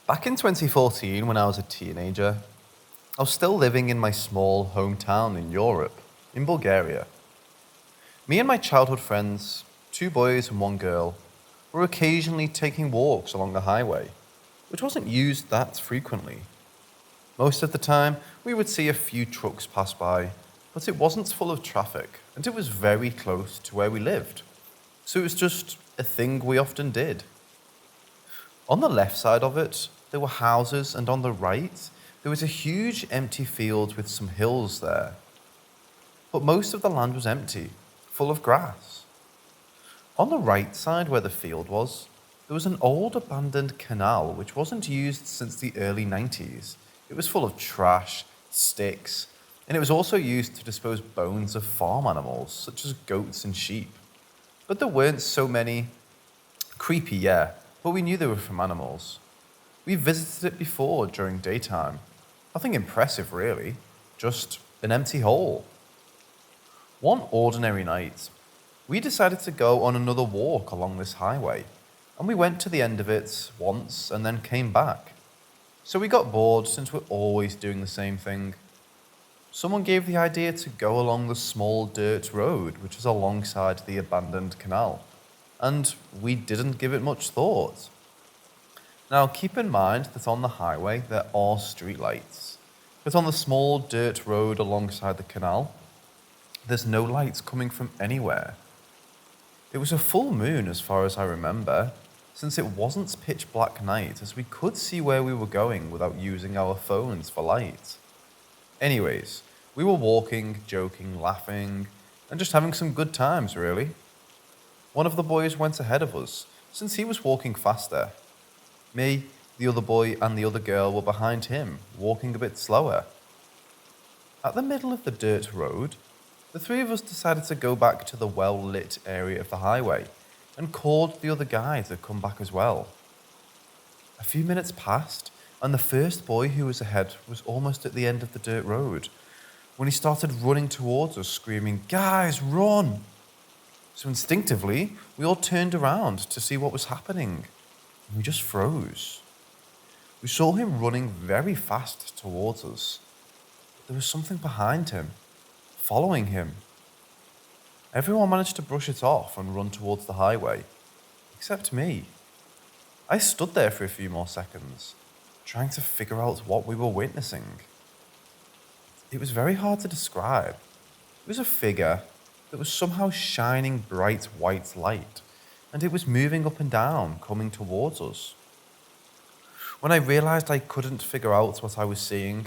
Back in 2014, when I was a teenager, I was still living in my small hometown in Europe, in Bulgaria. Me and my childhood friends, two boys and one girl, were occasionally taking walks along the highway, which wasn't used that frequently. Most of the time, we would see a few trucks pass by, but it wasn't full of traffic, and it was very close to where we lived. So it was just a thing we often did. On the left side of it, there were houses, and on the right, there was a huge empty field with some hills there. But most of the land was empty, full of grass. On the right side, where the field was, there was an old abandoned canal which wasn't used since the early 90s. It was full of trash, sticks, and it was also used to dispose bones of farm animals, such as goats and sheep. But there weren't so many. Creepy, yeah, but we knew they were from animals. We visited it before during daytime. Nothing impressive, really, just an empty hole. One ordinary night, we decided to go on another walk along this highway, and we went to the end of it once and then came back. So we got bored since we're always doing the same thing. Someone gave the idea to go along the small dirt road which is alongside the abandoned canal, and we didn't give it much thought. Now keep in mind that on the highway there are streetlights, but on the small dirt road alongside the canal, there's no lights coming from anywhere. It was a full moon as far as I remember, since it wasn't pitch black night, as we could see where we were going without using our phones for light. Anyways, we were walking, joking, laughing, and just having some good times, really. One of the boys went ahead of us, since he was walking faster. Me, the other boy, and the other girl were behind him, walking a bit slower. At the middle of the dirt road, the three of us decided to go back to the well-lit area of the highway and called the other guy to come back as well. A few minutes passed, and the first boy who was ahead was almost at the end of the dirt road when he started running towards us, screaming, "Guys, run!" So instinctively, we all turned around to see what was happening, and we just froze. We saw him running very fast towards us. There was something behind him, following him. Everyone managed to brush it off and run towards the highway, except me. I stood there for a few more seconds, trying to figure out what we were witnessing. It was very hard to describe. It was a figure that was somehow shining bright white light, and it was moving up and down, coming towards us. When I realized I couldn't figure out what I was seeing,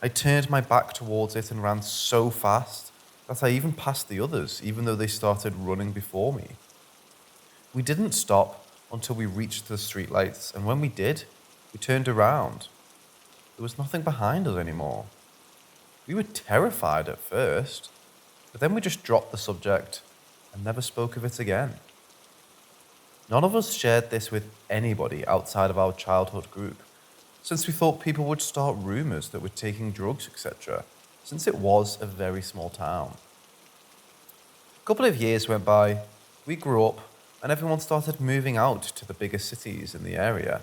I turned my back towards it and ran so fast that I even passed the others, even though they started running before me. We didn't stop until we reached the streetlights, and when we did, we turned around. There was nothing behind us anymore. We were terrified at first, but then we just dropped the subject and never spoke of it again. None of us shared this with anybody outside of our childhood group, since we thought people would start rumors that we're taking drugs, etc., since it was a very small town. A couple of years went by, we grew up, and everyone started moving out to the bigger cities in the area.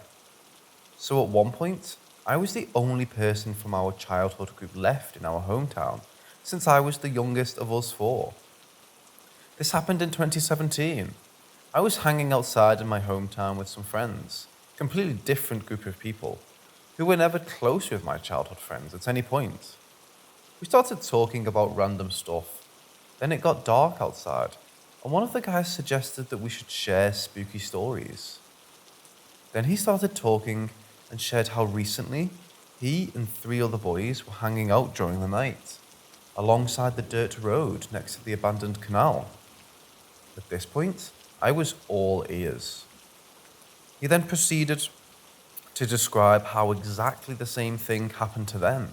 So at one point, I was the only person from our childhood group left in our hometown, since I was the youngest of us four. This happened in 2017. I was hanging outside in my hometown with some friends, a completely different group of people, who were never close with my childhood friends at any point. We started talking about random stuff. Then it got dark outside, and one of the guys suggested that we should share spooky stories. Then he started talking and shared how recently he and three other boys were hanging out during the night, alongside the dirt road next to the abandoned canal. At this point, I was all ears. He then proceeded to describe how exactly the same thing happened to them.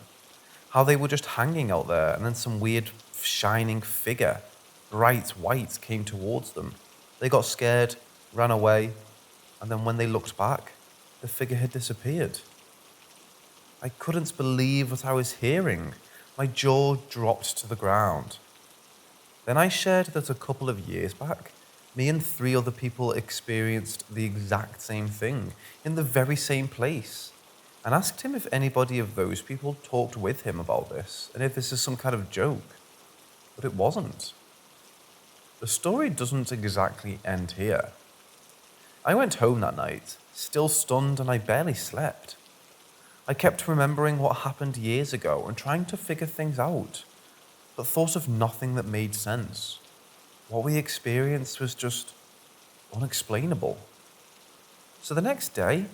How they were just hanging out there, and then some weird shining figure, bright white, came towards them. They got scared, ran away, and then when they looked back, the figure had disappeared. I couldn't believe what I was hearing. My jaw dropped to the ground. Then I shared that a couple of years back, me and three other people experienced the exact same thing in the very same place, and asked him if anybody of those people talked with him about this and if this is some kind of joke. But it wasn't. The story doesn't exactly end here. I went home that night, still stunned, and I barely slept. I kept remembering what happened years ago and trying to figure things out, but thought of nothing that made sense. What we experienced was just unexplainable. So the next day,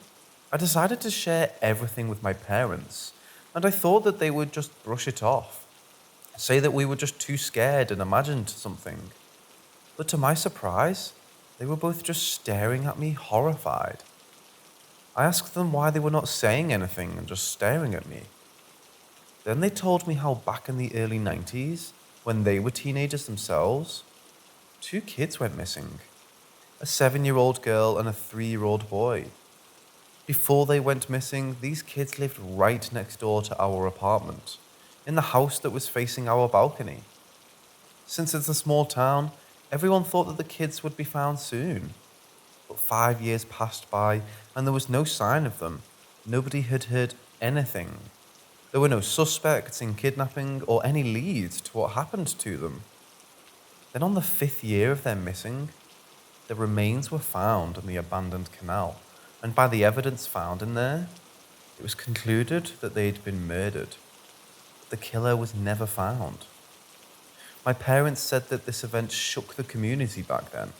I decided to share everything with my parents, and I thought that they would just brush it off, say that we were just too scared and imagined something. But to my surprise, they were both just staring at me horrified. I asked them why they were not saying anything and just staring at me. Then they told me how back in the early 90s, when they were teenagers themselves, 2 kids went missing. A 7-year-old girl and a 3-year-old boy. Before they went missing, these kids lived right next door to our apartment, in the house that was facing our balcony. Since it's a small town, everyone thought that the kids would be found soon. But 5 years passed by and there was no sign of them. Nobody had heard anything. There were no suspects in kidnapping or any leads to what happened to them. Then on the 5th year of their missing, the remains were found in the abandoned canal, and by the evidence found in there, it was concluded that they had been murdered. But the killer was never found. My parents said that this event shook the community back then,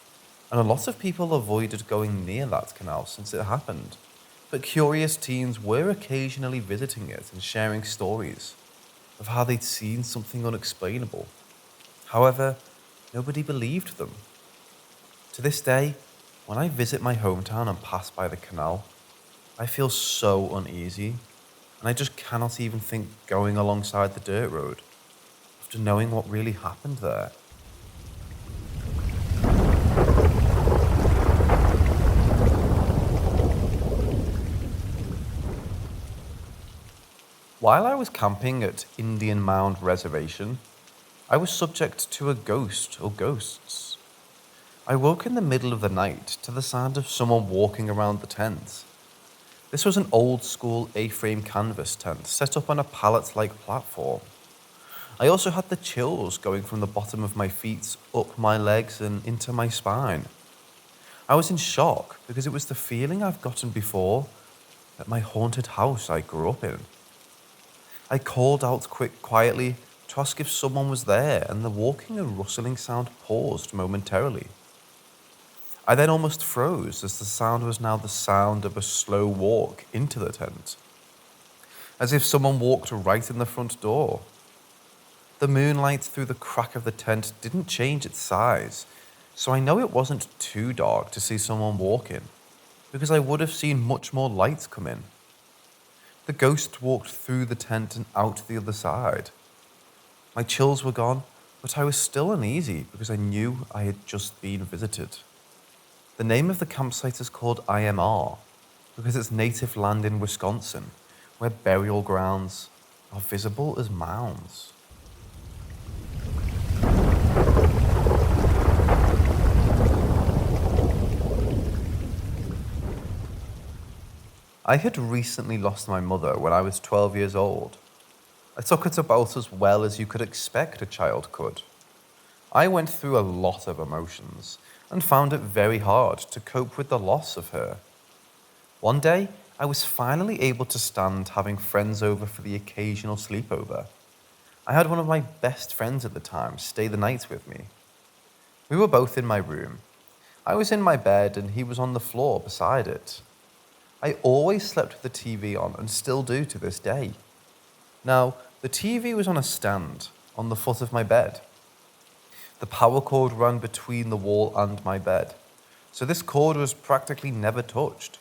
and a lot of people avoided going near that canal since it happened. But curious teens were occasionally visiting it and sharing stories of how they'd seen something unexplainable. However, nobody believed them. To this day, when I visit my hometown and pass by the canal, I feel so uneasy, and I just cannot even think going alongside the dirt road after knowing what really happened there. While I was camping at Indian Mound Reservation, I was subject to a ghost or ghosts. I woke in the middle of the night to the sound of someone walking around the tent. This was an old school A-frame canvas tent set up on a pallet-like platform. I also had the chills going from the bottom of my feet up my legs and into my spine. I was in shock because it was the feeling I've gotten before at my haunted house I grew up in. I called out quietly to ask if someone was there, and the walking and rustling sound paused momentarily. I then almost froze as the sound was now the sound of a slow walk into the tent, as if someone walked right in the front door. The moonlight through the crack of the tent didn't change its size, so I know it wasn't too dark to see someone walk in, because I would have seen much more light come in. The ghost walked through the tent and out the other side. My chills were gone, but I was still uneasy because I knew I had just been visited. The name of the campsite is called IMR because it's native land in Wisconsin, where burial grounds are visible as mounds. I had recently lost my mother when I was 12 years old. I took it about as well as you could expect a child could. I went through a lot of emotions and found it very hard to cope with the loss of her. One day, I was finally able to stand having friends over for the occasional sleepover. I had one of my best friends at the time stay the night with me. We were both in my room. I was in my bed and he was on the floor beside it. I always slept with the TV on and still do to this day. Now, the TV was on a stand on the foot of my bed. The power cord ran between the wall and my bed, so this cord was practically never touched.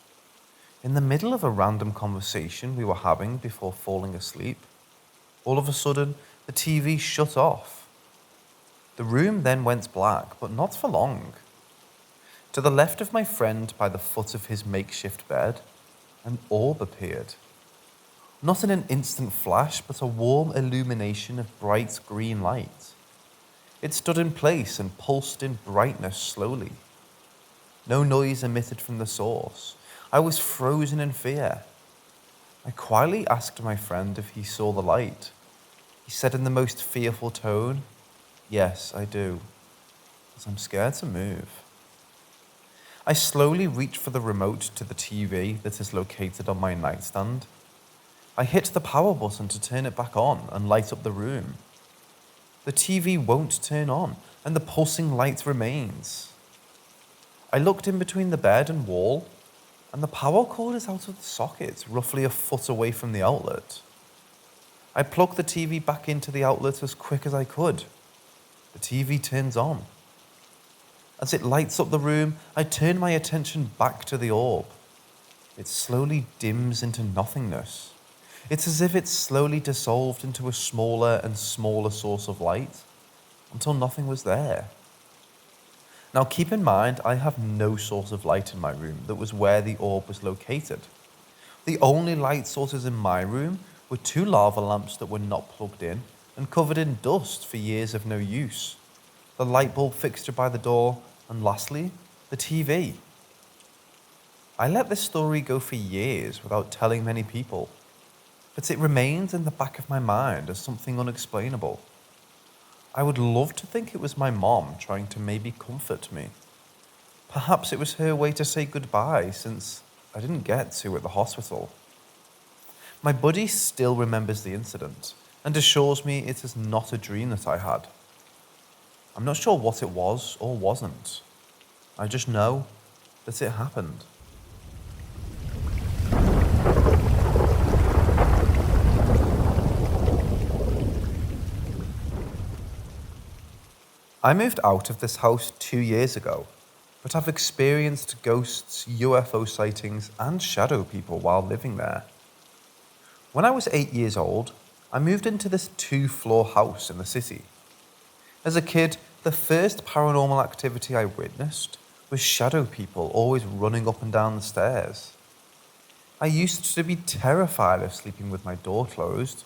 In the middle of a random conversation we were having before falling asleep, all of a sudden, the TV shut off. The room then went black, but not for long. To the left of my friend, by the foot of his makeshift bed, an orb appeared. Not in an instant flash, but a warm illumination of bright green light. It stood in place and pulsed in brightness slowly. No noise emitted from the source. I was frozen in fear. I quietly asked my friend if he saw the light. He said in the most fearful tone, "Yes, I do, but I'm scared to move." I slowly reached for the remote to the TV that is located on my nightstand. I hit the power button to turn it back on and light up the room. The TV won't turn on, and the pulsing light remains. I looked in between the bed and wall, and the power cord is out of the socket, roughly a foot away from the outlet. I plugged the TV back into the outlet as quick as I could. The TV turns on. As it lights up the room, I turn my attention back to the orb. It slowly dims into nothingness. It's as if it's slowly dissolved into a smaller and smaller source of light, until nothing was there. Now keep in mind, I have no source of light in my room that was where the orb was located. The only light sources in my room were 2 lava lamps that were not plugged in and covered in dust for years of no use, the light bulb fixture by the door, and lastly, the TV. I let this story go for years without telling many people, but it remains in the back of my mind as something unexplainable. I would love to think it was my mom trying to maybe comfort me. Perhaps it was her way to say goodbye since I didn't get to at the hospital. My buddy still remembers the incident and assures me it is not a dream that I had. I'm not sure what it was or wasn't. I just know that it happened. I moved out of this house 2 years ago, but I've experienced ghosts, UFO sightings, and shadow people while living there. When I was 8 years old, I moved into this 2-floor house in the city. As a kid, the first paranormal activity I witnessed was shadow people always running up and down the stairs. I used to be terrified of sleeping with my door closed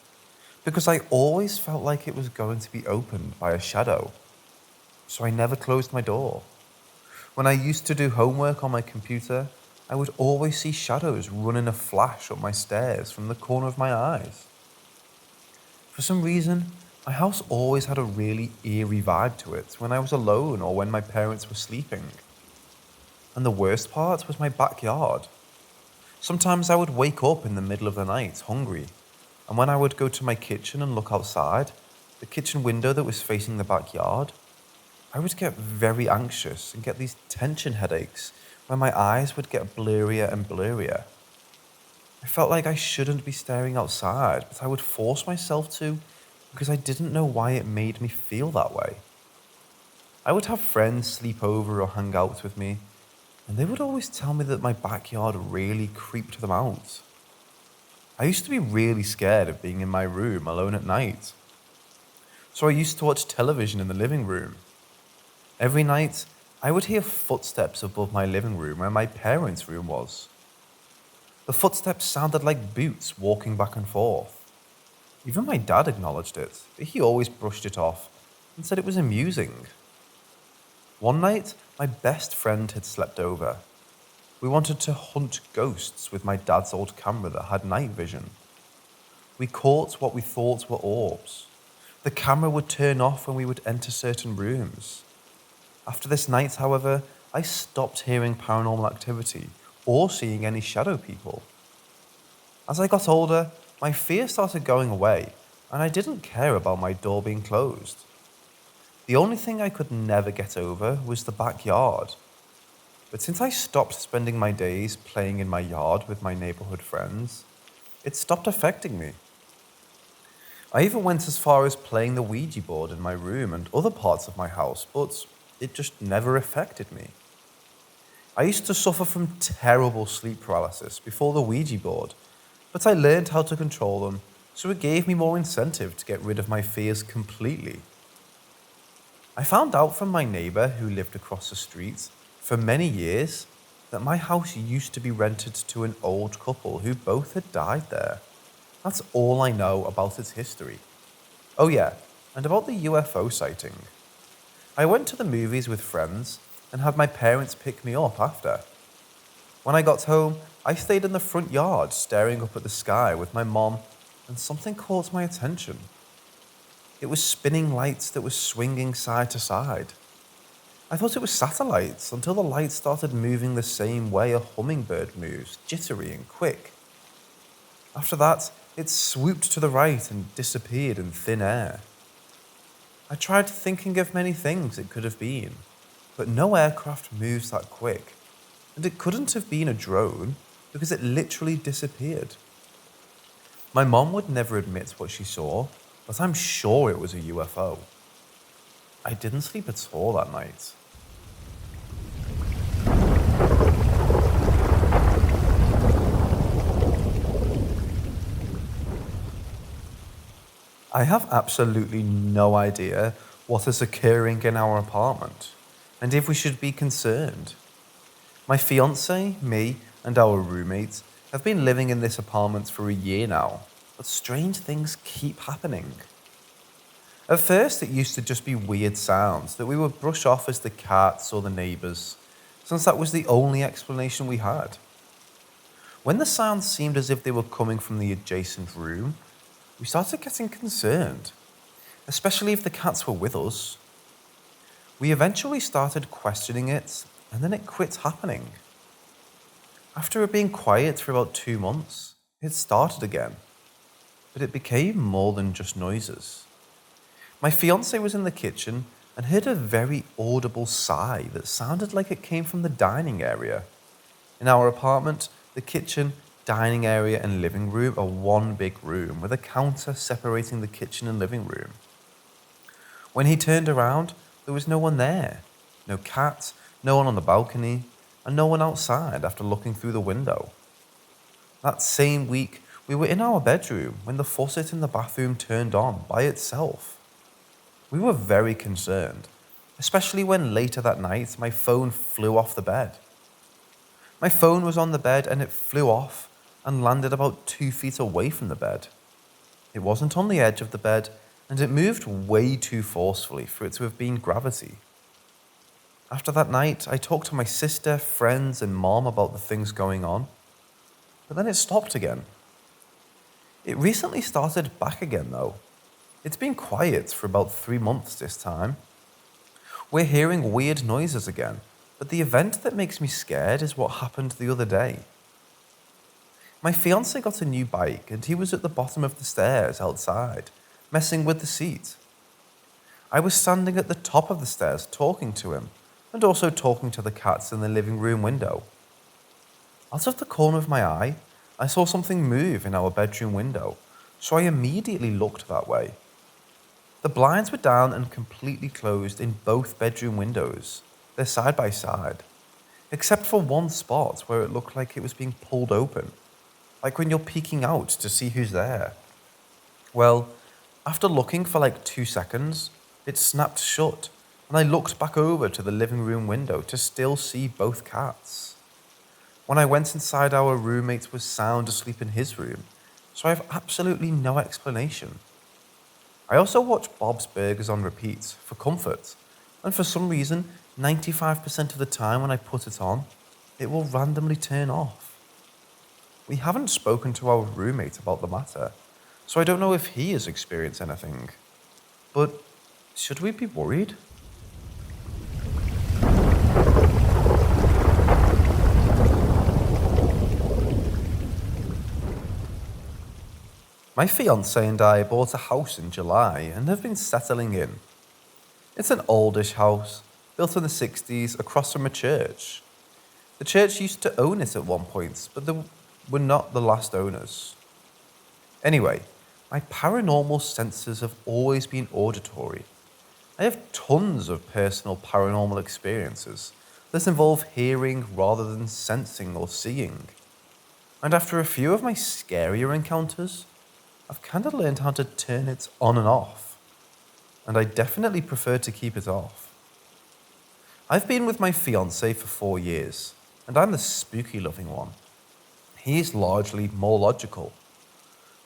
because I always felt like it was going to be opened by a shadow, so I never closed my door. When I used to do homework on my computer, I would always see shadows run in a flash up my stairs from the corner of my eyes. For some reason, my house always had a really eerie vibe to it when I was alone or when my parents were sleeping. And the worst part was my backyard. Sometimes I would wake up in the middle of the night hungry, and when I would go to my kitchen and look outside, the kitchen window that was facing the backyard, I would get very anxious and get these tension headaches where my eyes would get blurrier and blurrier. I felt like I shouldn't be staring outside, but I would force myself to because I didn't know why it made me feel that way. I would have friends sleep over or hang out with me, and they would always tell me that my backyard really creeped them out. I used to be really scared of being in my room alone at night, so I used to watch television in the living room. Every night, I would hear footsteps above my living room where my parents' room was. The footsteps sounded like boots walking back and forth. Even my dad acknowledged it, but he always brushed it off and said it was amusing. One night, my best friend had slept over. We wanted to hunt ghosts with my dad's old camera that had night vision. We caught what we thought were orbs. The camera would turn off when we would enter certain rooms. After this night, however, I stopped hearing paranormal activity or seeing any shadow people. As I got older, my fear started going away, and I didn't care about my door being closed. The only thing I could never get over was the backyard. But since I stopped spending my days playing in my yard with my neighborhood friends, it stopped affecting me. I even went as far as playing the Ouija board in my room and other parts of my house, but it just never affected me. I used to suffer from terrible sleep paralysis before the Ouija board, but I learned how to control them, so it gave me more incentive to get rid of my fears completely. I found out from my neighbor who lived across the street for many years that my house used to be rented to an old couple who both had died there. That's all I know about its history. Oh yeah, and about the UFO sighting. I went to the movies with friends and had my parents pick me up after. When I got home, I stayed in the front yard staring up at the sky with my mom, and something caught my attention. It was spinning lights that were swinging side to side. I thought it was satellites until the lights started moving the same way a hummingbird moves, jittery and quick. After that, it swooped to the right and disappeared in thin air. I tried thinking of many things it could have been, but no aircraft moves that quick, and it couldn't have been a drone because it literally disappeared. My mom would never admit what she saw, but I'm sure it was a UFO. I didn't sleep at all that night. I have absolutely no idea what is occurring in our apartment, and if we should be concerned. My fiance, me, and our roommates have been living in this apartment for a year now, but strange things keep happening. At first, it used to just be weird sounds that we would brush off as the cats or the neighbours, since that was the only explanation we had. When the sounds seemed as if they were coming from the adjacent room, we started getting concerned, especially if the cats were with us. We eventually started questioning it, and then it quit happening. After it being quiet for about 2 months, it started again, but it became more than just noises. My fiance was in the kitchen and heard a very audible sigh that sounded like it came from the dining area. In our apartment, the kitchen, dining area, and living room are one big room with a counter separating the kitchen and living room. When he turned around, there was no one there. No cat, no one on the balcony, and no one outside after looking through the window. That same week, we were in our bedroom when the faucet in the bathroom turned on by itself. We were very concerned, especially when later that night my phone flew off the bed. My phone was on the bed and it flew off and landed about 2 feet away from the bed. It wasn't on the edge of the bed, and it moved way too forcefully for it to have been gravity. After that night, I talked to my sister, friends, and mom about the things going on, but then it stopped again. It recently started back again though. It's been quiet for about 3 months this time. We're hearing weird noises again, but the event that makes me scared is what happened the other day. My fiance got a new bike and he was at the bottom of the stairs outside, messing with the seat. I was standing at the top of the stairs talking to him and also talking to the cats in the living room window. Out of the corner of my eye, I saw something move in our bedroom window, so I immediately looked that way. The blinds were down and completely closed in both bedroom windows. They're side by side, except for one spot where it looked like it was being pulled open, like when you're peeking out to see who's there. Well, after looking for like 2 seconds, it snapped shut, and I looked back over to the living room window to still see both cats. When I went inside, our roommate was sound asleep in his room, so I have absolutely no explanation. I also watch Bob's Burgers on repeat for comfort, and for some reason, 95% of the time when I put it on, it will randomly turn off. We haven't spoken to our roommate about the matter, so I don't know if he has experienced anything. But should we be worried? My fiance and I bought a house in July and have been settling in. It's an oldish house, built in the 60s across from a church. The church used to own it at one point, but they were not the last owners. Anyway, my paranormal senses have always been auditory. I have tons of personal paranormal experiences that involve hearing rather than sensing or seeing. And after a few of my scarier encounters, I've kind of learned how to turn it on and off, and I definitely prefer to keep it off. I've been with my fiance for 4 years, and I'm the spooky loving one. He is largely more logical.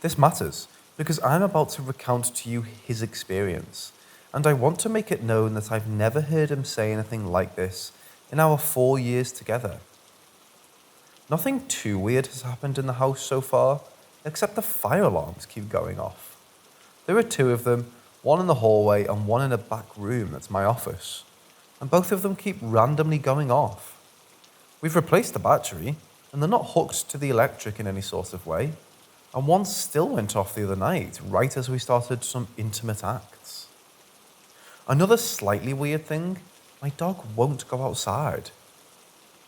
This matters because I'm about to recount to you his experience, and I want to make it known that I've never heard him say anything like this in our 4 years together. Nothing too weird has happened in the house so far, except the fire alarms keep going off. There are two of them, one in the hallway and one in a back room that's my office, and both of them keep randomly going off. We've replaced the battery, and they're not hooked to the electric in any sort of way, and one still went off the other night, right as we started some intimate acts. Another slightly weird thing, my dog won't go outside.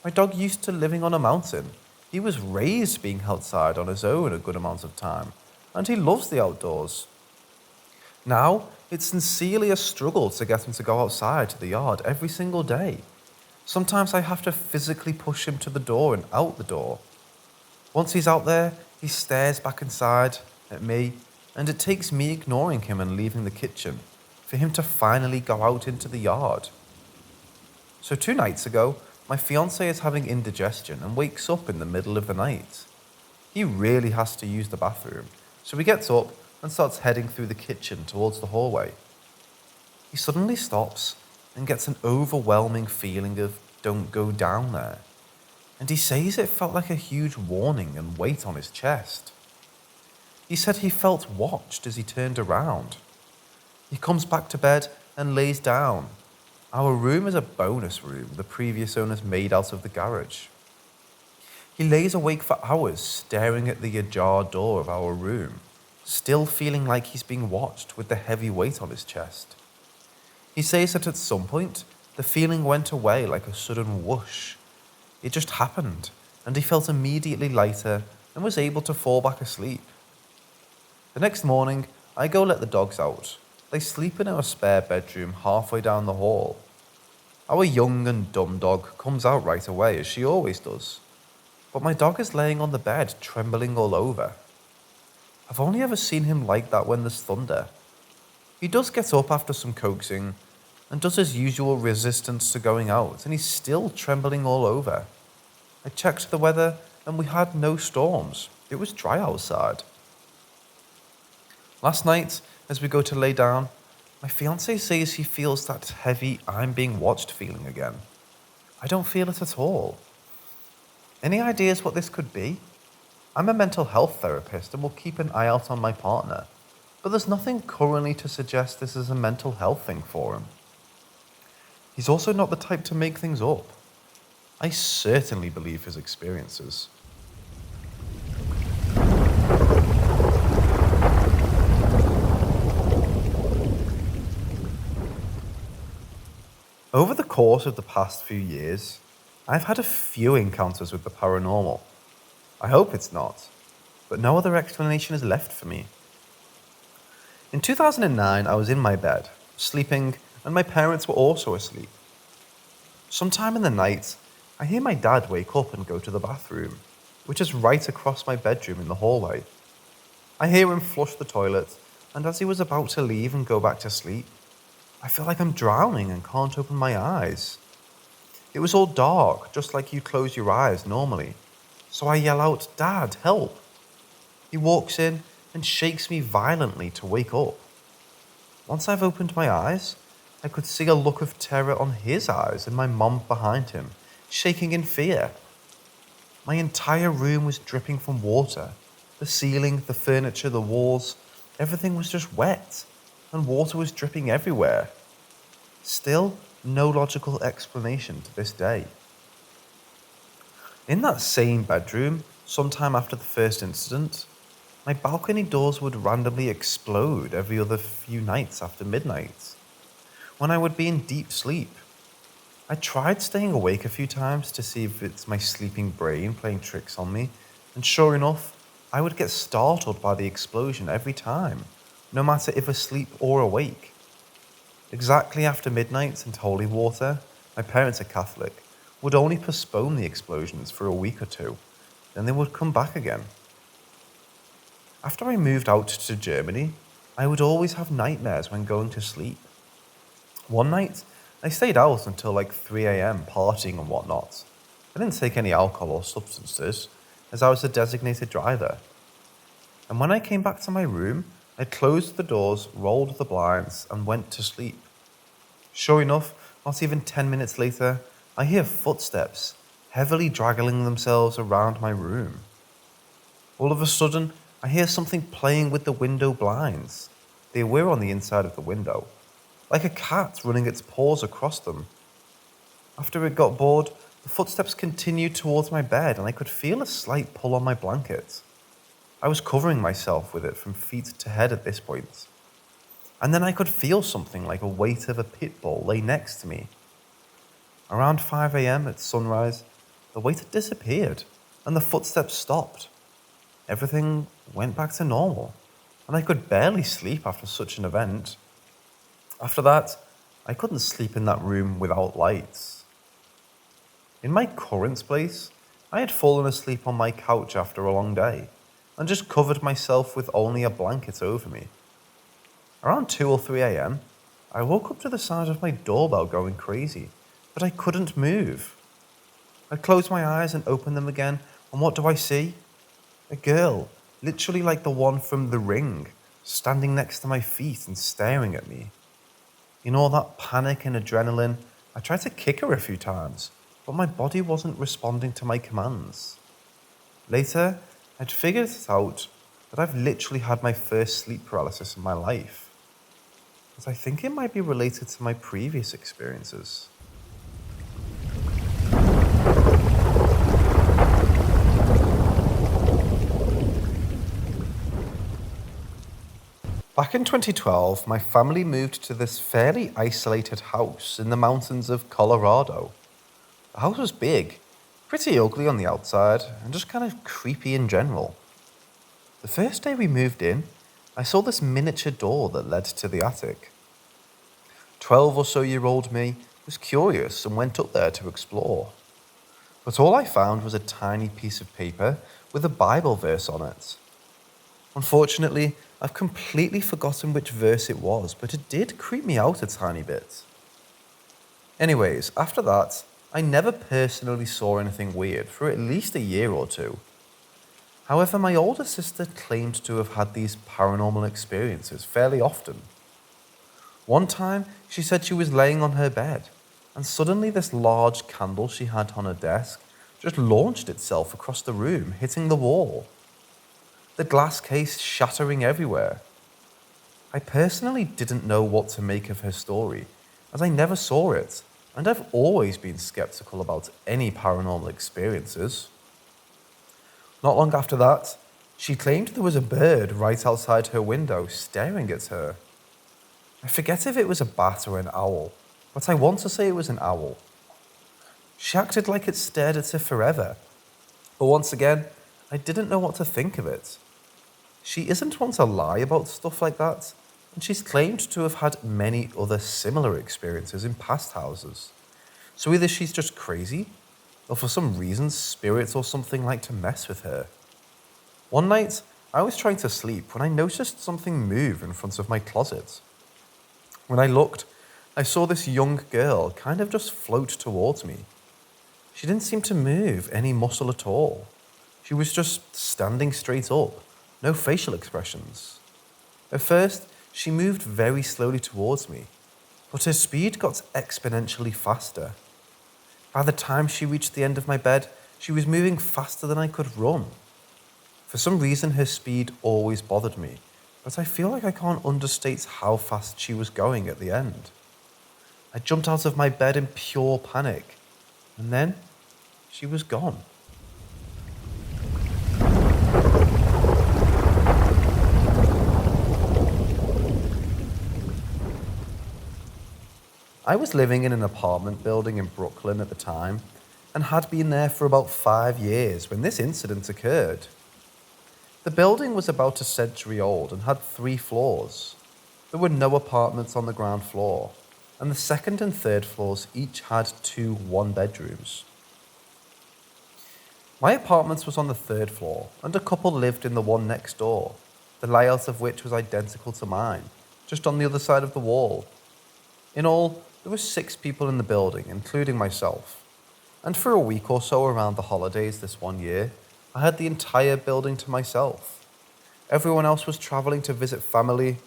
My dog used to living on a mountain. He was raised being outside on his own a good amount of time, and he loves the outdoors. Now, it's sincerely a struggle to get him to go outside to the yard every single day. Sometimes I have to physically push him to the door and out the door. Once he's out there, he stares back inside at me, and it takes me ignoring him and leaving the kitchen for him to finally go out into the yard. So 2 nights ago, my fiancé is having indigestion and wakes up in the middle of the night. He really has to use the bathroom, so he gets up and starts heading through the kitchen towards the hallway. He suddenly stops and gets an overwhelming feeling of don't go down there. And he says it felt like a huge warning and weight on his chest. He said he felt watched as he turned around. He comes back to bed and lays down. Our room is a bonus room the previous owners made out of the garage. He lays awake for hours staring at the ajar door of our room, still feeling like he's being watched with the heavy weight on his chest. He says that at some point, the feeling went away like a sudden whoosh. It just happened, and he felt immediately lighter and was able to fall back asleep. The next morning, I go let the dogs out. They sleep in our spare bedroom halfway down the hall. Our young and dumb dog comes out right away, as she always does. But my dog is laying on the bed, trembling all over. I've only ever seen him like that when there's thunder. He does get up after some coaxing and does his usual resistance to going out, and he's still trembling all over. I checked the weather and we had no storms. It was dry outside. Last night, as we go to lay down, my fiancé says he feels that heavy I'm being watched feeling again. I don't feel it at all. Any ideas what this could be? I'm a mental health therapist and will keep an eye out on my partner, but there's nothing currently to suggest this is a mental health thing for him. He's also not the type to make things up. I certainly believe his experiences. Over the course of the past few years, I've had a few encounters with the paranormal. I hope it's not, but no other explanation is left for me. In 2009, I was in my bed, sleeping, and my parents were also asleep. Sometime in the night, I hear my dad wake up and go to the bathroom, which is right across my bedroom in the hallway. I hear him flush the toilet, and as he was about to leave and go back to sleep, I feel like I'm drowning and can't open my eyes. It was all dark, just like you close your eyes normally. So I yell out, "Dad, help!" He walks in and shakes me violently to wake up. Once I've opened my eyes, I could see a look of terror on his eyes and my mum behind him, shaking in fear. My entire room was dripping from water. The ceiling, the furniture, the walls, everything was just wet, and water was dripping everywhere. Still, no logical explanation to this day. In that same bedroom, sometime after the first incident, my balcony doors would randomly explode every other few nights after midnight, when I would be in deep sleep. I tried staying awake a few times to see if it's my sleeping brain playing tricks on me, and sure enough, I would get startled by the explosion every time, no matter if asleep or awake. Exactly after midnight and holy water, my parents are Catholic, would only postpone the explosions for a week or two, then they would come back again. After I moved out to Germany, I would always have nightmares when going to sleep. One night, I stayed out until like 3 a.m. partying and whatnot. I didn't take any alcohol or substances, as I was a designated driver. And when I came back to my room, I closed the doors, rolled the blinds, and went to sleep. Sure enough, not even 10 minutes later, I hear footsteps, heavily dragging themselves around my room. All of a sudden, I hear something playing with the window blinds. They were on the inside of the window, like a cat running its paws across them. After it got bored, the footsteps continued towards my bed and I could feel a slight pull on my blanket. I was covering myself with it from feet to head at this point. And then I could feel something like a weight of a pit bull lay next to me. Around 5 a.m. at sunrise, the weight had disappeared and the footsteps stopped. Everything went back to normal, and I could barely sleep after such an event. After that, I couldn't sleep in that room without lights. In my current place, I had fallen asleep on my couch after a long day, and just covered myself with only a blanket over me. Around 2 or 3 a.m., I woke up to the sound of my doorbell going crazy, but I couldn't move. I closed my eyes and opened them again, and what do I see? A girl, literally like the one from The Ring, standing next to my feet and staring at me. In all that panic and adrenaline, I tried to kick her a few times, but my body wasn't responding to my commands. Later, I'd figured it out that I've literally had my first sleep paralysis in my life. But I think it might be related to my previous experiences. Back in 2012, my family moved to this fairly isolated house in the mountains of Colorado. The house was big, pretty ugly on the outside, and just kind of creepy in general. The first day we moved in, I saw this miniature door that led to the attic. 12 or so year old me was curious and went up there to explore. But all I found was a tiny piece of paper with a Bible verse on it. Unfortunately, I've completely forgotten which verse it was, but it did creep me out a tiny bit. Anyways, after that, I never personally saw anything weird for at least a year or two. However, my older sister claimed to have had these paranormal experiences fairly often. One time, she said she was laying on her bed, and suddenly this large candle she had on her desk just launched itself across the room, hitting the wall. The glass case shattering everywhere. I personally didn't know what to make of her story, as I never saw it, and I've always been skeptical about any paranormal experiences. Not long after that, she claimed there was a bird right outside her window staring at her. I forget if it was a bat or an owl, but I want to say it was an owl. She acted like it stared at her forever, but once again, I didn't know what to think of it. She isn't one to lie about stuff like that, and she's claimed to have had many other similar experiences in past houses. So either she's just crazy, or for some reason spirits or something like to mess with her. One night, I was trying to sleep when I noticed something move in front of my closet. When I looked, I saw this young girl kind of just float towards me. She didn't seem to move any muscle at all. She was just standing straight up, no facial expressions. At first, she moved very slowly towards me, but her speed got exponentially faster. By the time she reached the end of my bed, she was moving faster than I could run. For some reason, her speed always bothered me, but I feel like I can't understate how fast she was going at the end. I jumped out of my bed in pure panic, and then she was gone. I was living in an apartment building in Brooklyn at the time and had been there for about 5 years when this incident occurred. The building was about a century old and had 3 floors. There were no apartments on the ground floor, and the second and third floors each had 2 one-bedrooms. My apartment was on the 3rd floor, and a couple lived in the one next door, the layout of which was identical to mine, just on the other side of the wall. In all, there were 6 people in the building, including myself. And for a week or so around the holidays this one year, I had the entire building to myself. Everyone else was traveling to visit family.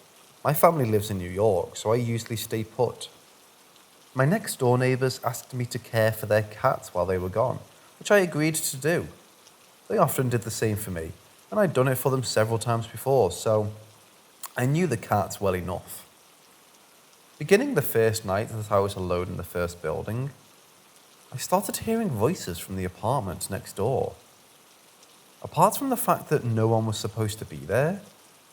My family lives in New York, so I usually stay put. My next door neighbors asked me to care for their cat while they were gone, which I agreed to do. They often did the same for me, and I'd done it for them several times before, so I knew the cats well enough. Beginning the first night that I was alone in the first building, I started hearing voices from the apartment next door. Apart from the fact that no one was supposed to be there,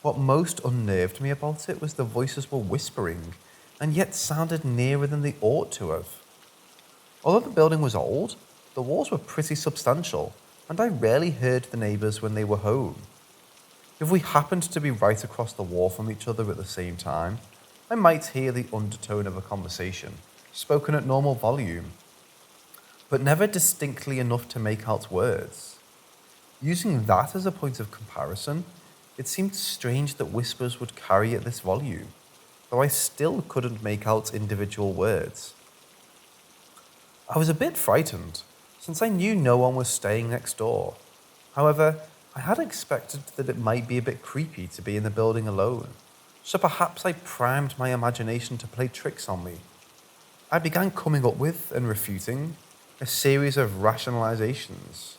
what most unnerved me about it was the voices were whispering, and yet sounded nearer than they ought to have. Although the building was old, the walls were pretty substantial, and I rarely heard the neighbours when they were home. If we happened to be right across the wall from each other at the same time, I might hear the undertone of a conversation, spoken at normal volume, but never distinctly enough to make out words. Using that as a point of comparison, it seemed strange that whispers would carry at this volume, though I still couldn't make out individual words. I was a bit frightened, since I knew no one was staying next door. However, I had expected that it might be a bit creepy to be in the building alone, so perhaps I primed my imagination to play tricks on me. I began coming up with and refuting a series of rationalizations.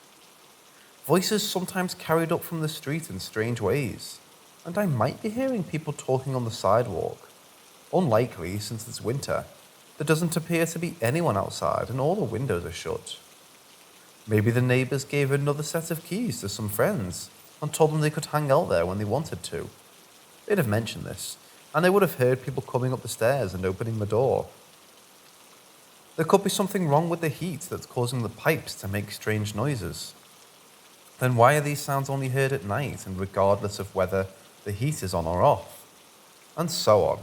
Voices sometimes carried up from the street in strange ways, and I might be hearing people talking on the sidewalk. Unlikely, since it's winter. There doesn't appear to be anyone outside and all the windows are shut. Maybe the neighbours gave another set of keys to some friends and told them they could hang out there when they wanted to. They'd have mentioned this, and they would have heard people coming up the stairs and opening the door. There could be something wrong with the heat that's causing the pipes to make strange noises. Then why are these sounds only heard at night and regardless of whether the heat is on or off? And so on.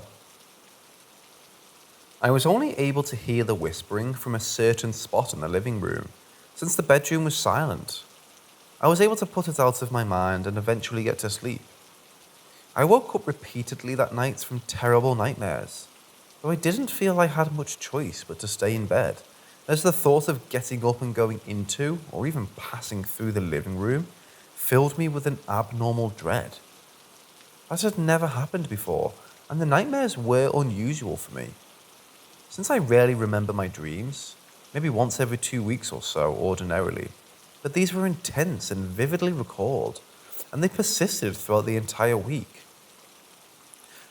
I was only able to hear the whispering from a certain spot in the living room, since the bedroom was silent. I was able to put it out of my mind and eventually get to sleep. I woke up repeatedly that night from terrible nightmares, though I didn't feel I had much choice but to stay in bed, as the thought of getting up and going into, or even passing through the living room, filled me with an abnormal dread. That had never happened before, and the nightmares were unusual for me. Since I rarely remember my dreams, maybe once every 2 weeks or so ordinarily, but these were intense and vividly recalled, and they persisted throughout the entire week.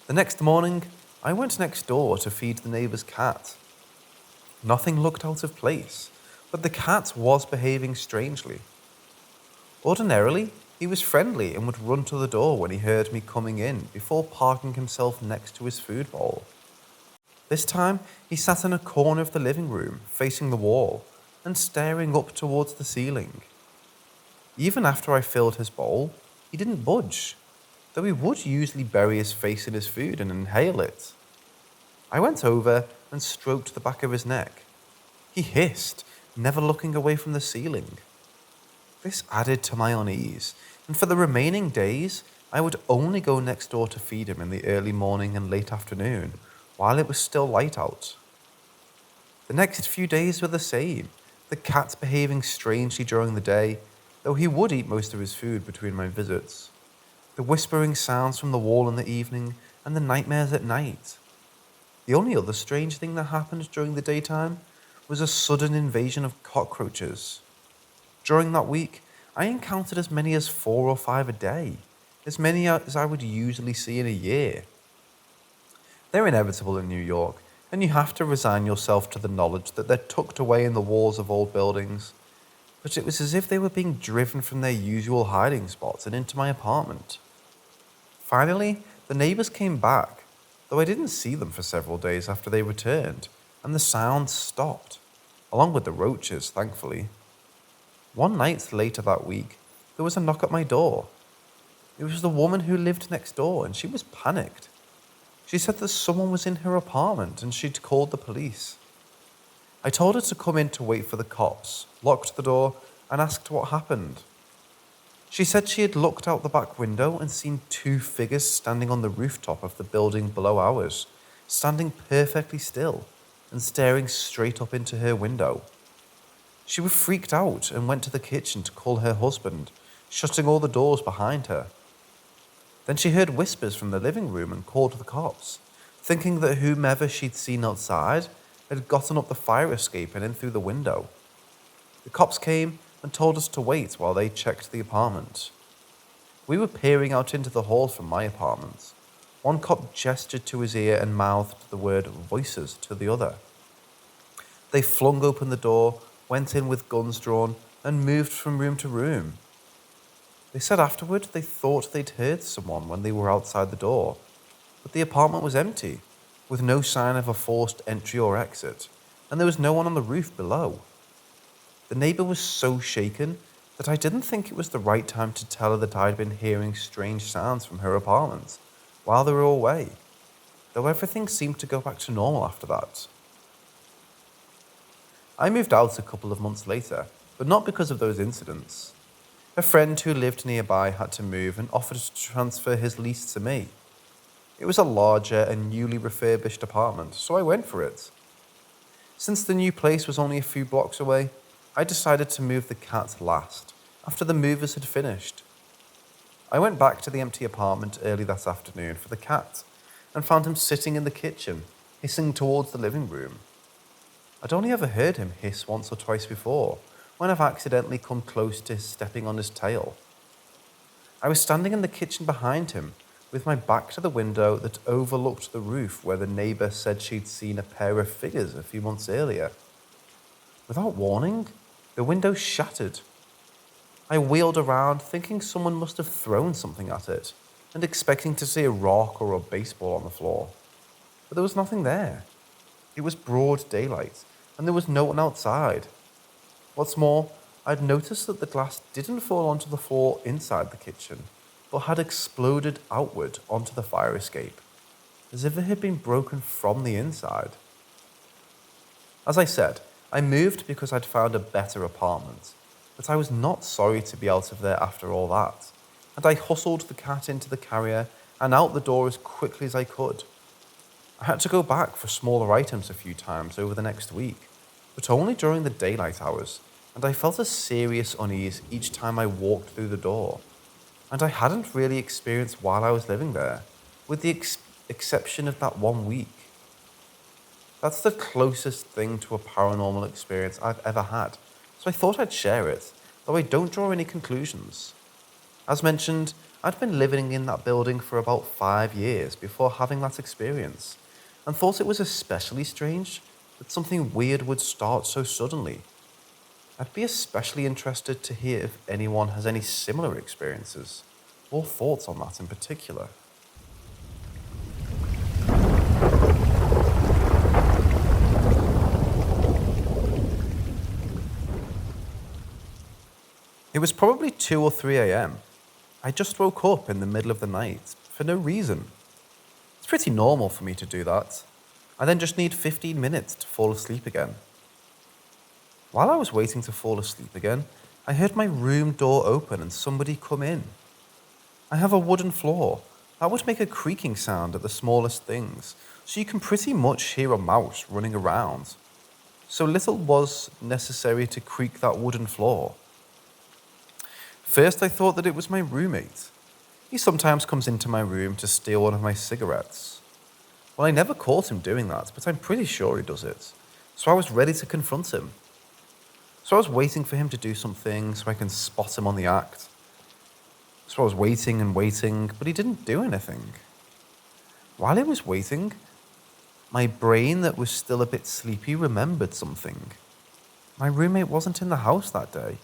The next morning, I went next door to feed the neighbour's cat. Nothing looked out of place, but the cat was behaving strangely. Ordinarily, he was friendly and would run to the door when he heard me coming in before parking himself next to his food bowl. This time, he sat in a corner of the living room, facing the wall, and staring up towards the ceiling. Even after I filled his bowl, he didn't budge, though he would usually bury his face in his food and inhale it. I went over and stroked the back of his neck. He hissed, never looking away from the ceiling. This added to my unease, and for the remaining days, I would only go next door to feed him in the early morning and late afternoon, while it was still light out. The next few days were the same, the cat behaving strangely during the day, though he would eat most of his food between my visits. The whispering sounds from the wall in the evening, and the nightmares at night. The only other strange thing that happened during the daytime was a sudden invasion of cockroaches. During that week, I encountered as many as 4 or 5 a day, as many as I would usually see in a year. They're inevitable in New York, and you have to resign yourself to the knowledge that they're tucked away in the walls of old buildings. But it was as if they were being driven from their usual hiding spots and into my apartment. Finally, the neighbours came back, though I didn't see them for several days after they returned, and the sounds stopped, along with the roaches, thankfully. One night later that week, there was a knock at my door. It was the woman who lived next door, and she was panicked. She said that someone was in her apartment and she'd called the police. I told her to come in to wait for the cops, locked the door, and asked what happened. She said she had looked out the back window and seen 2 figures standing on the rooftop of the building below ours, standing perfectly still and staring straight up into her window. She was freaked out and went to the kitchen to call her husband, shutting all the doors behind her. Then she heard whispers from the living room and called the cops, thinking that whomever she'd seen outside had gotten up the fire escape and in through the window. The cops came and told us to wait while they checked the apartment. We were peering out into the hall from my apartment. One cop gestured to his ear and mouthed the word voices to the other. They flung open the door, went in with guns drawn, and moved from room to room. They said afterward they thought they'd heard someone when they were outside the door, but the apartment was empty, with no sign of a forced entry or exit, and there was no one on the roof below. The neighbor was so shaken that I didn't think it was the right time to tell her that I'd been hearing strange sounds from her apartment while they were away, though everything seemed to go back to normal after that. I moved out a couple of months later, but not because of those incidents. A friend who lived nearby had to move and offered to transfer his lease to me. It was a larger and newly refurbished apartment, so I went for it. Since the new place was only a few blocks away, I decided to move the cat last, after the movers had finished. I went back to the empty apartment early that afternoon for the cat, and found him sitting in the kitchen, hissing towards the living room. I'd only ever heard him hiss once or twice before, when I've accidentally come close to stepping on his tail. I was standing in the kitchen behind him, with my back to the window that overlooked the roof where the neighbour said she'd seen a pair of figures a few months earlier. Without warning, the window shattered. I wheeled around, thinking someone must have thrown something at it, and expecting to see a rock or a baseball on the floor. But there was nothing there. It was broad daylight, and there was no one outside. What's more, I'd noticed that the glass didn't fall onto the floor inside the kitchen, but had exploded outward onto the fire escape, as if it had been broken from the inside. As I said, I moved because I'd found a better apartment, but I was not sorry to be out of there after all that, and I hustled the cat into the carrier and out the door as quickly as I could. I had to go back for smaller items a few times over the next week, but only during the daylight hours, and I felt a serious unease each time I walked through the door. And I hadn't really experienced while I was living there, with the exception of that 1 week. That's the closest thing to a paranormal experience I've ever had, so I thought I'd share it, though I don't draw any conclusions. As mentioned, I'd been living in that building for about 5 years before having that experience, and thought it was especially strange that something weird would start so suddenly. I'd be especially interested to hear if anyone has any similar experiences, or thoughts on that in particular. It was probably 2 or 3 a.m. I just woke up in the middle of the night for no reason. It's pretty normal for me to do that. I then just need 15 minutes to fall asleep again. While I was waiting to fall asleep again, I heard my room door open and somebody come in. I have a wooden floor. That would make a creaking sound at the smallest things, so you can pretty much hear a mouse running around. So little was necessary to creak that wooden floor. First, I thought that it was my roommate. He sometimes comes into my room to steal one of my cigarettes. Well, I never caught him doing that, but I'm pretty sure he does it. So I was ready to confront him. So I was waiting for him to do something so I can spot him on the act. So I was waiting and waiting, but he didn't do anything. While he was waiting, my brain that was still a bit sleepy remembered something. My roommate wasn't in the house that day.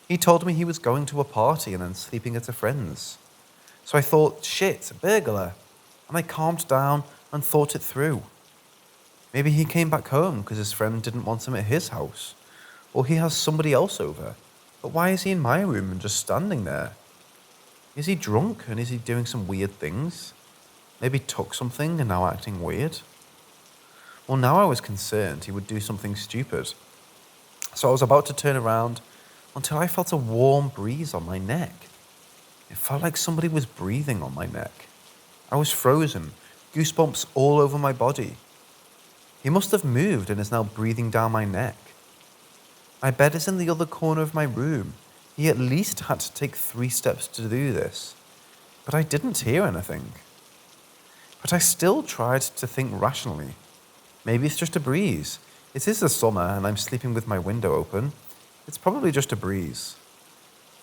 He told me he was going to a party and then sleeping at a friend's. So I thought, shit, a burglar. And I calmed down and thought it through. Maybe he came back home because his friend didn't want him at his house. Or he has somebody else over. But why is he in my room and just standing there? Is he drunk and is he doing some weird things? Maybe took something and now acting weird? Well, now I was concerned he would do something stupid. So I was about to turn around until I felt a warm breeze on my neck. It felt like somebody was breathing on my neck. I was frozen, goosebumps all over my body. He must have moved and is now breathing down my neck. My bed is in the other corner of my room. He at least had to take 3 steps to do this. But I didn't hear anything. But I still tried to think rationally. Maybe it's just a breeze. It is the summer and I'm sleeping with my window open. It's probably just a breeze.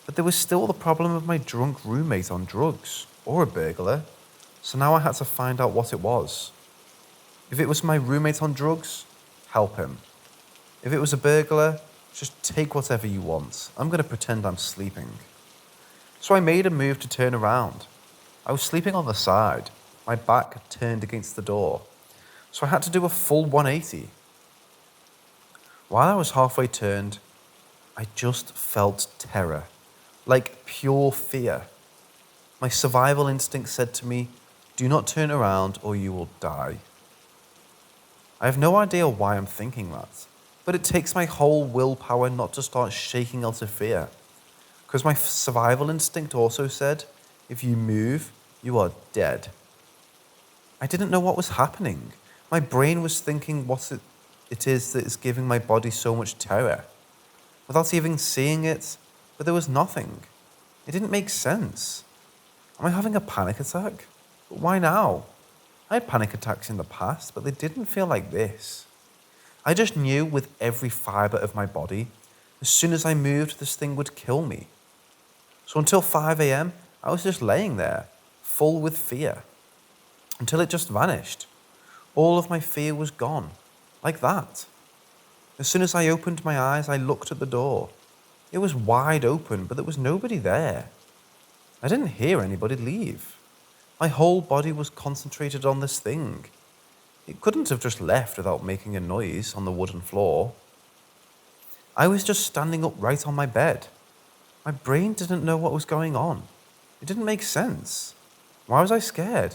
But there was still the problem of my drunk roommate on drugs, or a burglar, so now I had to find out what it was. If it was my roommate on drugs, help him. If it was a burglar, just take whatever you want. I'm going to pretend I'm sleeping. So I made a move to turn around. I was sleeping on the side, my back turned against the door, so I had to do a full 180. While I was halfway turned, I just felt terror, like pure fear. My survival instinct said to me, do not turn around or you will die. I have no idea why I'm thinking that, but it takes my whole willpower not to start shaking out of fear. Because my survival instinct also said, if you move, you are dead. I didn't know what was happening. My brain was thinking what it is that is giving my body so much terror. Without even seeing it, but there was nothing. It didn't make sense. Am I having a panic attack? But why now? I had panic attacks in the past, but they didn't feel like this. I just knew with every fibre of my body, as soon as I moved, this thing would kill me. So until 5 a.m, I was just laying there, full with fear. Until it just vanished. All of my fear was gone, like that. As soon as I opened my eyes, I looked at the door. It was wide open, but there was nobody there. I didn't hear anybody leave. My whole body was concentrated on this thing. It couldn't have just left without making a noise on the wooden floor. I was just standing up right on my bed. My brain didn't know what was going on. It didn't make sense. Why was I scared?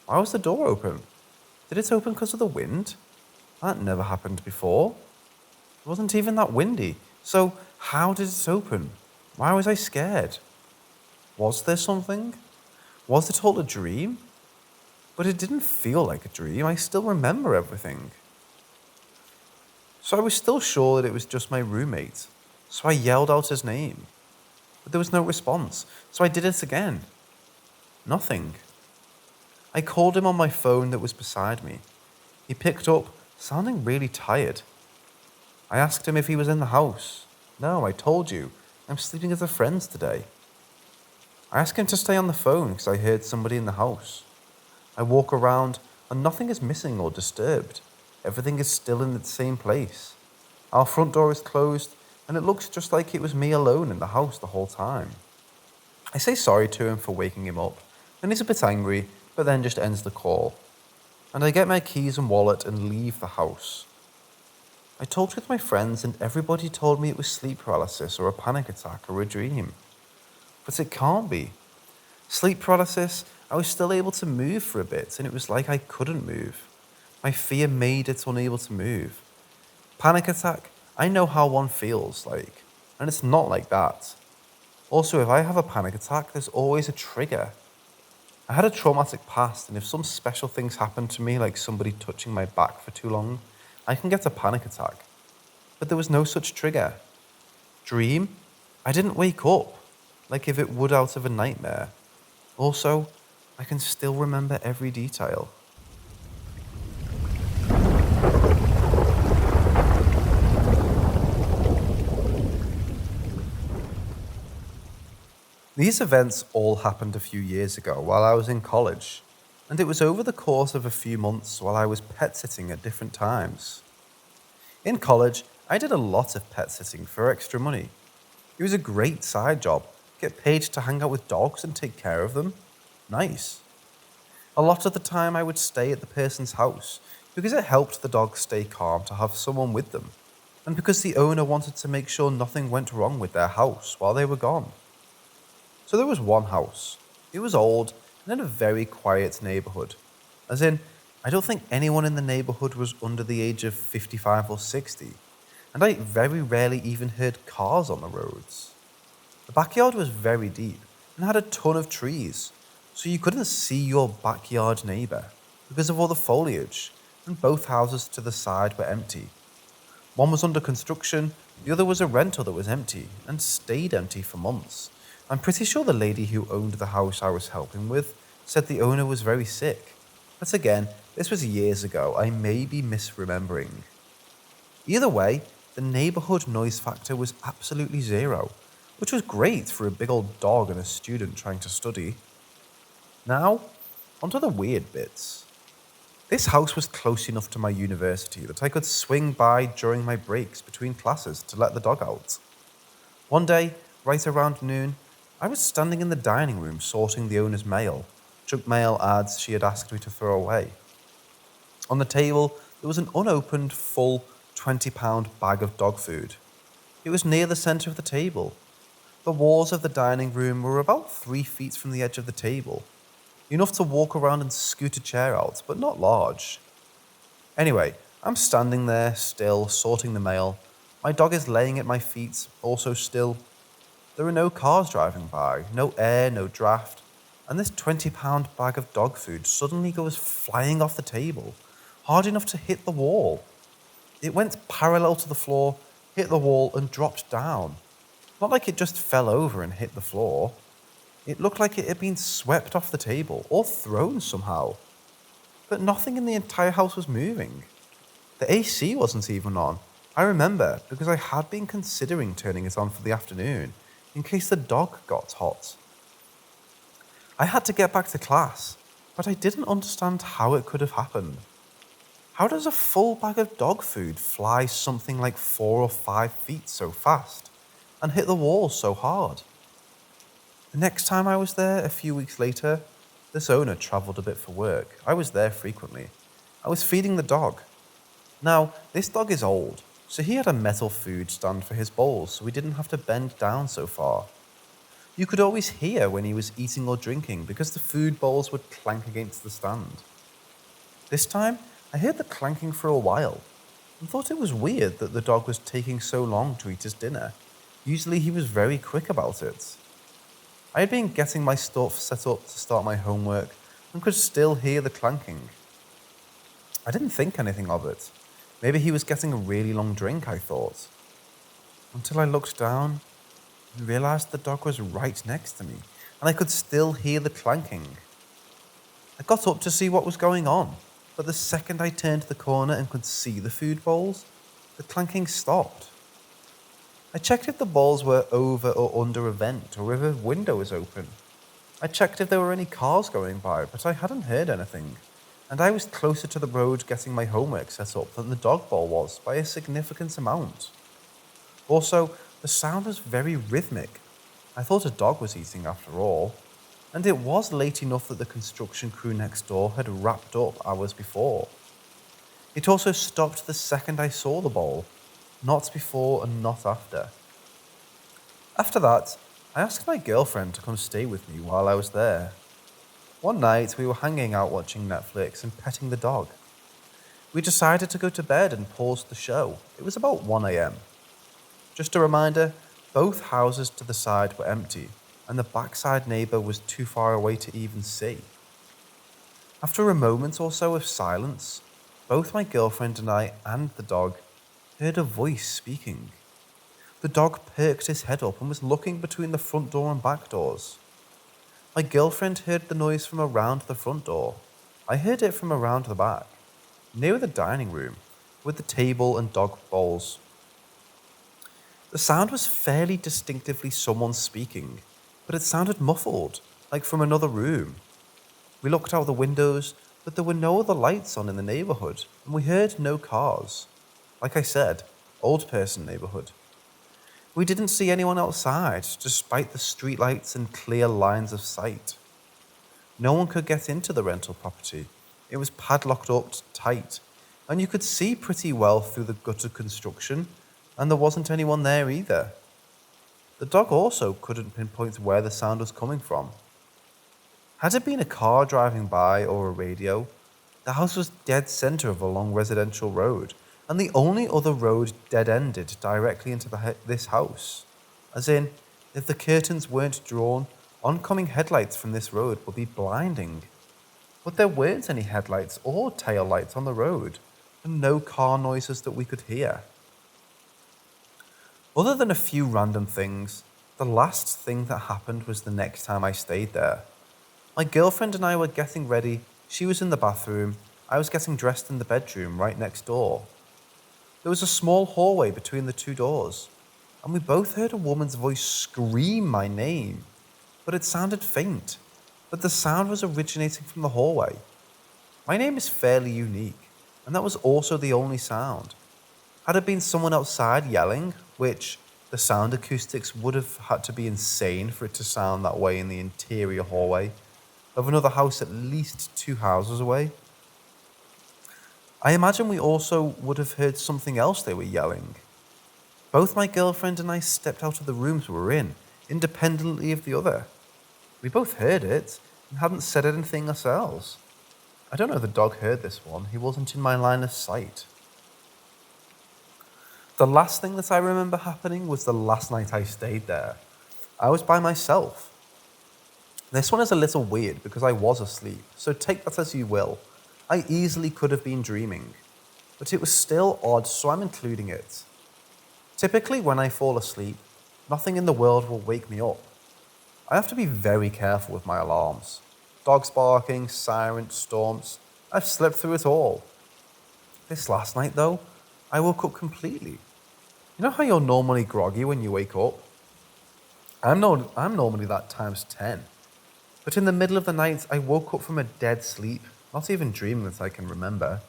Why was the door open? Did it open because of the wind? That never happened before. It wasn't even that windy. So how did it open? Why was I scared? Was there something? Was it all a dream? But it didn't feel like a dream. I still remember everything. So I was still sure that it was just my roommate. So I yelled out his name. But there was no response. So I did it again. Nothing. I called him on my phone that was beside me. He picked up, sounding really tired. I asked him if he was in the house. No, I told you. I'm sleeping at a friend's today. I asked him to stay on the phone because I heard somebody in the house. I walk around and nothing is missing or disturbed. Everything is still in its same place. Our front door is closed and it looks just like it was me alone in the house the whole time. I say sorry to him for waking him up and he's a bit angry, but then just ends the call. And I get my keys and wallet and leave the house. I talked with my friends and everybody told me it was sleep paralysis or a panic attack or a dream. But it can't be. Sleep paralysis, I was still able to move for a bit and it was like I couldn't move. My fear made it unable to move. Panic attack, I know how one feels like, and it's not like that. Also, if I have a panic attack, there's always a trigger. I had a traumatic past, and if some special things happen to me, like somebody touching my back for too long, I can get a panic attack. But there was no such trigger. Dream? I didn't wake up, like if it would out of a nightmare. Also, I can still remember every detail. These events all happened a few years ago while I was in college, and it was over the course of a few months while I was pet sitting at different times. In college, I did a lot of pet sitting for extra money. It was a great side job, get paid to hang out with dogs and take care of them. Nice. A lot of the time I would stay at the person's house because it helped the dogs stay calm to have someone with them, and because the owner wanted to make sure nothing went wrong with their house while they were gone. So there was one house. It was old and in a very quiet neighborhood. As in, I don't think anyone in the neighborhood was under the age of 55 or 60, and I very rarely even heard cars on the roads. The backyard was very deep and had a ton of trees, so you couldn't see your backyard neighbor because of all the foliage, and both houses to the side were empty. One was under construction, the other was a rental that was empty and stayed empty for months. I'm pretty sure the lady who owned the house I was helping with said the owner was very sick. But again, this was years ago. I may be misremembering. Either way, the neighborhood noise factor was absolutely zero, which was great for a big old dog and a student trying to study. Now, onto the weird bits. This house was close enough to my university that I could swing by during my breaks between classes to let the dog out. One day, right around noon, I was standing in the dining room sorting the owner's mail, junk mail ads she had asked me to throw away. On the table, there was an unopened, full £20 bag of dog food. It was near the centre of the table. The walls of the dining room were about 3 feet from the edge of the table, enough to walk around and scoot a chair out, but not large. Anyway, I'm standing there, still, sorting the mail. My dog is laying at my feet, also still. There are no cars driving by, no air, no draft, and this £20 bag of dog food suddenly goes flying off the table, hard enough to hit the wall. It went parallel to the floor, hit the wall, and dropped down. Not like it just fell over and hit the floor. It looked like it had been swept off the table, or thrown somehow. But nothing in the entire house was moving. The AC wasn't even on. I remember, because I had been considering turning it on for the afternoon, in case the dog got hot. I had to get back to class, but I didn't understand how it could have happened. How does a full bag of dog food fly something like 4 or 5 feet so fast, and hit the wall so hard? The next time I was there, a few weeks later, this owner travelled a bit for work. I was there frequently. I was feeding the dog. Now, this dog is old, so he had a metal food stand for his bowls, so he didn't have to bend down so far. You could always hear when he was eating or drinking because the food bowls would clank against the stand. This time, I heard the clanking for a while and thought it was weird that the dog was taking so long to eat his dinner. Usually he was very quick about it. I had been getting my stuff set up to start my homework and could still hear the clanking. I didn't think anything of it. Maybe he was getting a really long drink, I thought. Until I looked down and realised the dog was right next to me, and I could still hear the clanking. I got up to see what was going on, but the second I turned the corner and could see the food bowls, the clanking stopped. I checked if the bowls were over or under a vent, or if a window was open. I checked if there were any cars going by, but I hadn't heard anything, and I was closer to the road getting my homework set up than the dog bowl was by a significant amount. Also, the sound was very rhythmic. I thought a dog was eating after all, and it was late enough that the construction crew next door had wrapped up hours before. It also stopped the second I saw the bowl, not before and not after. After that, I asked my girlfriend to come stay with me while I was there. One night, we were hanging out watching Netflix and petting the dog. We decided to go to bed and pause the show. It was about 1 a.m. Just a reminder, both houses to the side were empty, and the backside neighbour was too far away to even see. After a moment or so of silence, both my girlfriend and I and the dog heard a voice speaking. The dog perked his head up and was looking between the front door and back doors. My girlfriend heard the noise from around the front door. I heard it from around the back, near the dining room, with the table and dog bowls. The sound was fairly distinctively someone speaking, but it sounded muffled, like from another room. We looked out the windows, but there were no other lights on in the neighbourhood, and we heard no cars. Like I said, old person neighbourhood. We didn't see anyone outside, despite the streetlights and clear lines of sight. No one could get into the rental property. It was padlocked up tight, and you could see pretty well through the gutter construction, and there wasn't anyone there either. The dog also couldn't pinpoint where the sound was coming from. Had it been a car driving by or a radio, the house was dead centre of a long residential road, and the only other road dead-ended directly into this house. As in, if the curtains weren't drawn, oncoming headlights from this road would be blinding. But there weren't any headlights or tail lights on the road, and no car noises that we could hear. Other than a few random things, the last thing that happened was the next time I stayed there. My girlfriend and I were getting ready. She was in the bathroom. I was getting dressed in the bedroom right next door. There was a small hallway between the two doors, and we both heard a woman's voice scream my name, but it sounded faint, but the sound was originating from the hallway. My name is fairly unique, and that was also the only sound. Had it been someone outside yelling, which the sound acoustics would have had to be insane for it to sound that way in the interior hallway of another house at least 2 houses away, I imagine we also would have heard something else they were yelling. Both my girlfriend and I stepped out of the rooms we were in, independently of the other. We both heard it and hadn't said anything ourselves. I don't know if the dog heard this one. He wasn't in my line of sight. The last thing that I remember happening was the last night I stayed there. I was by myself. This one is a little weird because I was asleep, so take that as you will. I easily could have been dreaming, but it was still odd, so I'm including it. Typically, when I fall asleep, nothing in the world will wake me up. I have to be very careful with my alarms. Dogs barking, sirens, storms. I've slept through it all. This last night, though, I woke up completely. You know how you're normally groggy when you wake up? I'm normally that times 10. But in the middle of the night, I woke up from a dead sleep, not even dreaming that I can remember.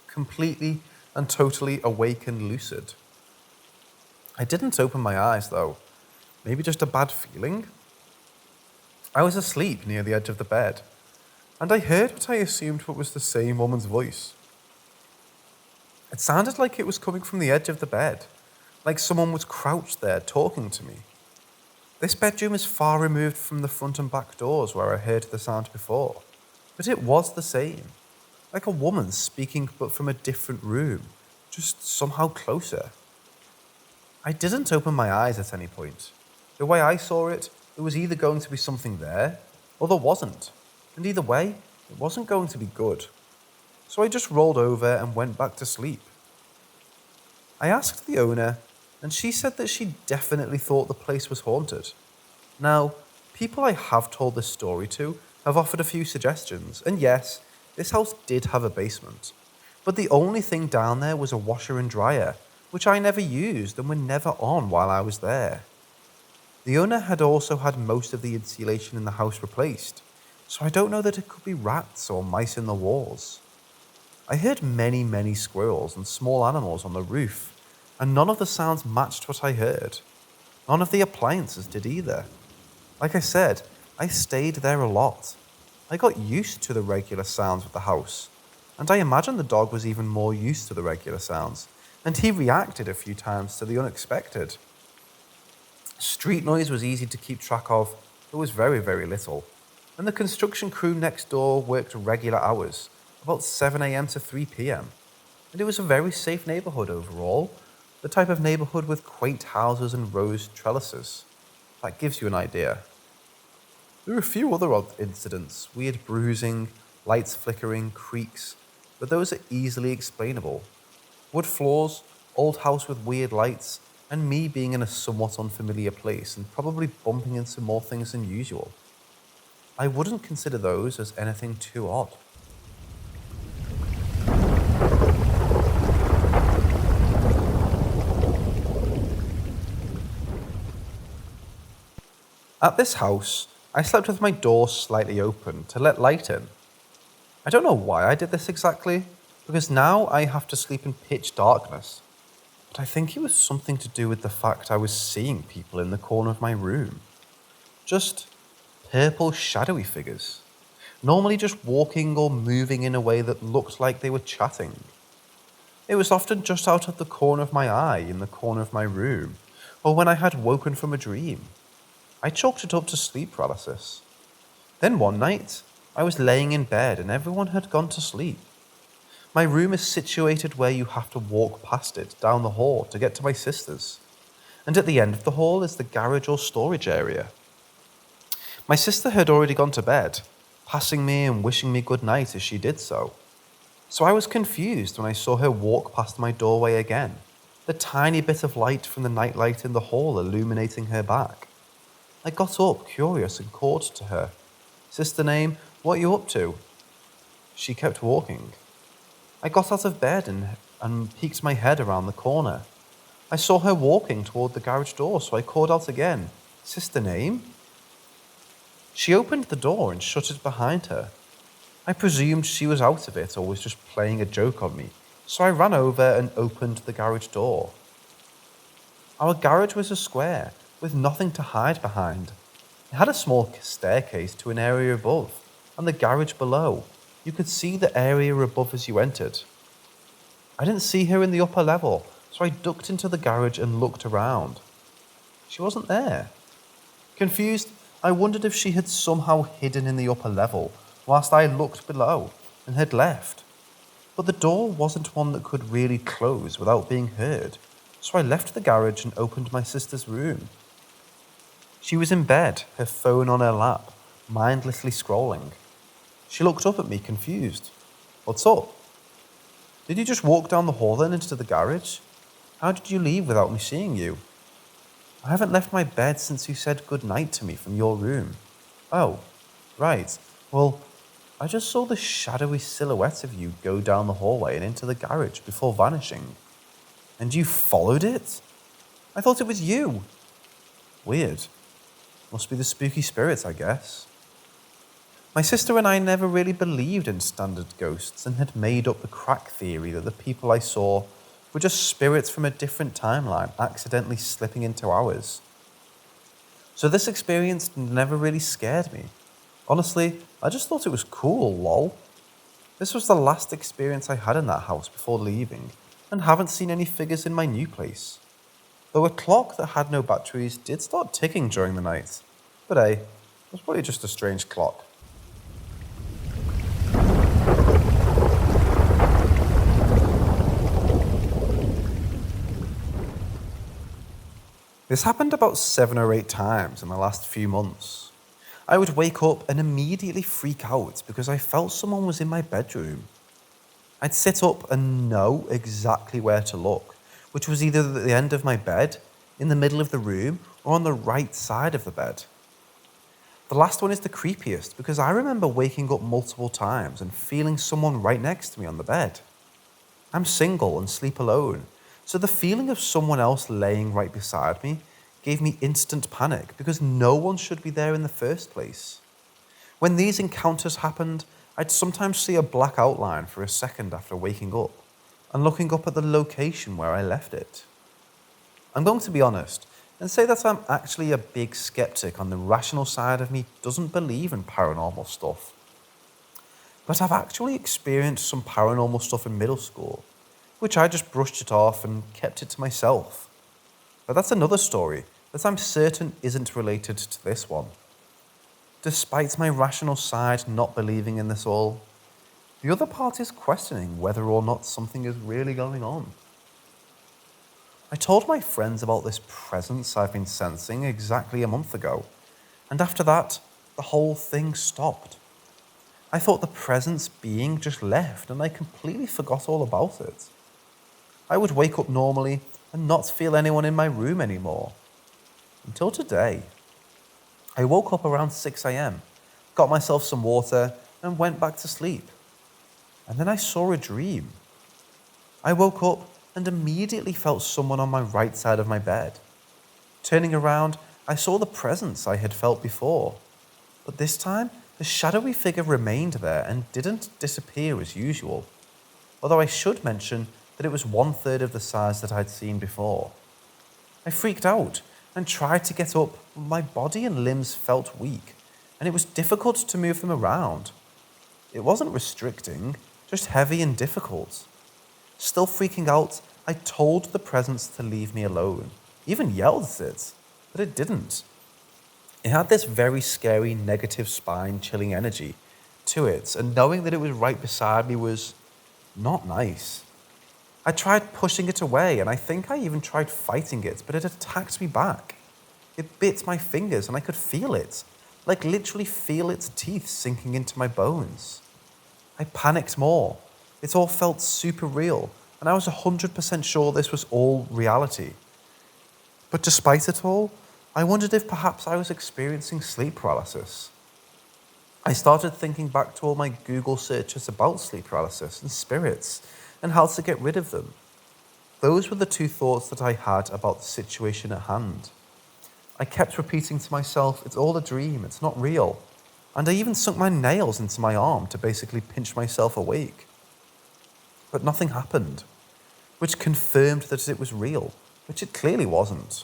Completely and totally awake and lucid. I didn't open my eyes, though. Maybe just a bad feeling? I was asleep near the edge of the bed, and I heard what I assumed was the same woman's voice. It sounded like it was coming from the edge of the bed, like someone was crouched there talking to me. This bedroom is far removed from the front and back doors where I heard the sound before, but it was the same, like a woman speaking but from a different room, just somehow closer. I didn't open my eyes at any point. The way I saw it, there was either going to be something there, or there wasn't, and either way, it wasn't going to be good. So I just rolled over and went back to sleep. I asked the owner, and she said that she definitely thought the place was haunted. Now, people I have told this story to have offered a few suggestions, and yes, this house did have a basement, but the only thing down there was a washer and dryer, which I never used and were never on while I was there. The owner had also had most of the insulation in the house replaced, so I don't know that it could be rats or mice in the walls. I heard many squirrels and small animals on the roof, and none of the sounds matched what I heard. None of the appliances did either. Like I said, I stayed there a lot. I got used to the regular sounds of the house, and I imagine the dog was even more used to the regular sounds, and he reacted a few times to the unexpected. Street noise was easy to keep track of, but was very little, and the construction crew next door worked regular hours, about 7 a.m. to 3 p.m., and it was a very safe neighborhood overall, the type of neighborhood with quaint houses and rose trellises. That gives you an idea. There were a few other odd incidents, weird bruising, lights flickering, creaks, but those are easily explainable. Wood floors, old house with weird lights, and me being in a somewhat unfamiliar place and probably bumping into more things than usual. I wouldn't consider those as anything too odd. At this house, I slept with my door slightly open to let light in. I don't know why I did this exactly, because now I have to sleep in pitch darkness. But I think it was something to do with the fact I was seeing people in the corner of my room. Just purple shadowy figures, normally just walking or moving in a way that looked like they were chatting. It was often just out of the corner of my eye in the corner of my room, or when I had woken from a dream. I chalked it up to sleep paralysis. Then one night, I was laying in bed and everyone had gone to sleep. My room is situated where you have to walk past it down the hall to get to my sister's. And at the end of the hall is the garage or storage area. My sister had already gone to bed, passing me and wishing me good night as she did so. So I was confused when I saw her walk past my doorway again, the tiny bit of light from the nightlight in the hall illuminating her back. I got up, curious, and called to her. "Sister name, what are you up to?" She kept walking. I got out of bed and and peeked my head around the corner. I saw her walking toward the garage door, so I called out again, "Sister Name?" She opened the door and shut it behind her. I presumed she was out of it or was just playing a joke on me, so I ran over and opened the garage door. Our garage was a square, with nothing to hide behind. It had a small staircase to an area above, and the garage below. You could see the area above as you entered. I didn't see her in the upper level, so I ducked into the garage and looked around. She wasn't there. Confused, I wondered if she had somehow hidden in the upper level whilst I looked below and had left. But the door wasn't one that could really close without being heard, so I left the garage and opened my sister's room. She was in bed, her phone on her lap, mindlessly scrolling. She looked up at me, confused. "What's up? Did you just walk down the hall then into the garage? How did you leave without me seeing you?" "I haven't left my bed since you said good night to me from your room." "Oh, right. Well, I just saw the shadowy silhouette of you go down the hallway and into the garage before vanishing." "And you followed it? I thought it was you." "Weird. Must be the spooky spirits, I guess." My sister and I never really believed in standard ghosts and had made up the crack theory that the people I saw were just spirits from a different timeline accidentally slipping into ours. So this experience never really scared me. Honestly, I just thought it was cool, lol. This was the last experience I had in that house before leaving, and haven't seen any figures in my new place. Though a clock that had no batteries did start ticking during the night. But hey, it was probably just a strange clock. This happened about 7 or 8 times in the last few months. I would wake up and immediately freak out because I felt someone was in my bedroom. I'd sit up and know exactly where to look, which was either at the end of my bed, in the middle of the room, or on the right side of the bed. The last one is the creepiest because I remember waking up multiple times and feeling someone right next to me on the bed. I'm single and sleep alone, so the feeling of someone else laying right beside me gave me instant panic because no one should be there in the first place. When these encounters happened, I'd sometimes see a black outline for a second after waking up and looking up at the location where I left it. I'm going to be honest and say that I'm actually a big skeptic on the rational side of me doesn't believe in paranormal stuff. But I've actually experienced some paranormal stuff in middle school, which I just brushed it off and kept it to myself. But that's another story that I'm certain isn't related to this one. Despite my rational side not believing in this all, the other part is questioning whether or not something is really going on. I told my friends about this presence I've been sensing exactly a month ago, and after that, the whole thing stopped. I thought the presence being just left and I completely forgot all about it. I would wake up normally and not feel anyone in my room anymore. Until today. I woke up around 6 a.m, got myself some water and went back to sleep. And then I saw a dream. I woke up and immediately felt someone on my right side of my bed. Turning around, I saw the presence I had felt before. But this time, the shadowy figure remained there and didn't disappear as usual. Although I should mention that it was 1/3 of the size that I'd seen before. I freaked out and tried to get up, but my body and limbs felt weak, and it was difficult to move them around. It wasn't restricting, just heavy and difficult. Still freaking out, I told the presence to leave me alone, even yelled at it, but it didn't. It had this very scary, negative, spine-chilling energy to it, and knowing that it was right beside me was not nice. I tried pushing it away, and I think I even tried fighting it, but it attacked me back. It bit my fingers, and I could feel it, like literally feel its teeth sinking into my bones. I panicked more. It all felt super real, and I was 100% sure this was all reality. But despite it all, I wondered if perhaps I was experiencing sleep paralysis. I started thinking back to all my Google searches about sleep paralysis and spirits, and how to get rid of them. Those were the two thoughts that I had about the situation at hand. I kept repeating to myself, it's all a dream, it's not real. And I even sunk my nails into my arm to basically pinch myself awake. But nothing happened, which confirmed that it was real, which it clearly wasn't.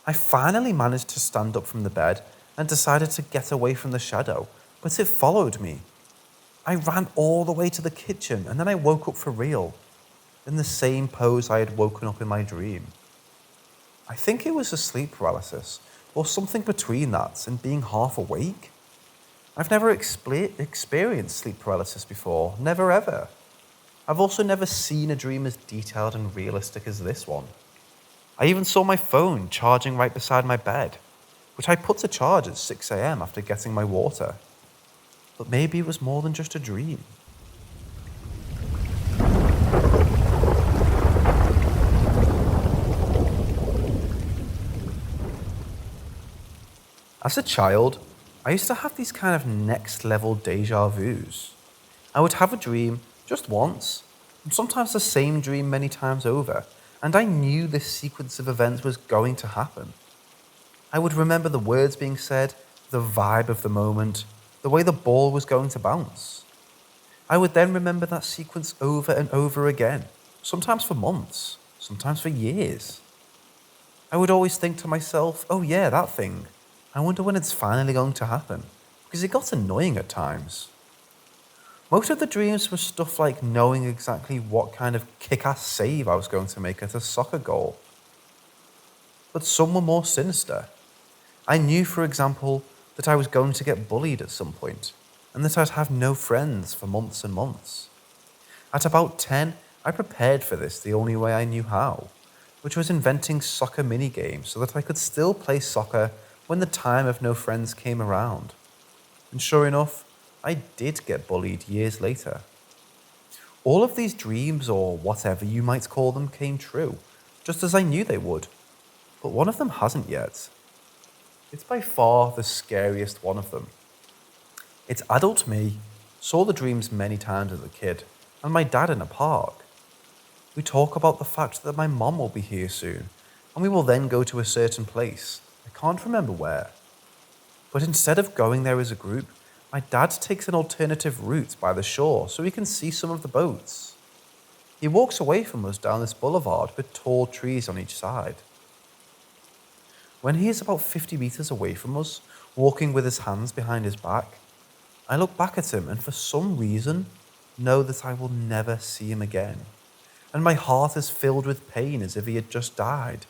I finally managed to stand up from the bed and decided to get away from the shadow, but it followed me. I ran all the way to the kitchen and then I woke up for real, in the same pose I had woken up in my dream. I think it was a sleep paralysis, or something between that and being half awake. I've never experienced sleep paralysis before, never ever. I've also never seen a dream as detailed and realistic as this one. I even saw my phone charging right beside my bed, which I put to charge at 6 a.m. after getting my water. But maybe it was more than just a dream. As a child, I used to have these kind of next level deja vus. I would have a dream just once, and sometimes the same dream many times over, and I knew this sequence of events was going to happen. I would remember the words being said, the vibe of the moment, the way the ball was going to bounce. I would then remember that sequence over and over again, sometimes for months, sometimes for years. I would always think to myself, oh yeah, that thing. I wonder when it's finally going to happen, because it got annoying at times. Most of the dreams were stuff like knowing exactly what kind of kick-ass save I was going to make at a soccer goal. But some were more sinister. I knew, for example, that I was going to get bullied at some point, and that I'd have no friends for months and months. At about 10, I prepared for this the only way I knew how, which was inventing soccer minigames so that I could still play soccer when the time of no friends came around. And sure enough, I did get bullied years later. All of these dreams, or whatever you might call them, came true, just as I knew they would. But one of them hasn't yet. It's by far the scariest one of them. It's adult me, saw the dreams many times as a kid, and my dad in a park. We talk about the fact that my mom will be here soon, and we will then go to a certain place. I can't remember where. But instead of going there as a group, my dad takes an alternative route by the shore so we can see some of the boats. He walks away from us down this boulevard with tall trees on each side. When he is about 50 meters away from us, walking with his hands behind his back, I look back at him and for some reason know that I will never see him again. And my heart is filled with pain as if he had just died.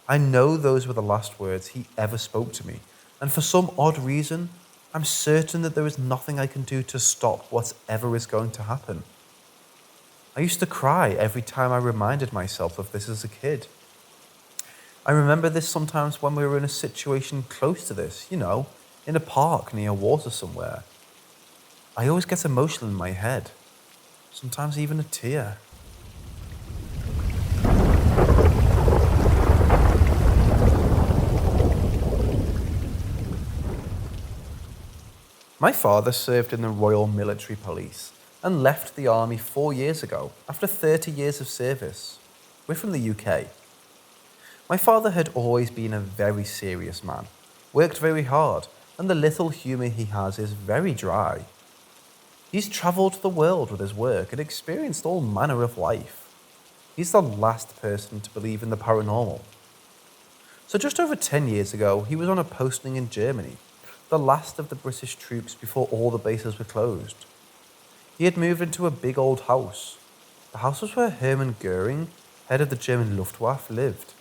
I know those were the last words he ever spoke to me, and for some odd reason, I'm certain that there is nothing I can do to stop whatever is going to happen. I used to cry every time I reminded myself of this as a kid. I remember this sometimes when we were in a situation close to this, in a park near water somewhere. I always get emotional in my head, sometimes even a tear. My father served in the Royal Military Police and left the army 4 years ago after 30 years of service. We're from the UK. My father had always been a very serious man, worked very hard, and the little humour he has is very dry. He's travelled the world with his work and experienced all manner of life. He's the last person to believe in the paranormal. So just over 10 years ago, he was on a posting in Germany, the last of the British troops before all the bases were closed. He had moved into a big old house. The house was where Hermann Goering, head of the German Luftwaffe, lived.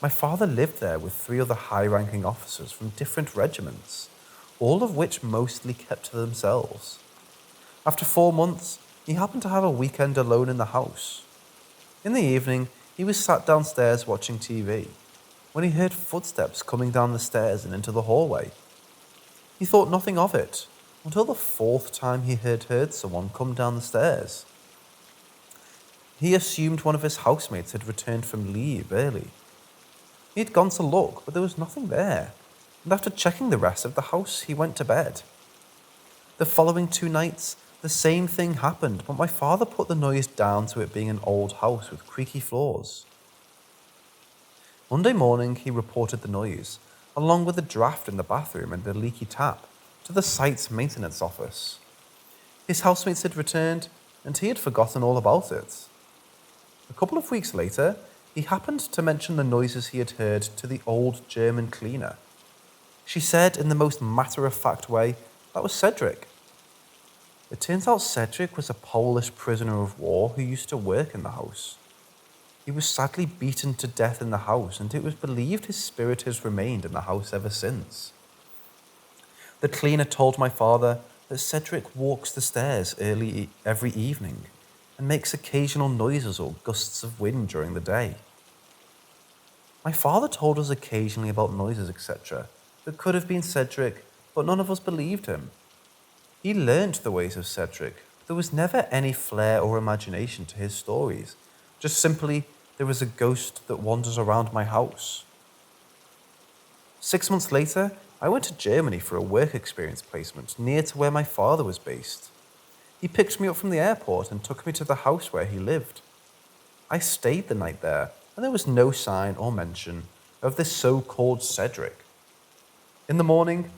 My father lived there with 3 other high-ranking officers from different regiments, all of which mostly kept to themselves. After 4 months, he happened to have a weekend alone in the house. In the evening, he was sat downstairs watching TV, when he heard footsteps coming down the stairs and into the hallway. He thought nothing of it, until the 4th time he had heard someone come down the stairs. He assumed one of his housemates had returned from leave early. He had gone to look, but there was nothing there, and after checking the rest of the house, he went to bed. The following 2 nights, The same thing happened, but my father put the noise down to it being an old house with creaky floors. Monday morning, he reported the noise, along with the draft in the bathroom and the leaky tap, to the site's maintenance office. His housemates had returned, and he had forgotten all about it. A couple of weeks later, he happened to mention the noises he had heard to the old German cleaner. She said in the most matter-of-fact way, that was Cedric. It turns out Cedric was a Polish prisoner of war who used to work in the house. He was sadly beaten to death in the house, and it was believed his spirit has remained in the house ever since. The cleaner told my father that Cedric walks the stairs every evening and makes occasional noises or gusts of wind during the day. My father told us occasionally about noises, etc., that could have been Cedric, but none of us believed him. He learnt the ways of Cedric. There was never any flair or imagination to his stories, just simply there was a ghost that wanders around my house. 6 months later, I went to Germany for a work experience placement near to where my father was based. He picked me up from the airport and took me to the house where he lived. I stayed the night there, and there was no sign or mention of this so-called Cedric. In the morning,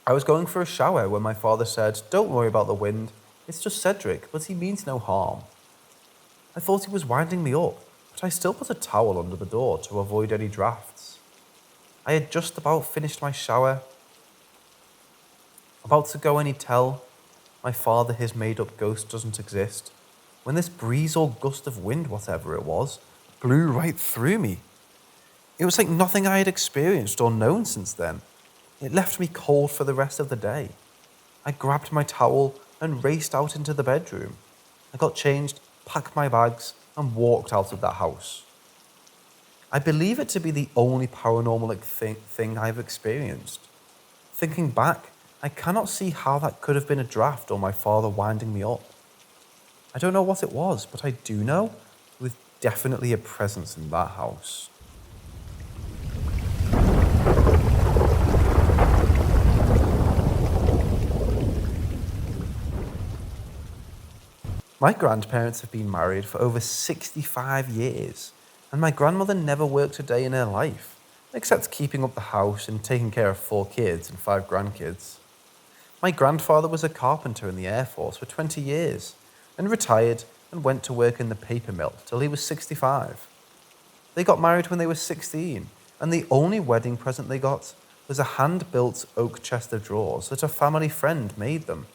I was going for a shower when my father said, "Don't worry about the wind, it's just Cedric, but he means no harm." I thought he was winding me up, but I still put a towel under the door to avoid any drafts. I had just about finished my shower, about to go and tell my father his made-up ghost doesn't exist, when this breeze or gust of wind, whatever it was, blew right through me. It was like nothing I had experienced or known since then. It left me cold for the rest of the day. I grabbed my towel and raced out into the bedroom. I got changed, packed my bags, and walked out of that house. I believe it to be the only paranormal thing I've experienced. Thinking back, I cannot see how that could have been a draft or my father winding me up. I don't know what it was, but I do know there was definitely a presence in that house. My grandparents have been married for over 65 years, and my grandmother never worked a day in her life, except keeping up the house and taking care of 4 kids and 5 grandkids. My grandfather was a carpenter in the Air Force for 20 years, and retired and went to work in the paper mill till he was 65. They got married when they were 16, and the only wedding present they got was a hand-built oak chest of drawers that a family friend made them.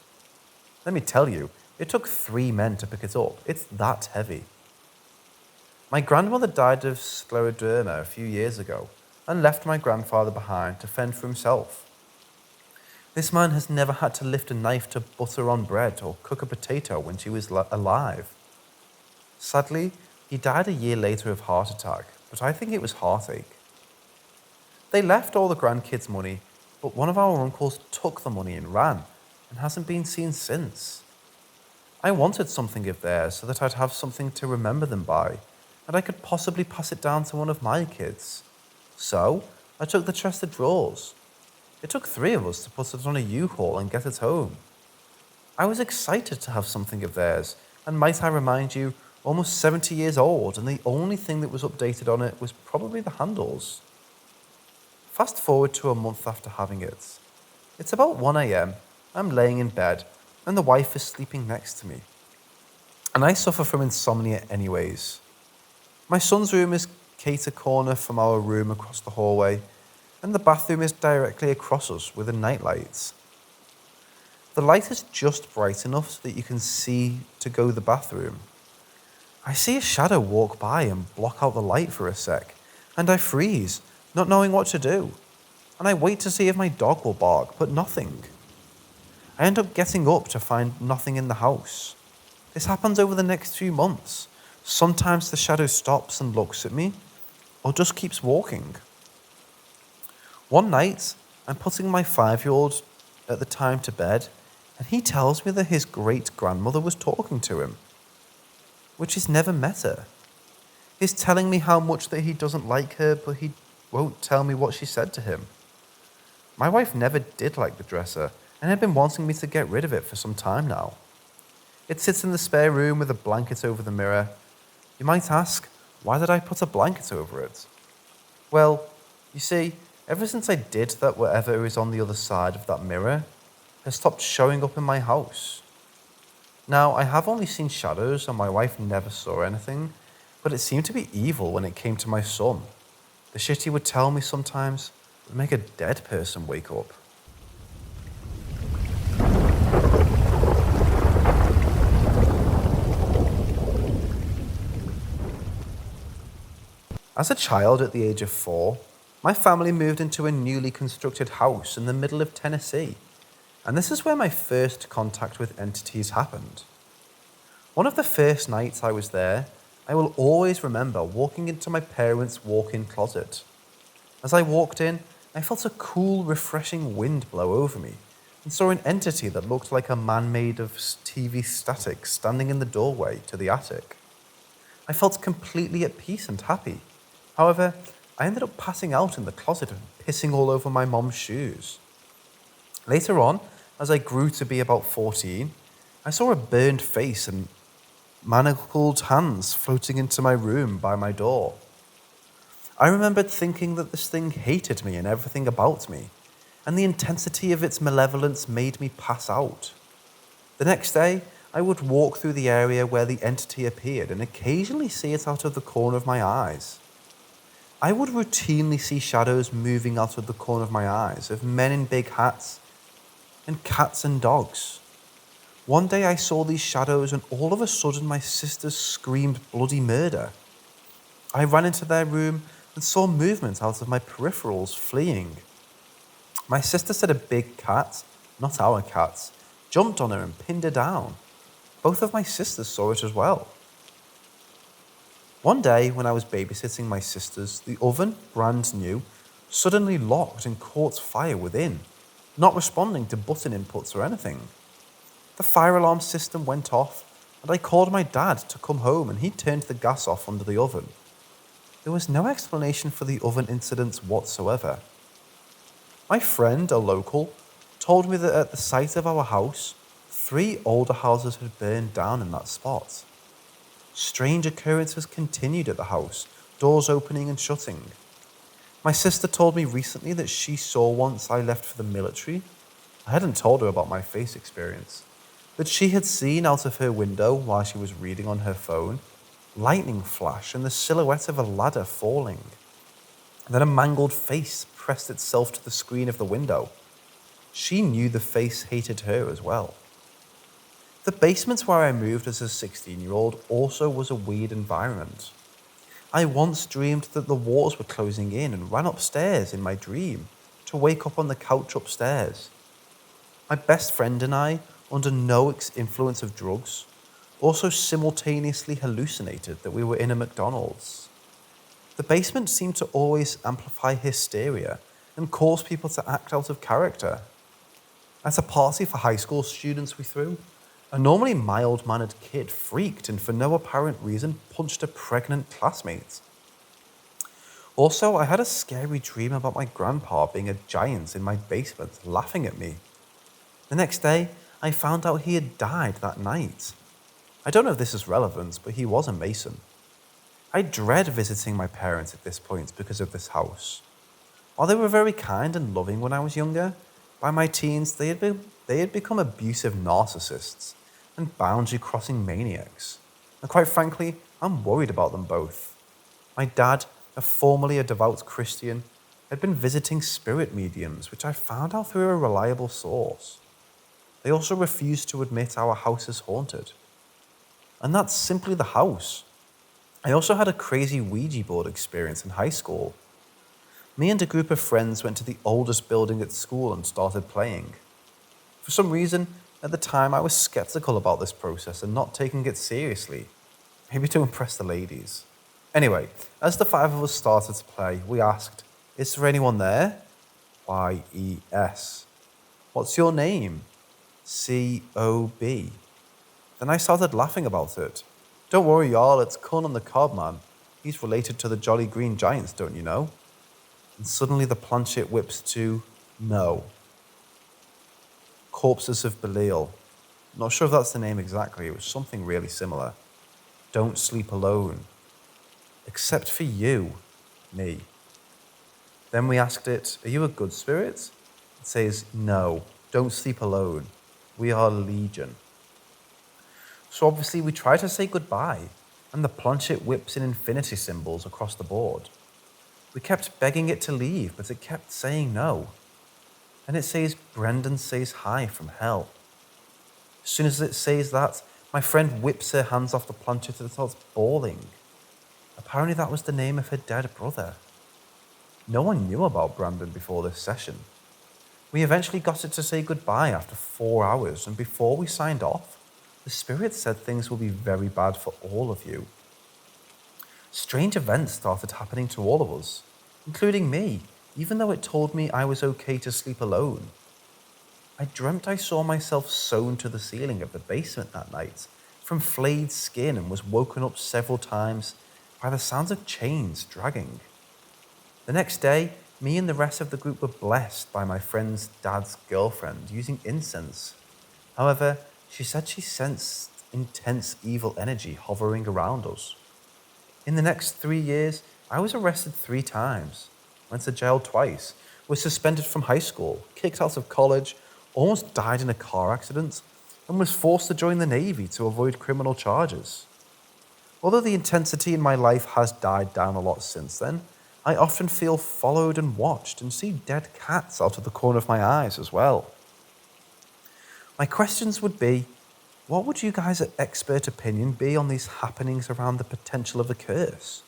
Let me tell you, it took 3 men to pick it up. It's that heavy. My grandmother died of scleroderma a few years ago and left my grandfather behind to fend for himself. This man has never had to lift a knife to butter on bread or cook a potato when she was alive. Sadly, he died a year later of heart attack, but I think it was heartache. They left all the grandkids' money, but one of our uncles took the money and ran and hasn't been seen since. I wanted something of theirs so that I'd have something to remember them by, and I could possibly pass it down to one of my kids. So, I took the chest of drawers. It took 3 of us to put it on a U-Haul and get it home. I was excited to have something of theirs, and might I remind you, almost 70 years old, and the only thing that was updated on it was probably the handles. Fast forward to a month after having it. It's about 1 a.m, I'm laying in bed, and the wife is sleeping next to me. And I suffer from insomnia anyways. My son's room is cater corner from our room across the hallway, and the bathroom is directly across us with a nightlight. The light is just bright enough so that you can see to go to the bathroom. I see a shadow walk by and block out the light for a sec, and I freeze, not knowing what to do. And I wait to see if my dog will bark, but nothing. I end up getting up to find nothing in the house. This happens over the next few months. Sometimes the shadow stops and looks at me, or just keeps walking. One night, I'm putting my 5-year-old at the time to bed, and he tells me that his great-grandmother was talking to him, which he's never met her. He's telling me how much that he doesn't like her, but he won't tell me what she said to him. My wife never did like the dresser, and had been wanting me to get rid of it for some time now. It sits in the spare room with a blanket over the mirror. You might ask, why did I put a blanket over it? Well, you see, ever since I did that, whatever is on the other side of that mirror has stopped showing up in my house. Now, I have only seen shadows and my wife never saw anything, but it seemed to be evil when it came to my son. The shit he would tell me sometimes would make a dead person wake up. As a child at the age of 4, my family moved into a newly constructed house in the middle of Tennessee, and this is where my first contact with entities happened. One of the first nights I was there, I will always remember walking into my parents' walk-in closet. As I walked in, I felt a cool, refreshing wind blow over me and saw an entity that looked like a man made of TV static standing in the doorway to the attic. I felt completely at peace and happy. However, I ended up passing out in the closet and pissing all over my mom's shoes. Later on, as I grew to be about 14, I saw a burned face and manacled hands floating into my room by my door. I remembered thinking that this thing hated me and everything about me, and the intensity of its malevolence made me pass out. The next day, I would walk through the area where the entity appeared and occasionally see it out of the corner of my eyes. I would routinely see shadows moving out of the corner of my eyes of men in big hats and cats and dogs. One day I saw these shadows and all of a sudden my sisters screamed bloody murder. I ran into their room and saw movement out of my peripherals fleeing. My sister said a big cat, not our cats, jumped on her and pinned her down. Both of my sisters saw it as well. One day, when I was babysitting my sisters, the oven, brand new, suddenly locked and caught fire within, not responding to button inputs or anything. The fire alarm system went off, and I called my dad to come home and he turned the gas off under the oven. There was no explanation for the oven incident whatsoever. My friend, a local, told me that at the site of our house, 3 older houses had burned down in that spot. Strange occurrences continued at the house, doors opening and shutting. My sister told me recently that she saw once I left for the military. I hadn't told her about my face experience, that she had seen out of her window while she was reading on her phone, lightning flash and the silhouette of a ladder falling. Then a mangled face pressed itself to the screen of the window. She knew the face hated her as well. The basement where I moved as a 16-year-old also was a weird environment. I once dreamed that the walls were closing in and ran upstairs in my dream to wake up on the couch upstairs. My best friend and I, under no influence of drugs, also simultaneously hallucinated that we were in a McDonald's. The basement seemed to always amplify hysteria and cause people to act out of character. At a party for high school students we threw, a normally mild-mannered kid freaked and for no apparent reason punched a pregnant classmate. Also, I had a scary dream about my grandpa being a giant in my basement laughing at me. The next day, I found out he had died that night. I don't know if this is relevant, but he was a Mason. I dread visiting my parents at this point because of this house. While they were very kind and loving when I was younger, by my teens they had become abusive narcissists and boundary-crossing maniacs. And quite frankly, I'm worried about them both. My dad, formerly a devout Christian, had been visiting spirit mediums, which I found out through a reliable source. They also refused to admit our house is haunted. And that's simply the house. I also had a crazy Ouija board experience in high school. Me and a group of friends went to the oldest building at school and started playing. For some reason, at the time I was skeptical about this process and not taking it seriously. Maybe to impress the ladies. Anyway, as the 5 of us started to play, we asked, "Is there anyone there?" Y-E-S. "What's your name?" C-O-B. Then I started laughing about it. "Don't worry, y'all, it's Corn on the Cob, man. He's related to the Jolly Green Giants, don't you know?" And suddenly the planchette whips to no. Corpses of Belial. Not sure if that's the name exactly, it was something really similar. Don't sleep alone. Except for you, me. Then we asked it, are you a good spirit? It says, no, don't sleep alone. We are legion. So obviously we try to say goodbye, and the planchette whips in infinity symbols across the board. We kept begging it to leave, but it kept saying no. And it says, Brendan says hi from hell. As soon as it says that, my friend whips her hands off the planchette and starts bawling. Apparently that was the name of her dead brother. No one knew about Brandon before this session. We eventually got it to say goodbye after 4 hours, and before we signed off, the spirit said things will be very bad for all of you. Strange events started happening to all of us, including me, even though it told me I was okay to sleep alone. I dreamt I saw myself sewn to the ceiling of the basement that night from flayed skin and was woken up several times by the sounds of chains dragging. The next day, me and the rest of the group were blessed by my friend's dad's girlfriend using incense. However, she said she sensed intense evil energy hovering around us. In the next 3 years, I was arrested 3 times, went to jail twice, was suspended from high school, kicked out of college, almost died in a car accident, and was forced to join the Navy to avoid criminal charges. Although the intensity in my life has died down a lot since then, I often feel followed and watched and see dead cats out of the corner of my eyes as well. My questions would be, what would you guys' expert opinion be on these happenings around the potential of a curse?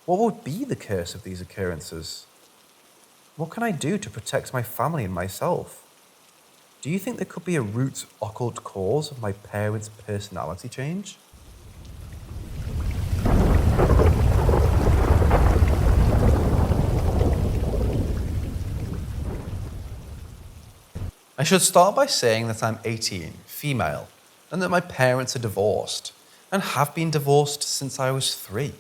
What would be the curse of these occurrences? What can I do to protect my family and myself? Do you think there could be a root occult cause of my parents' personality change? I should start by saying that I'm 18, female, and that my parents are divorced, and have been divorced since I was 3.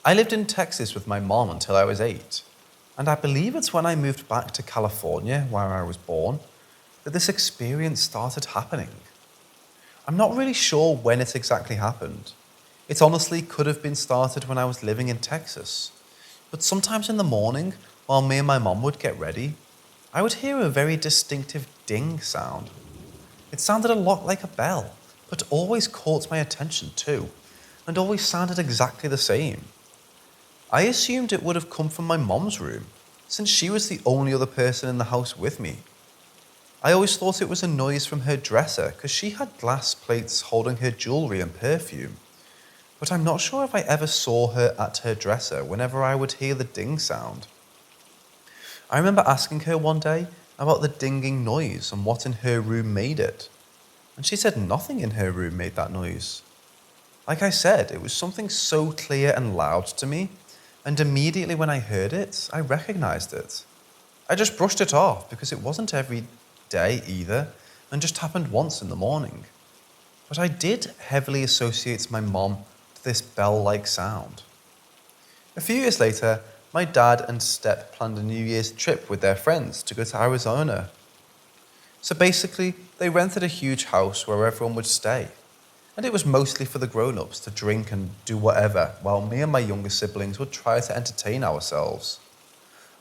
I lived in Texas with my mom until I was 8, and I believe it's when I moved back to California, where I was born, that this experience started happening. I'm not really sure when it exactly happened. It honestly could have been started when I was living in Texas, but sometimes in the morning, while me and my mom would get ready, I would hear a very distinctive ding sound. It sounded a lot like a bell, but always caught my attention too, and always sounded exactly the same. I assumed it would have come from my mom's room, since she was the only other person in the house with me. I always thought it was a noise from her dresser, because she had glass plates holding her jewelry and perfume, but I'm not sure if I ever saw her at her dresser whenever I would hear the ding sound. I remember asking her one day about the dinging noise and what in her room made it, and she said nothing in her room made that noise. Like I said, it was something so clear and loud to me, and immediately when I heard it, I recognized it. I just brushed it off because it wasn't every day either, and just happened once in the morning. But I did heavily associate my mom to this bell-like sound. A few years later, my dad and step planned a New Year's trip with their friends to go to Arizona. So basically, they rented a huge house where everyone would stay. And it was mostly for the grown-ups to drink and do whatever, while me and my younger siblings would try to entertain ourselves.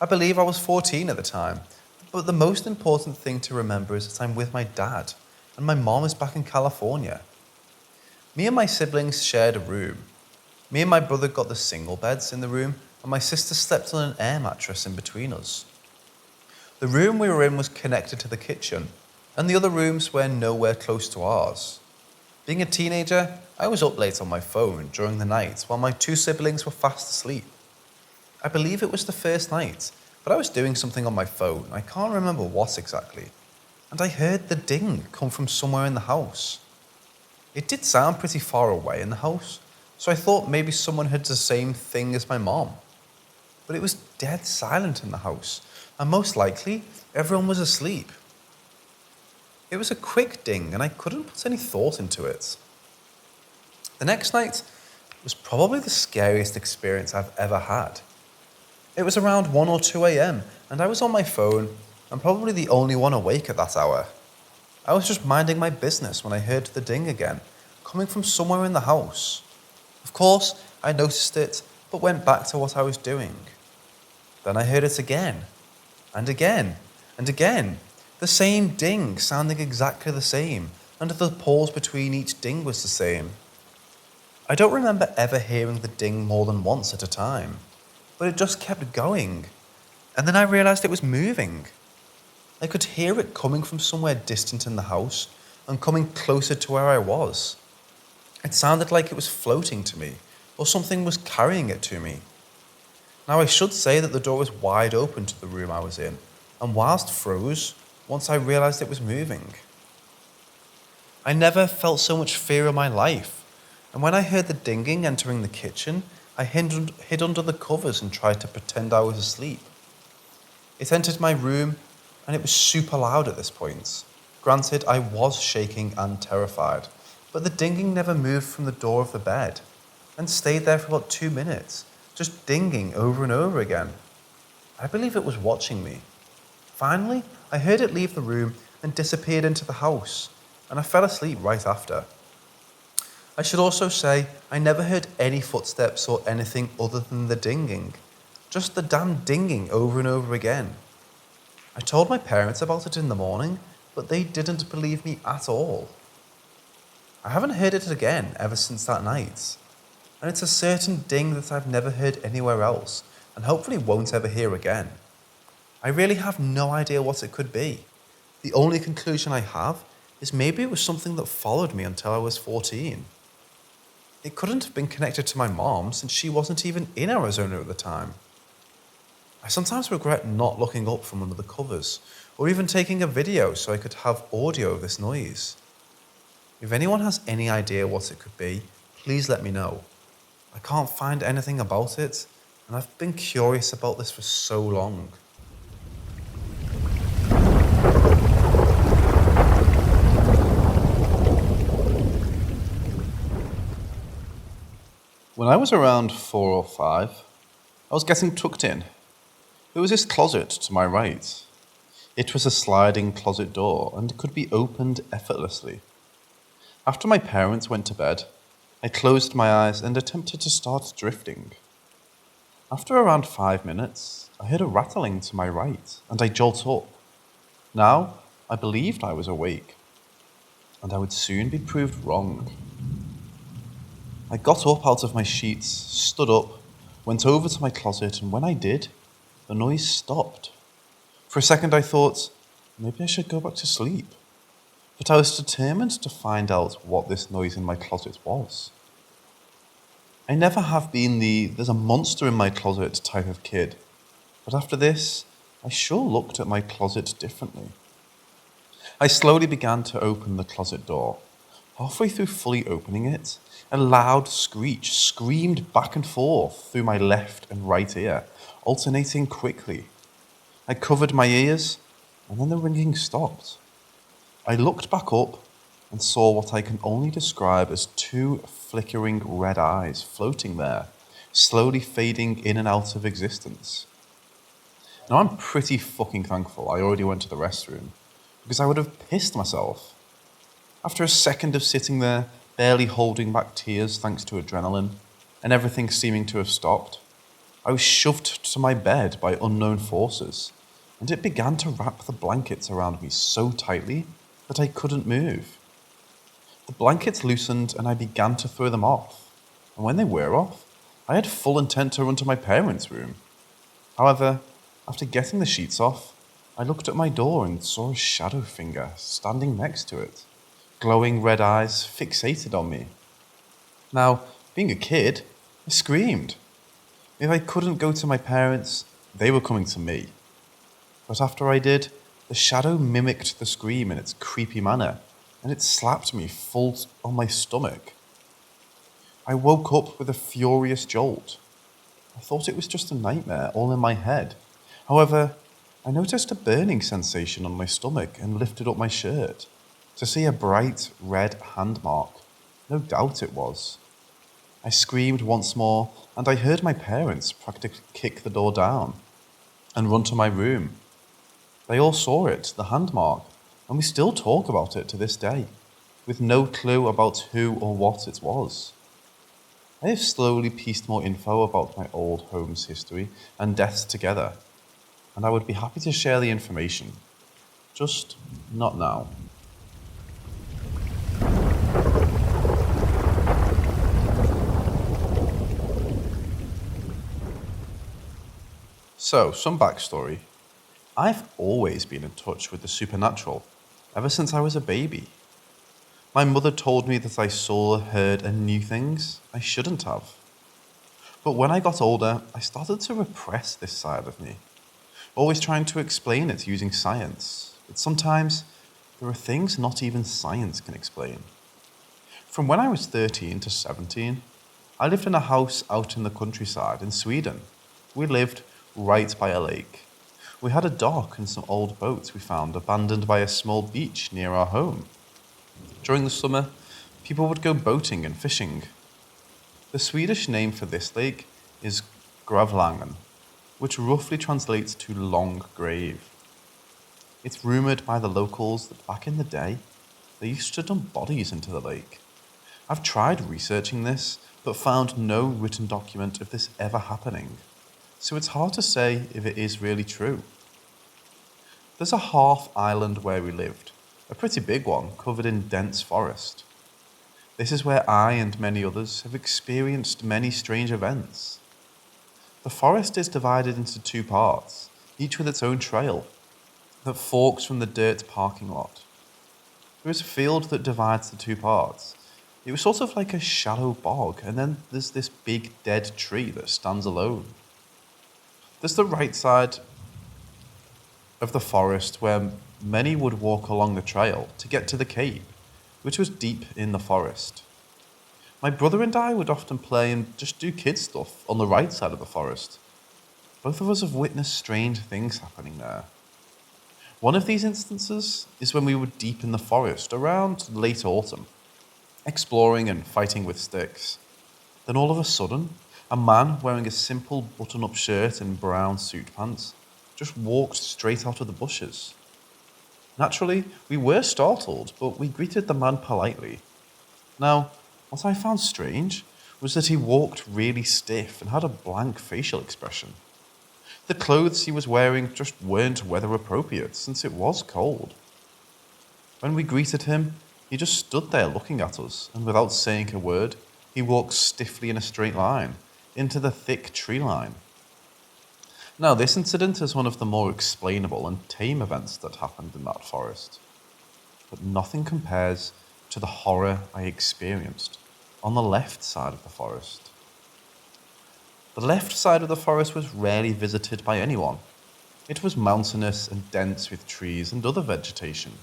I believe I was 14 at the time, but the most important thing to remember is that I'm with my dad, and my mom is back in California. Me and my siblings shared a room. Me and my brother got the single beds in the room, and my sister slept on an air mattress in between us. The room we were in was connected to the kitchen, and the other rooms were nowhere close to ours. Being a teenager, I was up late on my phone during the night while my 2 siblings were fast asleep. I believe it was the first night, but I was doing something on my phone, I can't remember what exactly, and I heard the ding come from somewhere in the house. It did sound pretty far away in the house, so I thought maybe someone had the same thing as my mom. But it was dead silent in the house, and most likely, everyone was asleep. It was a quick ding, and I couldn't put any thought into it. The next night was probably the scariest experience I've ever had. It was around 1 or 2 a.m., and I was on my phone, and probably the only one awake at that hour. I was just minding my business when I heard the ding again, coming from somewhere in the house. Of course, I noticed it, but went back to what I was doing. Then I heard it again, and again, and again. The same ding, sounding exactly the same, and the pause between each ding was the same. I don't remember ever hearing the ding more than once at a time, but it just kept going, and then I realised it was moving. I could hear it coming from somewhere distant in the house and coming closer to where I was. It sounded like it was floating to me, or something was carrying it to me. Now I should say that the door was wide open to the room I was in, and whilst froze, once I realised it was moving. I never felt so much fear in my life, and when I heard the dinging entering the kitchen, I hid under the covers and tried to pretend I was asleep. It entered my room, and it was super loud at this point. Granted, I was shaking and terrified, but the dinging never moved from the door of the bed, and stayed there for about 2 minutes, just dinging over and over again. I believe it was watching me. Finally, I heard it leave the room and disappeared into the house, and I fell asleep right after. I should also say I never heard any footsteps or anything other than the dinging, just the damn dinging over and over again. I told my parents about it in the morning, but they didn't believe me at all. I haven't heard it again ever since that night, and it's a certain ding that I've never heard anywhere else, and hopefully won't ever hear again. I really have no idea what it could be. The only conclusion I have is maybe it was something that followed me until I was 14. It couldn't have been connected to my mom since she wasn't even in Arizona at the time. I sometimes regret not looking up from under the covers, or even taking a video so I could have audio of this noise. If anyone has any idea what it could be, please let me know. I can't find anything about it, and I've been curious about this for so long. When I was around 4 or 5, I was getting tucked in. There was this closet to my right. It was a sliding closet door and could be opened effortlessly. After my parents went to bed, I closed my eyes and attempted to start drifting. After around 5 minutes, I heard a rattling to my right and I jolted up. Now, I believed I was awake, and I would soon be proved wrong. I got up out of my sheets, stood up, went over to my closet, and when I did, the noise stopped. For a second I thought, maybe I should go back to sleep. But I was determined to find out what this noise in my closet was. I never have been the "there's a monster in my closet" type of kid, but after this, I sure looked at my closet differently. I slowly began to open the closet door. Halfway through fully opening it, a loud screech screamed back and forth through my left and right ear, alternating quickly. I covered my ears, and then the ringing stopped. I looked back up and saw what I can only describe as 2 flickering red eyes floating there, slowly fading in and out of existence. Now I'm pretty fucking thankful I already went to the restroom, because I would have pissed myself. After a second of sitting there, barely holding back tears thanks to adrenaline, and everything seeming to have stopped, I was shoved to my bed by unknown forces, and it began to wrap the blankets around me so tightly that I couldn't move. The blankets loosened and I began to throw them off, and when they were off, I had full intent to run to my parents' room. However, after getting the sheets off, I looked at my door and saw a shadow finger standing next to it, glowing red eyes fixated on me. Now, being a kid, I screamed. If I couldn't go to my parents, they were coming to me. But after I did, the shadow mimicked the scream in its creepy manner, and it slapped me full on my stomach. I woke up with a furious jolt. I thought it was just a nightmare all in my head. However, I noticed a burning sensation on my stomach and lifted up my shirt to see a bright red hand mark. No doubt it was. I screamed once more, and I heard my parents practically kick the door down and run to my room. They all saw it, the hand mark, and we still talk about it to this day, with no clue about who or what it was. I have slowly pieced more info about my old home's history and deaths together, and I would be happy to share the information. Just not now. So, some backstory. I've always been in touch with the supernatural, ever since I was a baby. My mother told me that I saw, heard, and knew things I shouldn't have. But when I got older, I started to repress this side of me, always trying to explain it using science. But sometimes, there are things not even science can explain. From when I was 13 to 17, I lived in a house out in the countryside in Sweden. We lived right by a lake. We had a dock and some old boats we found abandoned by a small beach near our home. During the summer, people would go boating and fishing. The Swedish name for this lake is Gravlangen, which roughly translates to long grave. It's rumoured by the locals that back in the day, they used to dump bodies into the lake. I've tried researching this, but found no written document of this ever happening, so it's hard to say if it is really true. There's a half island where we lived, a pretty big one covered in dense forest. This is where I and many others have experienced many strange events. The forest is divided into two parts, each with its own trail, that forks from the dirt parking lot. There is a field that divides the two parts. It was sort of like a shallow bog, and then there's this big dead tree that stands alone. There's the right side of the forest where many would walk along the trail to get to the cave, which was deep in the forest. My brother and I would often play and just do kid stuff on the right side of the forest. Both of us have witnessed strange things happening there. One of these instances is when we were deep in the forest around late autumn, exploring and fighting with sticks. Then all of a sudden, a man wearing a simple button-up shirt and brown suit pants just walked straight out of the bushes. Naturally, we were startled, but we greeted the man politely. Now, what I found strange was that he walked really stiff and had a blank facial expression. The clothes he was wearing just weren't weather appropriate since it was cold. When we greeted him, he just stood there looking at us, and without saying a word, he walked stiffly in a straight line into the thick tree line. Now, this incident is one of the more explainable and tame events that happened in that forest, but nothing compares to the horror I experienced on the left side of the forest. The left side of the forest was rarely visited by anyone. It was mountainous and dense with trees and other vegetation.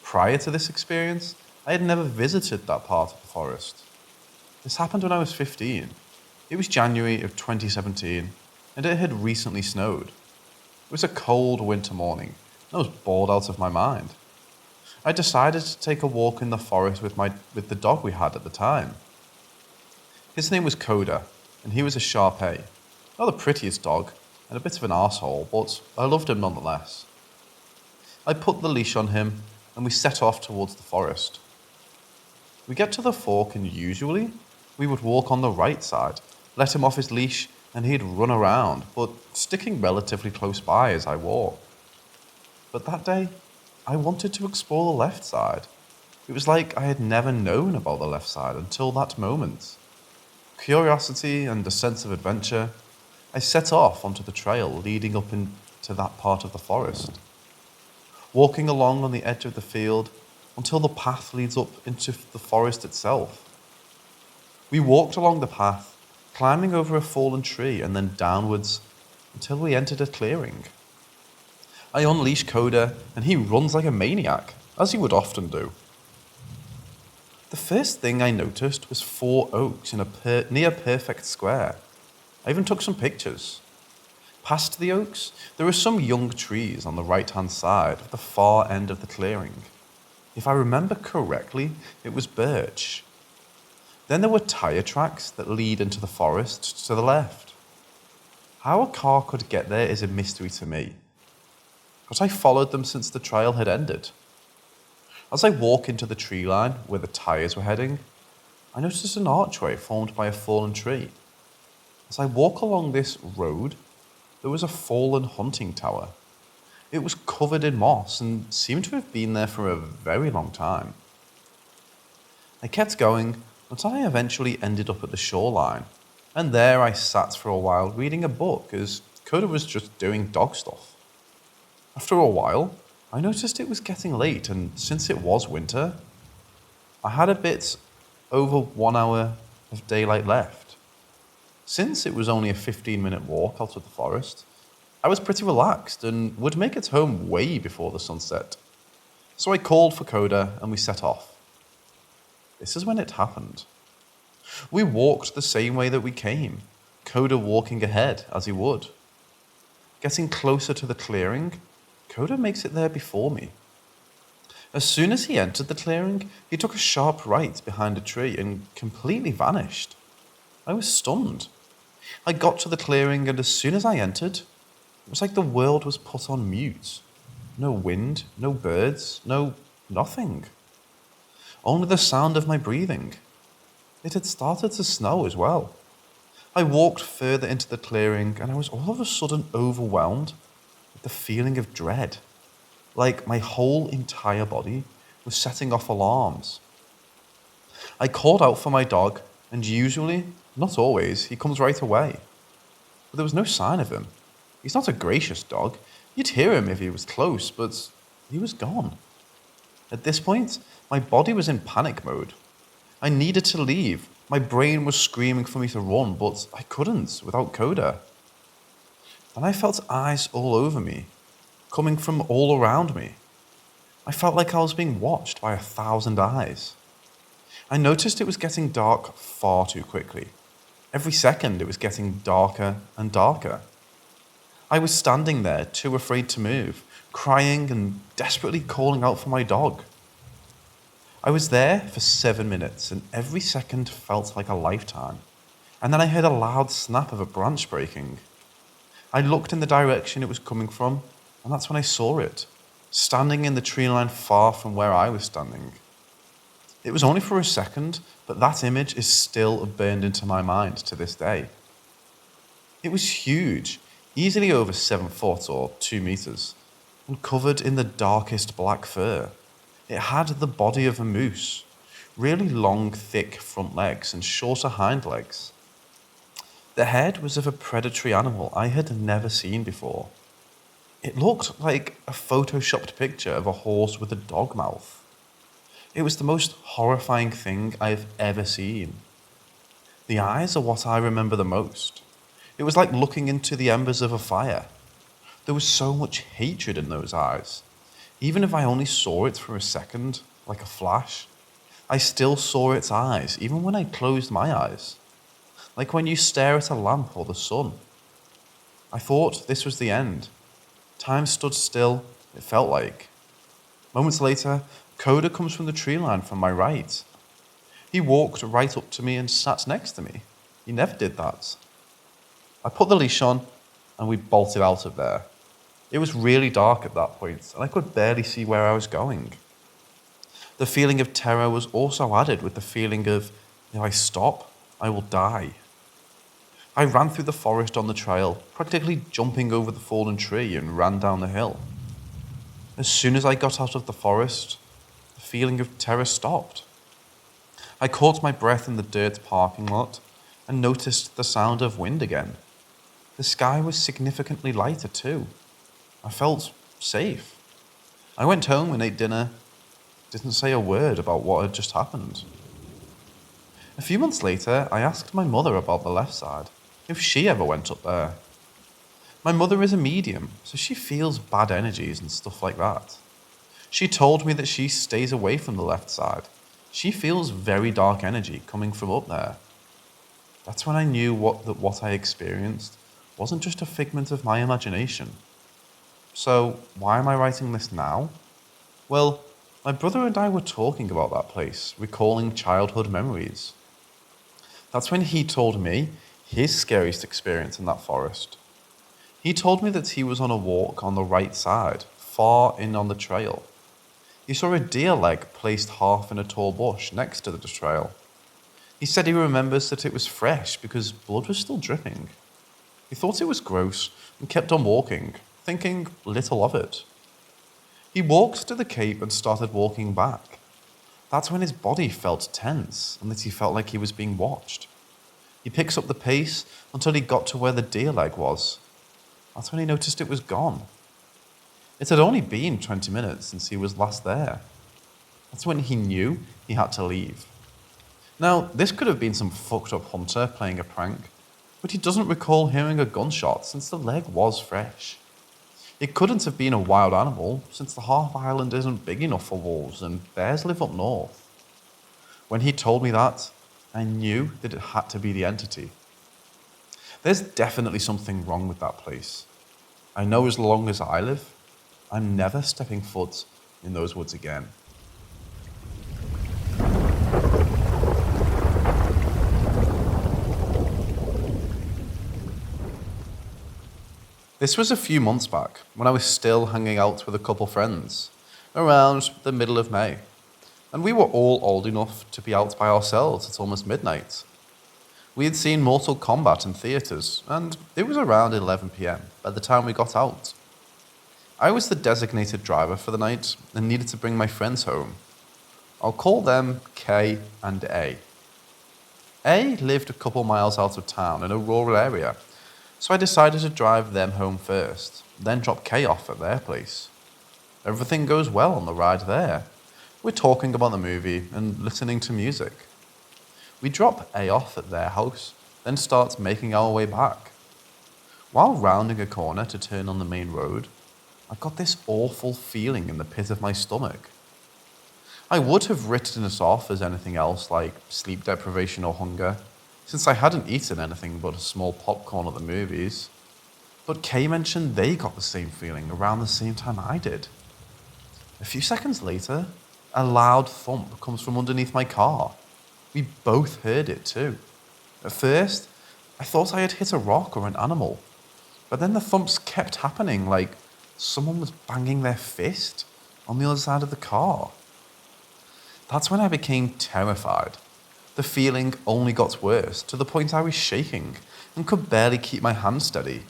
Prior to this experience, I had never visited that part of the forest. This happened when I was 15. It was January of 2017, and it had recently snowed. It was a cold winter morning, and I was bored out of my mind. I decided to take a walk in the forest with the dog we had at the time. His name was Coda, and he was a Shar-Pei. Not the prettiest dog, and a bit of an arsehole, but I loved him nonetheless. I put the leash on him, and we set off towards the forest. We get to the fork, and usually, we would walk on the right side, let him off his leash, and he'd run around, but sticking relatively close by as I walked. But that day, I wanted to explore the left side. It was like I had never known about the left side until that moment. Curiosity and a sense of adventure, I set off onto the trail leading up into that part of the forest, walking along on the edge of the field until the path leads up into the forest itself. We walked along the path, climbing over a fallen tree and then downwards until we entered a clearing. I unleash Coda, and he runs like a maniac, as he would often do. The first thing I noticed was 4 oaks in a near perfect square. I even took some pictures. Past the oaks, there were some young trees on the right-hand side of the far end of the clearing. If I remember correctly, it was birch. Then there were tire tracks that lead into the forest to the left. How a car could get there is a mystery to me. but I followed them since the trail had ended. As I walk into the tree line where the tires were heading, I noticed an archway formed by a fallen tree. As I walk along this road, there was a fallen hunting tower. It was covered in moss and seemed to have been there for a very long time. I kept going until I eventually ended up at the shoreline, and there I sat for a while reading a book as Coda was just doing dog stuff. After a while, I noticed it was getting late, and since it was winter, I had a bit over 1 hour of daylight left. Since it was only a 15-minute walk out of the forest, I was pretty relaxed and would make it home way before the sunset. So I called for Coda and we set off. This is when it happened. We walked the same way that we came, Coda walking ahead as he would. Getting closer to the clearing, Coda makes it there before me. As soon as he entered the clearing, he took a sharp right behind a tree and completely vanished. I was stunned. I got to the clearing, and as soon as I entered, it was like the world was put on mute. No wind, no birds, no nothing. Only the sound of my breathing. It had started to snow as well. I walked further into the clearing, and I was all of a sudden overwhelmed with the feeling of dread. Like my whole entire body was setting off alarms. I called out for my dog, and usually, not always, he comes right away. But there was no sign of him. He's not a gracious dog. You'd hear him if he was close, but he was gone. At this point, my body was in panic mode. I needed to leave. My brain was screaming for me to run, but I couldn't without Coda. Then I felt eyes all over me, coming from all around me. I felt like I was being watched by 1,000 eyes. I noticed it was getting dark far too quickly. Every second it was getting darker and darker. I was standing there, too afraid to move, crying and desperately calling out for my dog. I was there for 7 minutes, and every second felt like a lifetime. And then I heard a loud snap of a branch breaking. I looked in the direction it was coming from, and that's when I saw it, standing in the tree line far from where I was standing. It was only for a second, but that image is still burned into my mind to this day. It was huge, easily over 7 foot or 2 meters, and covered in the darkest black fur. It had the body of a moose, really long, thick front legs and shorter hind legs. The head was of a predatory animal I had never seen before. It looked like a photoshopped picture of a horse with a dog mouth. It was the most horrifying thing I've ever seen. The eyes are what I remember the most. It was like looking into the embers of a fire. There was so much hatred in those eyes. Even if I only saw it for a second, like a flash, I still saw its eyes, even when I closed my eyes. Like when you stare at a lamp or the sun. I thought this was the end. Time stood still, it felt like. Moments later, Coda comes from the tree line from my right. He walked right up to me and sat next to me. He never did that. I put the leash on, and we bolted out of there. It was really dark at that point, and I could barely see where I was going. The feeling of terror was also added with the feeling of, if I stop, I will die. I ran through the forest on the trail, practically jumping over the fallen tree, and ran down the hill. As soon as I got out of the forest, the feeling of terror stopped. I caught my breath in the dirt parking lot and noticed the sound of wind again. The sky was significantly lighter too. I felt safe. I went home and ate dinner, didn't say a word about what had just happened. A few months later, I asked my mother about the left side, if she ever went up there. My mother is a medium, so she feels bad energies and stuff like that. She told me that she stays away from the left side. She feels very dark energy coming from up there. That's when I knew that what I experienced wasn't just a figment of my imagination. So, why am I writing this now? Well, my brother and I were talking about that place, recalling childhood memories. That's when he told me his scariest experience in that forest. He told me that he was on a walk on the right side, far in on the trail. He saw a deer leg placed half in a tall bush next to the trail. He said he remembers that it was fresh because blood was still dripping. He thought it was gross and kept on walking, thinking little of it. He walked to the cape and started walking back. That's when his body felt tense and that he felt like he was being watched. He picks up the pace until he got to where the deer leg was. That's when he noticed it was gone. It had only been 20 minutes since he was last there. That's when he knew he had to leave. Now, this could have been some fucked up hunter playing a prank, but he doesn't recall hearing a gunshot since the leg was fresh. It couldn't have been a wild animal since the half island isn't big enough for wolves and bears live up north. When he told me that, I knew that it had to be the entity. There's definitely something wrong with that place. I know as long as I live, I'm never stepping foot in those woods again. This was a few months back when I was still hanging out with a couple friends around the middle of May, and we were all old enough to be out by ourselves at almost midnight. We had seen Mortal Kombat in theatres, and it was around 11 p.m. by the time we got out. I was the designated driver for the night and needed to bring my friends home. I'll call them K and A. A lived a couple miles out of town in a rural area, so I decided to drive them home first, then drop K off at their place. Everything goes well on the ride there. We're talking about the movie and listening to music. We drop A off at their house, then start making our way back. While rounding a corner to turn on the main road, I got this awful feeling in the pit of my stomach. I would have written it off as anything else like sleep deprivation or hunger, since I hadn't eaten anything but a small popcorn at the movies. But Kay mentioned they got the same feeling around the same time I did. A few seconds later, a loud thump comes from underneath my car. We both heard it too. At first, I thought I had hit a rock or an animal, but then the thumps kept happening like someone was banging their fist on the other side of the car. That's when I became terrified. The feeling only got worse to the point I was shaking and could barely keep my hand steady.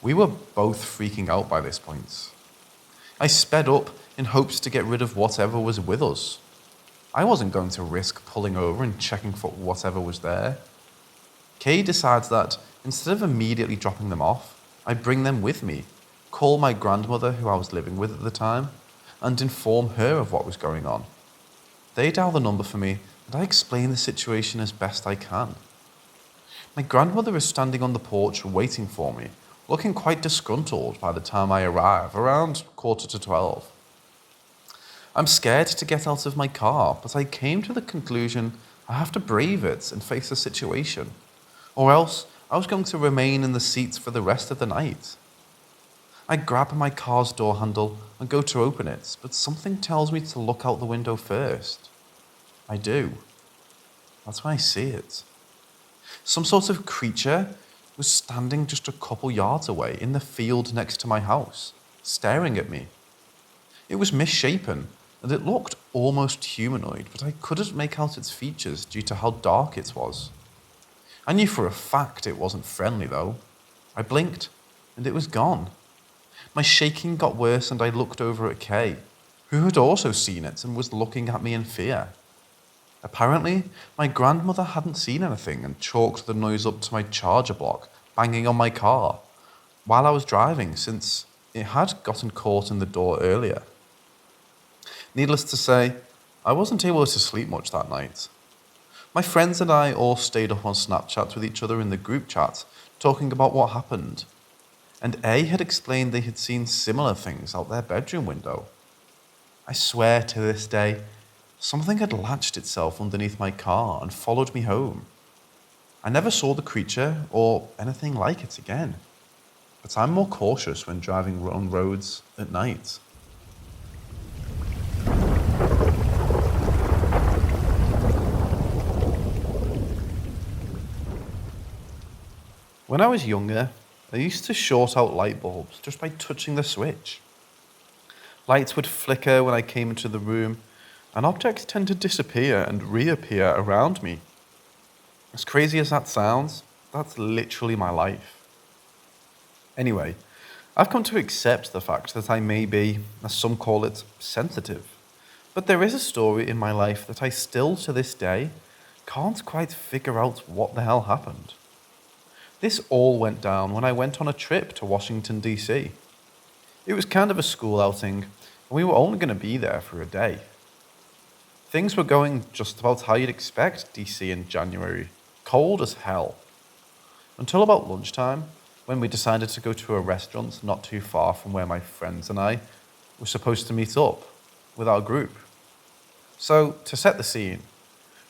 We were both freaking out by this point. I sped up in hopes to get rid of whatever was with us. I wasn't going to risk pulling over and checking for whatever was there. Kay decides that instead of immediately dropping them off, I bring them with me, call my grandmother who I was living with at the time, and inform her of what was going on. They dial the number for me, and I explain the situation as best I can. My grandmother is standing on the porch waiting for me, looking quite disgruntled by the time I arrive, around 11:45. I'm scared to get out of my car, but I came to the conclusion I have to brave it and face the situation, or else I was going to remain in the seats for the rest of the night. I grab my car's door handle and go to open it, but something tells me to look out the window first. I do. That's when I see it. Some sort of creature was standing just a couple yards away in the field next to my house, staring at me. It was misshapen, and it looked almost humanoid, but I couldn't make out its features due to how dark it was. I knew for a fact it wasn't friendly, though. I blinked, and it was gone. My shaking got worse, and I looked over at Kay, who had also seen it and was looking at me in fear. Apparently, my grandmother hadn't seen anything and chalked the noise up to my charger block banging on my car while I was driving, since it had gotten caught in the door earlier. Needless to say, I wasn't able to sleep much that night. My friends and I all stayed up on Snapchat with each other in the group chat, talking about what happened. And A had explained they had seen similar things out their bedroom window. I swear to this day, something had latched itself underneath my car and followed me home. I never saw the creature or anything like it again, but I'm more cautious when driving on roads at night. When I was younger, I used to short out light bulbs just by touching the switch. Lights would flicker when I came into the room, and objects tend to disappear and reappear around me. As crazy as that sounds, that's literally my life. Anyway, I've come to accept the fact that I may be, as some call it, sensitive. But there is a story in my life that I still, to this day, can't quite figure out what the hell happened. This all went down when I went on a trip to Washington, D.C. It was kind of a school outing, and we were only going to be there for a day. Things were going just about how you'd expect D.C. in January, cold as hell. Until about lunchtime, when we decided to go to a restaurant not too far from where my friends and I were supposed to meet up with our group. So, to set the scene,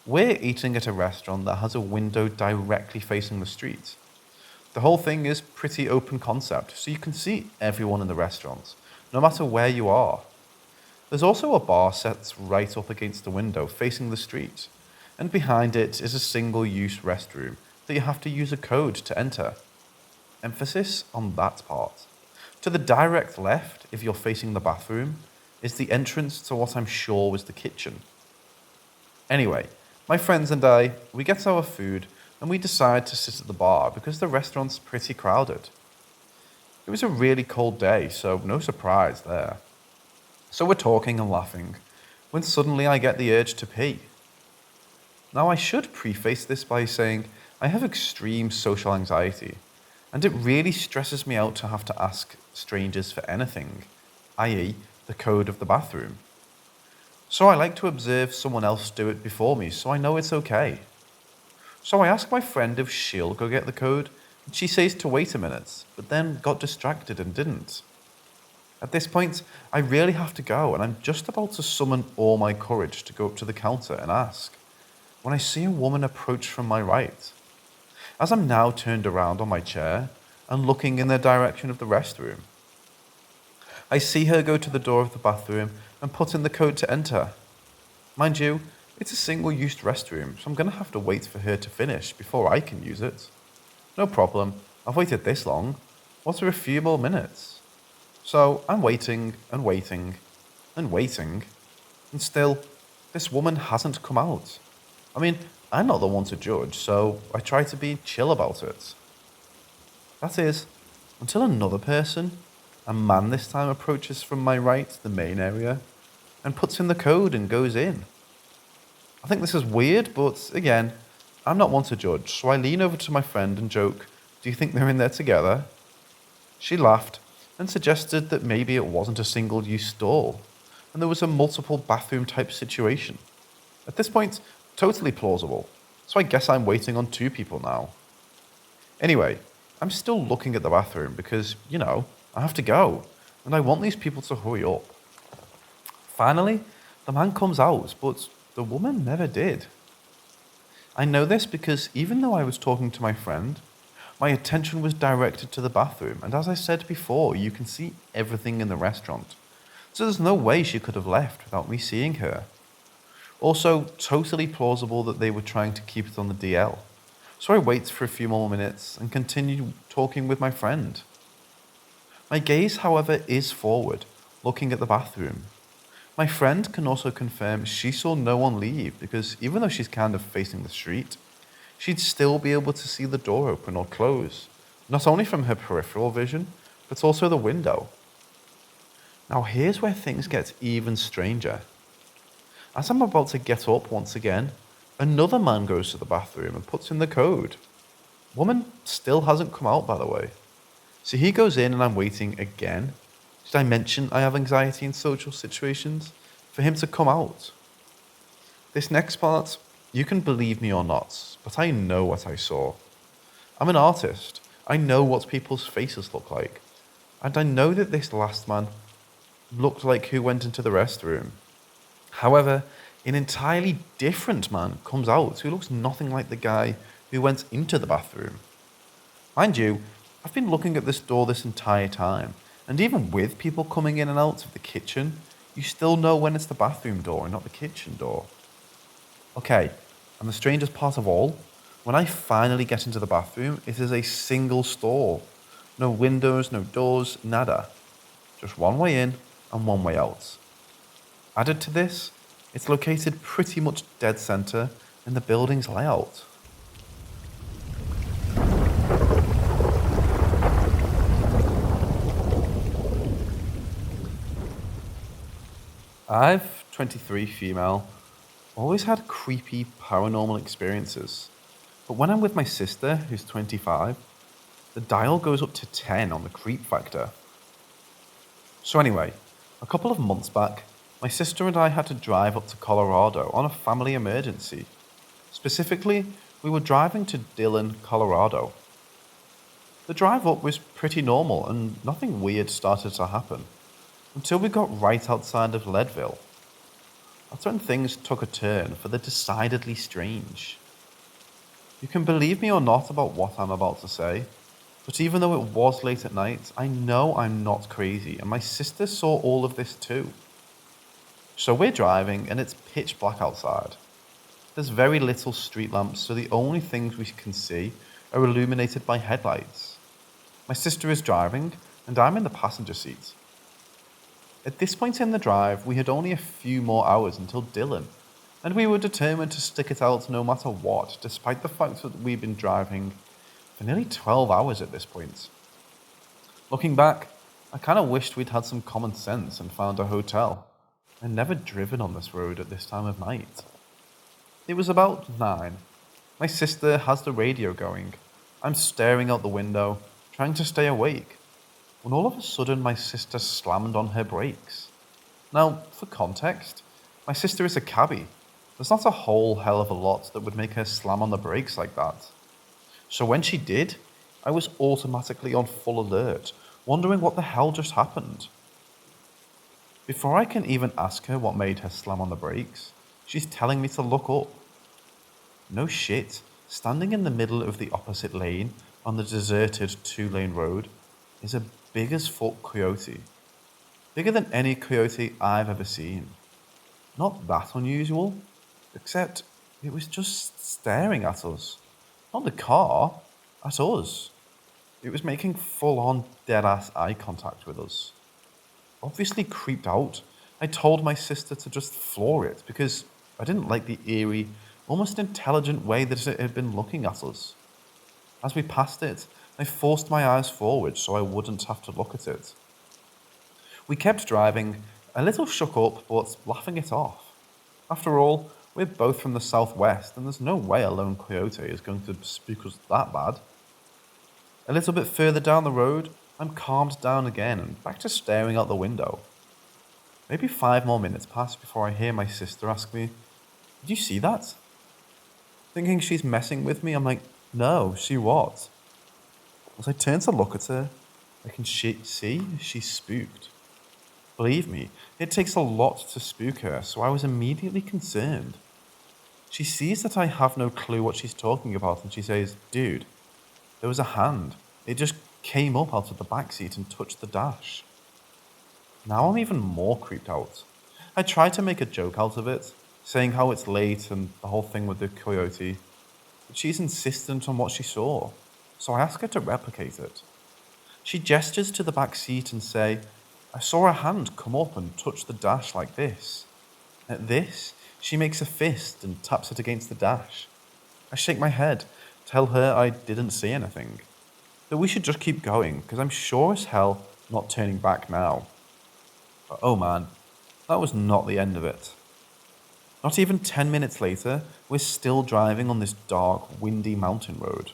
we're eating at a restaurant that has a window directly facing the street. The whole thing is pretty open concept, so you can see everyone in the restaurant, no matter where you are. There's also a bar set right up against the window facing the street, and behind it is a single-use restroom that you have to use a code to enter. Emphasis on that part. To the direct left, if you're facing the bathroom, is the entrance to what I'm sure was the kitchen. Anyway, my friends and I, we get our food and we decide to sit at the bar because the restaurant's pretty crowded. It was a really cold day, so no surprise there. So we're talking and laughing when suddenly I get the urge to pee. Now I should preface this by saying I have extreme social anxiety, and it really stresses me out to have to ask strangers for anything, i.e., the code of the bathroom. So I like to observe someone else do it before me so I know it's okay. So I ask my friend if she'll go get the code, and she says to wait a minute, but then got distracted and didn't. At this point, I really have to go, and I'm just about to summon all my courage to go up to the counter and ask, when I see a woman approach from my right. As I'm now turned around on my chair and looking in the direction of the restroom, I see her go to the door of the bathroom and put in the code to enter. Mind you, it's a single-use restroom, so I'm going to have to wait for her to finish before I can use it. No problem, I've waited this long. What's for a few more minutes? So I'm waiting and waiting and waiting, and still, this woman hasn't come out. I mean, I'm not the one to judge, so I try to be chill about it. That is, until another person, a man this time, approaches from my right, the main area, and puts in the code and goes in. I think this is weird, but again, I'm not one to judge, so I lean over to my friend and joke, "Do you think they're in there together?" She laughed and suggested that maybe it wasn't a single-use stall, and there was a multiple bathroom type situation. At this point, totally plausible, so I guess I'm waiting on two people now. Anyway, I'm still looking at the bathroom because, I have to go, and I want these people to hurry up. Finally, the man comes out, but the woman never did. I know this because even though I was talking to my friend, my attention was directed to the bathroom, and as I said before, you can see everything in the restaurant, so there's no way she could have left without me seeing her. Also, totally plausible that they were trying to keep it on the DL, so I wait for a few more minutes and continue talking with my friend. My gaze, however, is forward, looking at the bathroom. My friend can also confirm she saw no one leave because even though she's kind of facing the street, she'd still be able to see the door open or close, not only from her peripheral vision, but also the window. Now here's where things get even stranger. As I'm about to get up once again, another man goes to the bathroom and puts in the code. Woman still hasn't come out, by the way. So he goes in and I'm waiting again. Did I mention I have anxiety in social situations? For him to come out. This next part, you can believe me or not, but I know what I saw. I'm an artist. I know what people's faces look like. And I know that this last man looked like who went into the restroom. However, an entirely different man comes out who looks nothing like the guy who went into the bathroom. Mind you, I've been looking at this door this entire time, and even with people coming in and out of the kitchen, you still know when it's the bathroom door and not the kitchen door. Okay, and the strangest part of all, when I finally get into the bathroom, it is a single stall. No windows, no doors, nada. Just one way in and one way out. Added to this, it's located pretty much dead center in the building's layout. I've, 23 female, always had creepy paranormal experiences. But when I'm with my sister, who's 25, the dial goes up to 10 on the creep factor. So anyway, a couple of months back, my sister and I had to drive up to Colorado on a family emergency. Specifically, we were driving to Dillon, Colorado. The drive up was pretty normal and nothing weird started to happen until we got right outside of Leadville. That's when things took a turn for the decidedly strange. You can believe me or not about what I'm about to say, but even though it was late at night, I know I'm not crazy and my sister saw all of this too. So we're driving and it's pitch black outside. There's very little street lamps, so the only things we can see are illuminated by headlights. My sister is driving and I'm in the passenger seat. At this point in the drive, we had only a few more hours until Dillon, and we were determined to stick it out no matter what, despite the fact that we'd been driving for nearly 12 hours at this point. Looking back, I kind of wished we'd had some common sense and found a hotel. I'd never driven on this road at this time of night. It was about 9. My sister has the radio going. I'm staring out the window, trying to stay awake, when all of a sudden my sister slammed on her brakes. Now, for context, my sister is a cabbie. There's not a whole hell of a lot that would make her slam on the brakes like that. So when she did, I was automatically on full alert, wondering what the hell just happened. Before I can even ask her what made her slam on the brakes, she's telling me to look up. No shit, standing in the middle of the opposite lane on the deserted 2-lane road is a big as fuck coyote. Bigger than any coyote I've ever seen. Not that unusual, except it was just staring at us. Not the car, at us. It was making full-on dead-ass eye contact with us. Obviously creeped out, I told my sister to just floor it because I didn't like the eerie, almost intelligent way that it had been looking at us. As we passed it, I forced my eyes forward so I wouldn't have to look at it. We kept driving, a little shook up but laughing it off. After all, we're both from the southwest and there's no way a lone coyote is going to spook us that bad. A little bit further down the road, I'm calmed down again and back to staring out the window. Maybe 5 more minutes pass before I hear my sister ask me, "Did you see that?" Thinking she's messing with me, I'm like, "No, see what?" As I turn to look at her, I can see she's spooked. Believe me, it takes a lot to spook her, so I was immediately concerned. She sees that I have no clue what she's talking about and she says, "Dude, there was a hand. It just came up out of the backseat and touched the dash." Now I'm even more creeped out. I try to make a joke out of it, saying how it's late and the whole thing with the coyote, but she's insistent on what she saw, so I ask her to replicate it. She gestures to the back seat and say, "I saw a hand come up and touch the dash like this." At this, she makes a fist and taps it against the dash. I shake my head, tell her I didn't see anything, that we should just keep going because I'm sure as hell not turning back now. But oh man, that was not the end of it. Not even 10 minutes later, we're still driving on this dark, windy mountain road.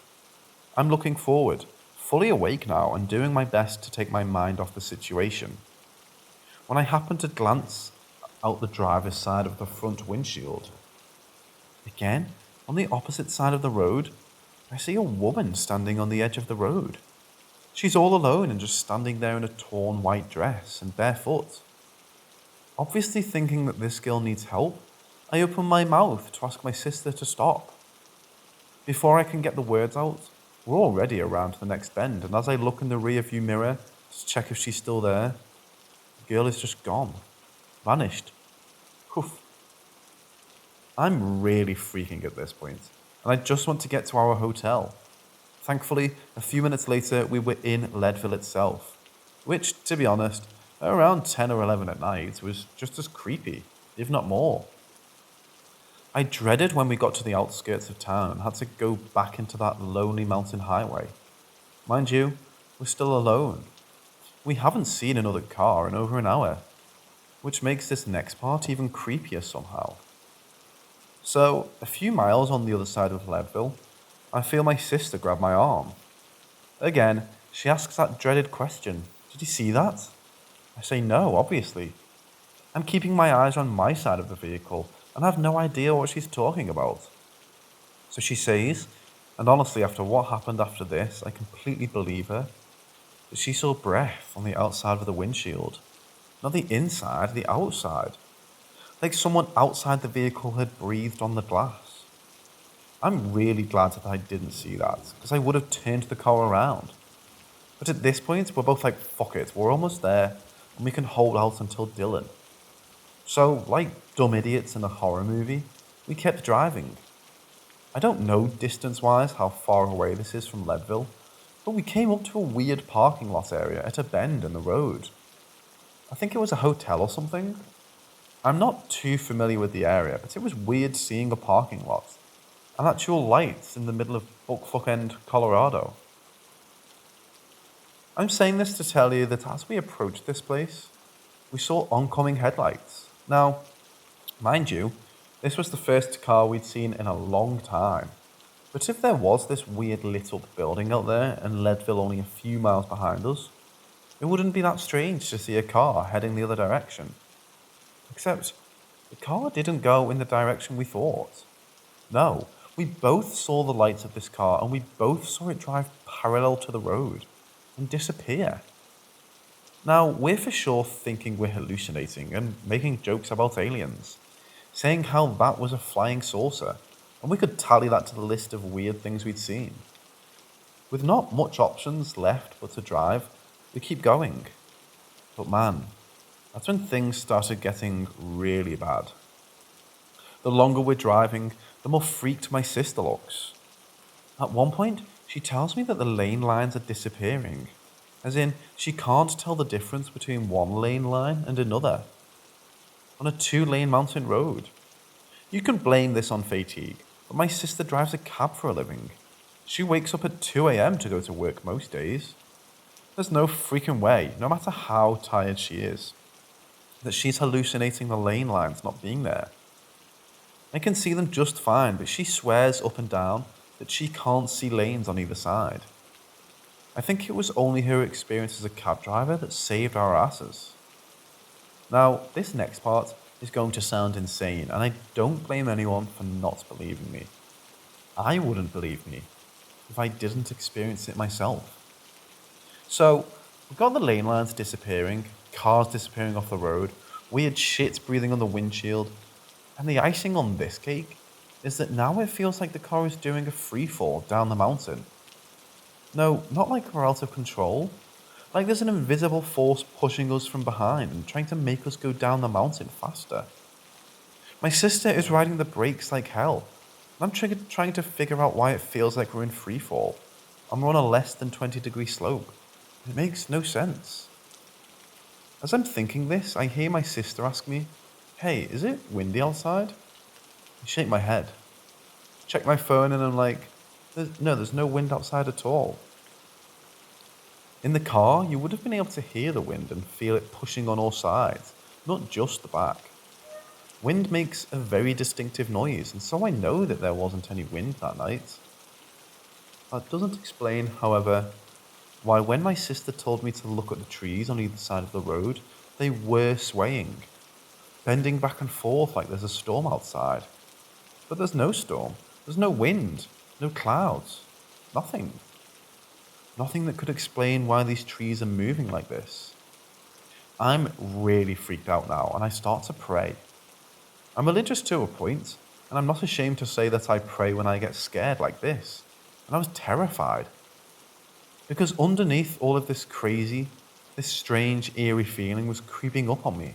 I'm looking forward, fully awake now and doing my best to take my mind off the situation. When I happen to glance out the driver's side of the front windshield, again, on the opposite side of the road, I see a woman standing on the edge of the road. She's all alone and just standing there in a torn white dress and barefoot. Obviously thinking that this girl needs help, I open my mouth to ask my sister to stop. Before I can get the words out, we're already around the next bend, and as I look in the rearview mirror to check if she's still there, the girl is just gone. Vanished. Poof. I'm really freaking at this point, and I just want to get to our hotel. Thankfully, a few minutes later, we were in Leadville itself, which, to be honest, Around 10 or 11 at night was just as creepy, if not more. I dreaded when we got to the outskirts of town and had to go back into that lonely mountain highway. Mind you, we're still alone. We haven't seen another car in over an hour, which makes this next part even creepier somehow. So, a few miles on the other side of Leadville, I feel my sister grab my arm. Again, she asks that dreaded question, "Did you see that?" I say no, obviously. I'm keeping my eyes on my side of the vehicle and have no idea what she's talking about. So she says, and honestly, after what happened after this, I completely believe her, that she saw breath on the outside of the windshield. Not the inside, the outside. Like someone outside the vehicle had breathed on the glass. I'm really glad that I didn't see that, because I would have turned the car around. But at this point, we're both like, fuck it, we're almost there, and we can hold out until Dylan. So, like dumb idiots in a horror movie, we kept driving. I don't know distance-wise how far away this is from Leadville, but we came up to a weird parking lot area at a bend in the road. I think it was a hotel or something. I'm not too familiar with the area, but it was weird seeing a parking lot and actual lights in the middle of Buckfuck Colorado. I'm saying this to tell you that as we approached this place, we saw oncoming headlights. Now, mind you, this was the first car we'd seen in a long time. But if there was this weird lit up building out there and Leadville only a few miles behind us, it wouldn't be that strange to see a car heading the other direction. Except, the car didn't go in the direction we thought. No, we both saw the lights of this car and we both saw it drive parallel to the road and disappear. Now, we're for sure thinking we're hallucinating and making jokes about aliens, saying how that was a flying saucer, and we could tally that to the list of weird things we'd seen. With not much options left but to drive, we keep going. But man, that's when things started getting really bad. The longer we're driving, the more freaked my sister looks. At one point, she tells me that the lane lines are disappearing. As in, she can't tell the difference between one lane line and another. On a two-lane mountain road. You can blame this on fatigue, but my sister drives a cab for a living. She wakes up at 2 a.m. to go to work most days. There's no freaking way, no matter how tired she is, that she's hallucinating the lane lines not being there. I can see them just fine, but she swears up and down that she can't see lanes on either side. I think it was only her experience as a cab driver that saved our asses. Now, this next part is going to sound insane, and I don't blame anyone for not believing me. I wouldn't believe me if I didn't experience it myself. So, we've got the lane lines disappearing, cars disappearing off the road, weird shit breathing on the windshield, and the icing on this cake is that now it feels like the car is doing a free fall down the mountain. No, not like we're out of control. Like there's an invisible force pushing us from behind and trying to make us go down the mountain faster. My sister is riding the brakes like hell, and I'm trying to figure out why it feels like we're in free fall, and we're on a less than 20-degree slope. It makes no sense. As I'm thinking this, I hear my sister ask me, "Hey, is it windy outside?" I shake my head. Check my phone and I'm like, there's no wind outside at all. In the car, you would have been able to hear the wind and feel it pushing on all sides, not just the back. Wind makes a very distinctive noise, and so I know that there wasn't any wind that night. That doesn't explain, however, why when my sister told me to look at the trees on either side of the road, they were swaying, bending back and forth like there's a storm outside. But there's no storm, there's no wind, no clouds, nothing. Nothing that could explain why these trees are moving like this. I'm really freaked out now, and I start to pray. I'm religious to a point, and I'm not ashamed to say that I pray when I get scared like this. And I was terrified. Because underneath all of this crazy, this strange, eerie feeling was creeping up on me.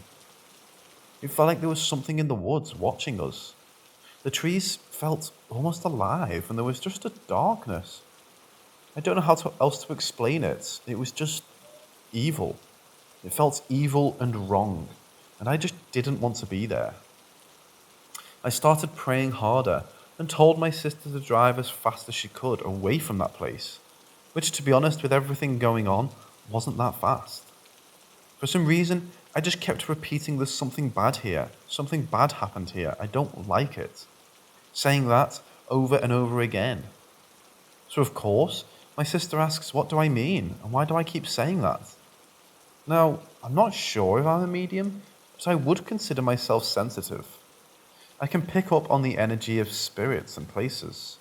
It felt like there was something in the woods watching us. The trees felt almost alive, and there was just a darkness. I don't know else to explain it. It was just evil. It felt evil and wrong, and I just didn't want to be there. I started praying harder and told my sister to drive as fast as she could away from that place, which, to be honest, with everything going on, wasn't that fast. For some reason, I just kept repeating there's something bad here, something bad happened here, I don't like it. Saying that over and over again. So of course, my sister asks, what do I mean, and why do I keep saying that? Now, I'm not sure if I'm a medium, but I would consider myself sensitive. I can pick up on the energy of spirits and places.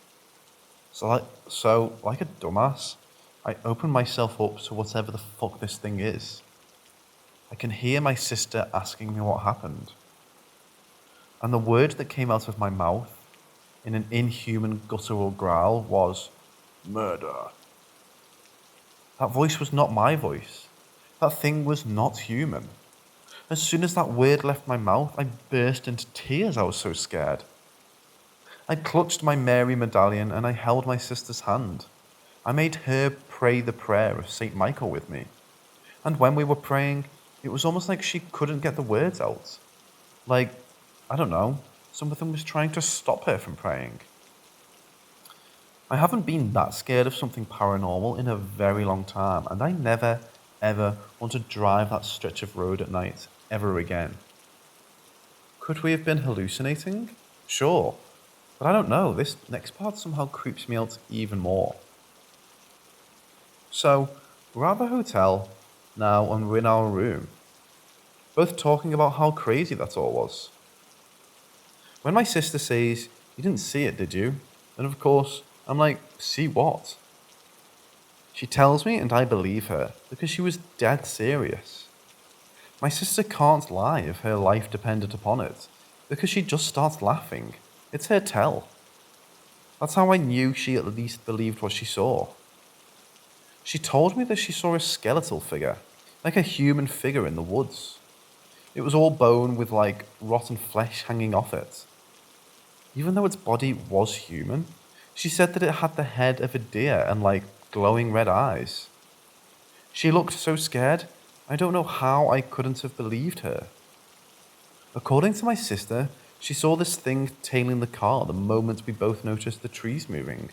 So, like a dumbass, I open myself up to whatever the fuck this thing is. I can hear my sister asking me what happened. And the word that came out of my mouth, in an inhuman guttural growl, was, murder. That voice was not my voice. That thing was not human. As soon as that word left my mouth, I burst into tears. I was so scared. I clutched my Mary medallion and I held my sister's hand. I made her pray the prayer of St. Michael with me. And when we were praying, it was almost like she couldn't get the words out. Like, I don't know, something was trying to stop her from praying. I haven't been that scared of something paranormal in a very long time, and I never, ever want to drive that stretch of road at night ever again. Could we have been hallucinating? Sure, but I don't know, this next part somehow creeps me out even more. So, we're at the hotel now and we're in our room, both talking about how crazy that all was. When my sister says, you didn't see it, did you? And of course, I'm like, see what? She tells me and I believe her, because she was dead serious. My sister can't lie if her life depended upon it, because she just starts laughing. It's her tell. That's how I knew she at least believed what she saw. She told me that she saw a skeletal figure, like a human figure in the woods. It was all bone with like rotten flesh hanging off it. Even though its body was human, she said that it had the head of a deer and like glowing red eyes. She looked so scared, I don't know how I couldn't have believed her. According to my sister, she saw this thing tailing the car the moment we both noticed the trees moving.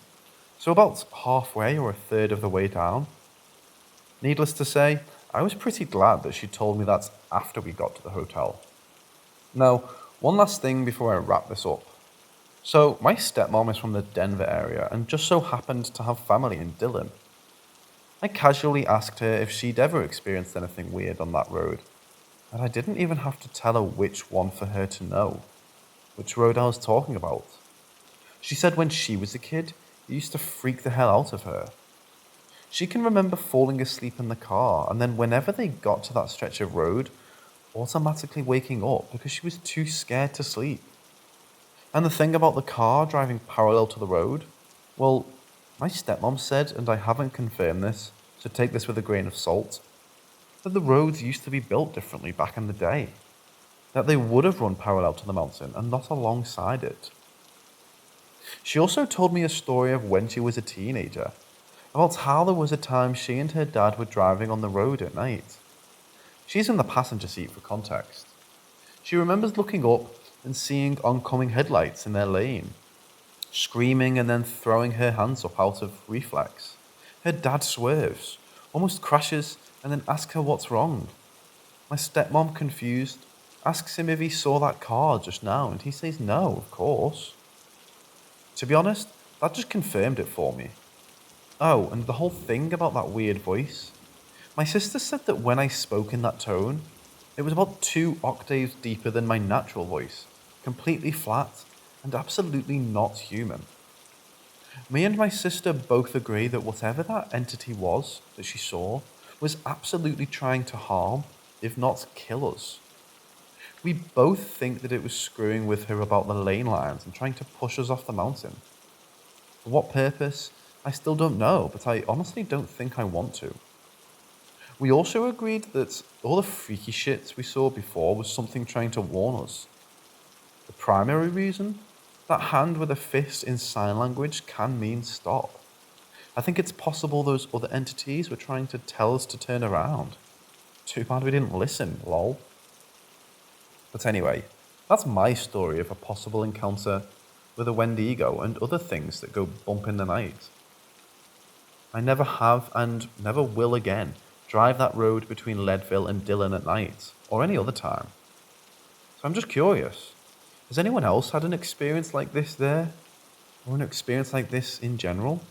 So about halfway or a third of the way down. Needless to say, I was pretty glad that she told me that after we got to the hotel. Now, one last thing before I wrap this up. So, my stepmom is from the Denver area and just so happened to have family in Dillon. I casually asked her if she'd ever experienced anything weird on that road, and I didn't even have to tell her which one for her to know, which road I was talking about. She said when she was a kid, it used to freak the hell out of her. She can remember falling asleep in the car, and then whenever they got to that stretch of road, automatically waking up because she was too scared to sleep. And the thing about the car driving parallel to the road, well, my stepmom said, and I haven't confirmed this, so take this with a grain of salt, that the roads used to be built differently back in the day. That they would have run parallel to the mountain and not alongside it. She also told me a story of when she was a teenager, about how there was a time she and her dad were driving on the road at night. She's in the passenger seat for context. She remembers looking up and seeing oncoming headlights in their lane, screaming and then throwing her hands up out of reflex. Her dad swerves, almost crashes, and then asks her what's wrong. My stepmom, confused, asks him if he saw that car just now, and he says no, of course. To be honest, that just confirmed it for me. Oh, and the whole thing about that weird voice. My sister said that when I spoke in that tone, it was about 2 octaves deeper than my natural voice, completely flat, and absolutely not human. Me and my sister both agree that whatever that entity was that she saw was absolutely trying to harm, if not kill us. We both think that it was screwing with her about the lane lines and trying to push us off the mountain. For what purpose, I still don't know, but I honestly don't think I want to. We also agreed that all the freaky shit we saw before was something trying to warn us. The primary reason? That hand with a fist in sign language can mean stop. I think it's possible those other entities were trying to tell us to turn around. Too bad we didn't listen, lol. But anyway, that's my story of a possible encounter with a Wendigo and other things that go bump in the night. I never have and never will again drive that road between Leadville and Dillon at night, or any other time. So I'm just curious, has anyone else had an experience like this there? Or an experience like this in general?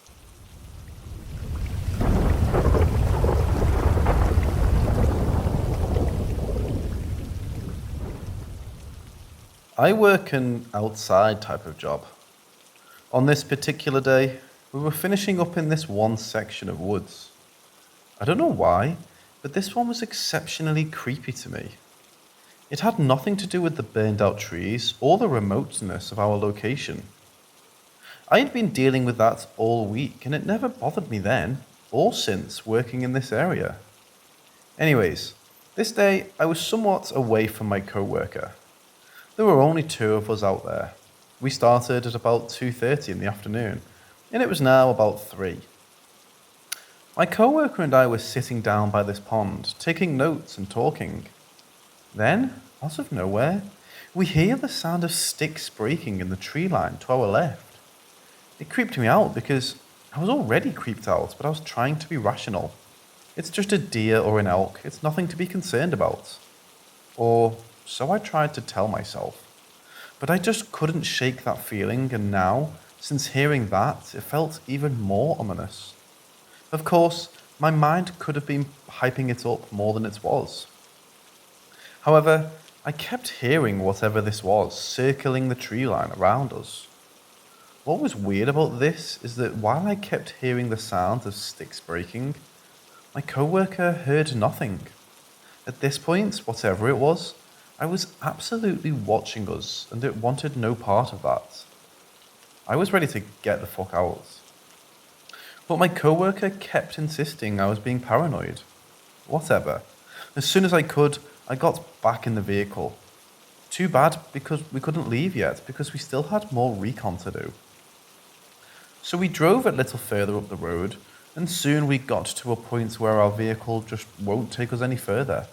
I work an outside type of job. On this particular day, we were finishing up in this one section of woods. I don't know why, but this one was exceptionally creepy to me. It had nothing to do with the burned out trees or the remoteness of our location. I had been dealing with that all week and it never bothered me then, or since working in this area. Anyways, this day I was somewhat away from my co-worker. There were only two of us out there. We started at about 2:30 in the afternoon, and it was now about 3. My co-worker and I were sitting down by this pond, taking notes and talking. Then, out of nowhere, we hear the sound of sticks breaking in the tree line to our left. It creeped me out because I was already creeped out, but I was trying to be rational. It's just a deer or an elk, it's nothing to be concerned about. Or so I tried to tell myself. But I just couldn't shake that feeling, and now, since hearing that, it felt even more ominous. Of course, my mind could have been hyping it up more than it was. However, I kept hearing whatever this was circling the tree line around us. What was weird about this is that while I kept hearing the sounds of sticks breaking, my co-worker heard nothing. At this point, whatever it was, I was absolutely watching us, and it wanted no part of that. I was ready to get the fuck out. But my co-worker kept insisting I was being paranoid. Whatever. As soon as I could, I got back in the vehicle. Too bad because we couldn't leave yet, because we still had more recon to do. So we drove a little further up the road, and soon we got to a point where our vehicle just won't take us any further.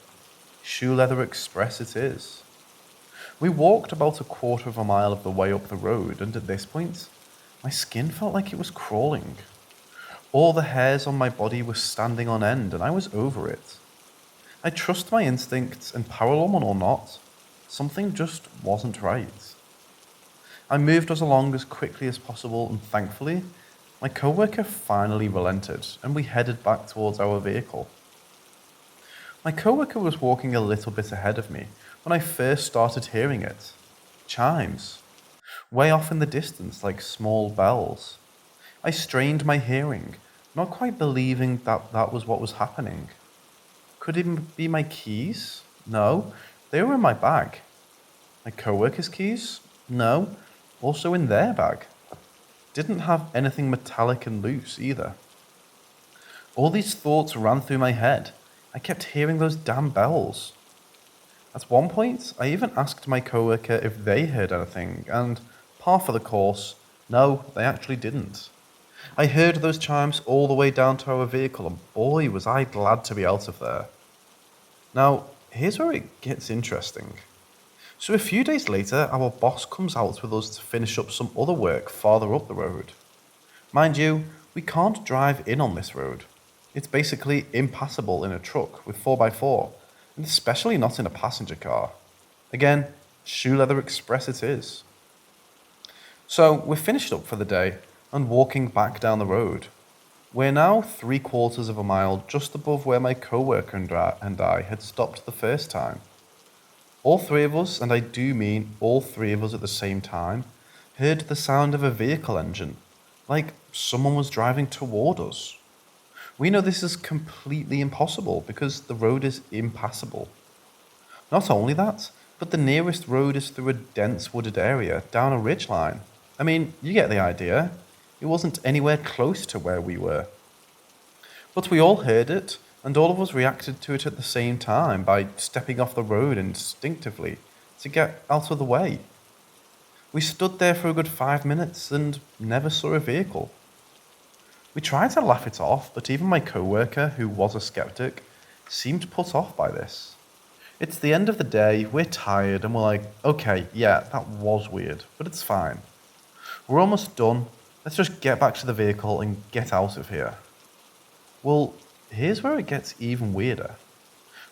Shoe Leather Express it is. We walked about a quarter of a mile of the way up the road, and at this point, my skin felt like it was crawling. All the hairs on my body were standing on end, and I was over it. I trust my instincts, and paranormal or not, something just wasn't right. I moved us along as quickly as possible, and thankfully, my co-worker finally relented, and we headed back towards our vehicle. My co-worker was walking a little bit ahead of me when I first started hearing it. Chimes. Way off in the distance, like small bells. I strained my hearing, not quite believing that that was what was happening. Could it be my keys? No, they were in my bag. My co-worker's keys? No, also in their bag. Didn't have anything metallic and loose either. All these thoughts ran through my head. I kept hearing those damn bells. At one point, I even asked my co-worker if they heard anything, and par for the course, no, they actually didn't. I heard those chimes all the way down to our vehicle, and boy was I glad to be out of there. Now, here's where it gets interesting. So a few days later, our boss comes out with us to finish up some other work farther up the road. Mind you, we can't drive in on this road. It's basically impassable in a truck with 4x4, and especially not in a passenger car. Again, Shoe Leather Express it is. So we're finished up for the day and walking back down the road. We're now 3/4 of a mile just above where my co-worker and I had stopped the first time. All three of us, and I do mean all three of us at the same time, heard the sound of a vehicle engine, like someone was driving toward us. We know this is completely impossible because the road is impassable. Not only that, but the nearest road is through a dense wooded area down a ridgeline. I mean, you get the idea. It wasn't anywhere close to where we were. But we all heard it, and all of us reacted to it at the same time by stepping off the road instinctively to get out of the way. We stood there for a good 5 minutes and never saw a vehicle. We tried to laugh it off, but even my co-worker, who was a skeptic, seemed put off by this. It's the end of the day, we're tired, and we're like, okay, yeah, that was weird, but it's fine. We're almost done. Let's just get back to the vehicle and get out of here. Well, here's where it gets even weirder.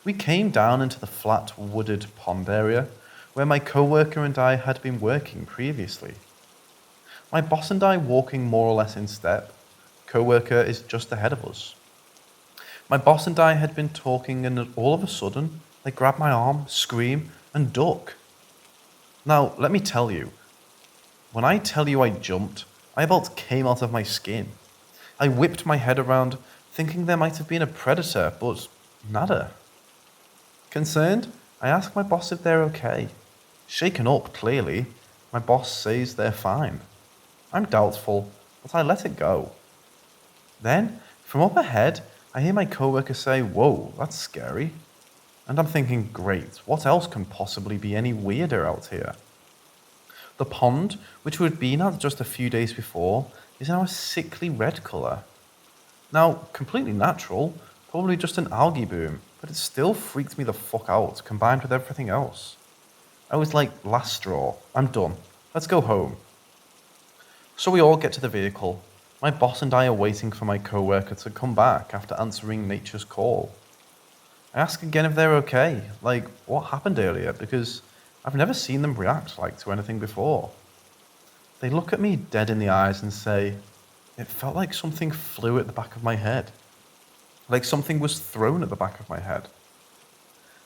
We came down into the flat, wooded pond area where my coworker and I had been working previously. My boss and I walking more or less in step. Coworker is just ahead of us. My boss and I had been talking, and all of a sudden, they grab my arm, scream, and duck. Now, let me tell you, when I tell you I jumped, I about came out of my skin. I whipped my head around, thinking there might have been a predator, but nada. Concerned, I ask my boss if they're okay. Shaken up, clearly, my boss says they're fine. I'm doubtful, but I let it go. Then, from up ahead, I hear my coworker say, "Whoa, that's scary." And I'm thinking, great, what else can possibly be any weirder out here? The pond, which we had been at just a few days before, is now a sickly red colour. Now, completely natural, probably just an algae bloom, but it still freaked me the fuck out, combined with everything else. I was like, last straw, I'm done, let's go home. So we all get to the vehicle. My boss and I are waiting for my coworker to come back after answering nature's call. I ask again if they're okay, like what happened earlier, because I've never seen them react like to anything before. They look at me dead in the eyes and say, "It felt like something flew at the back of my head. Like something was thrown at the back of my head."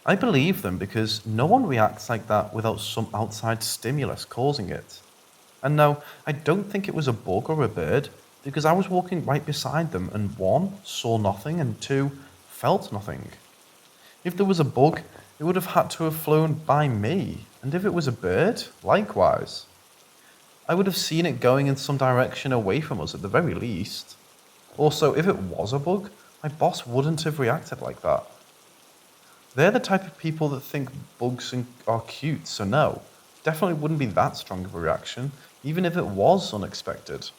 I believe them because no one reacts like that without some outside stimulus causing it. And no, I don't think it was a bug or a bird, because I was walking right beside them and one, saw nothing, and two, felt nothing. If there was a bug, it would have had to have flown by me, and if it was a bird, likewise. I would have seen it going in some direction away from us at the very least. Also, if it was a bug, my boss wouldn't have reacted like that. They're the type of people that think bugs are cute, so no, definitely wouldn't be that strong of a reaction, even if it was unexpected.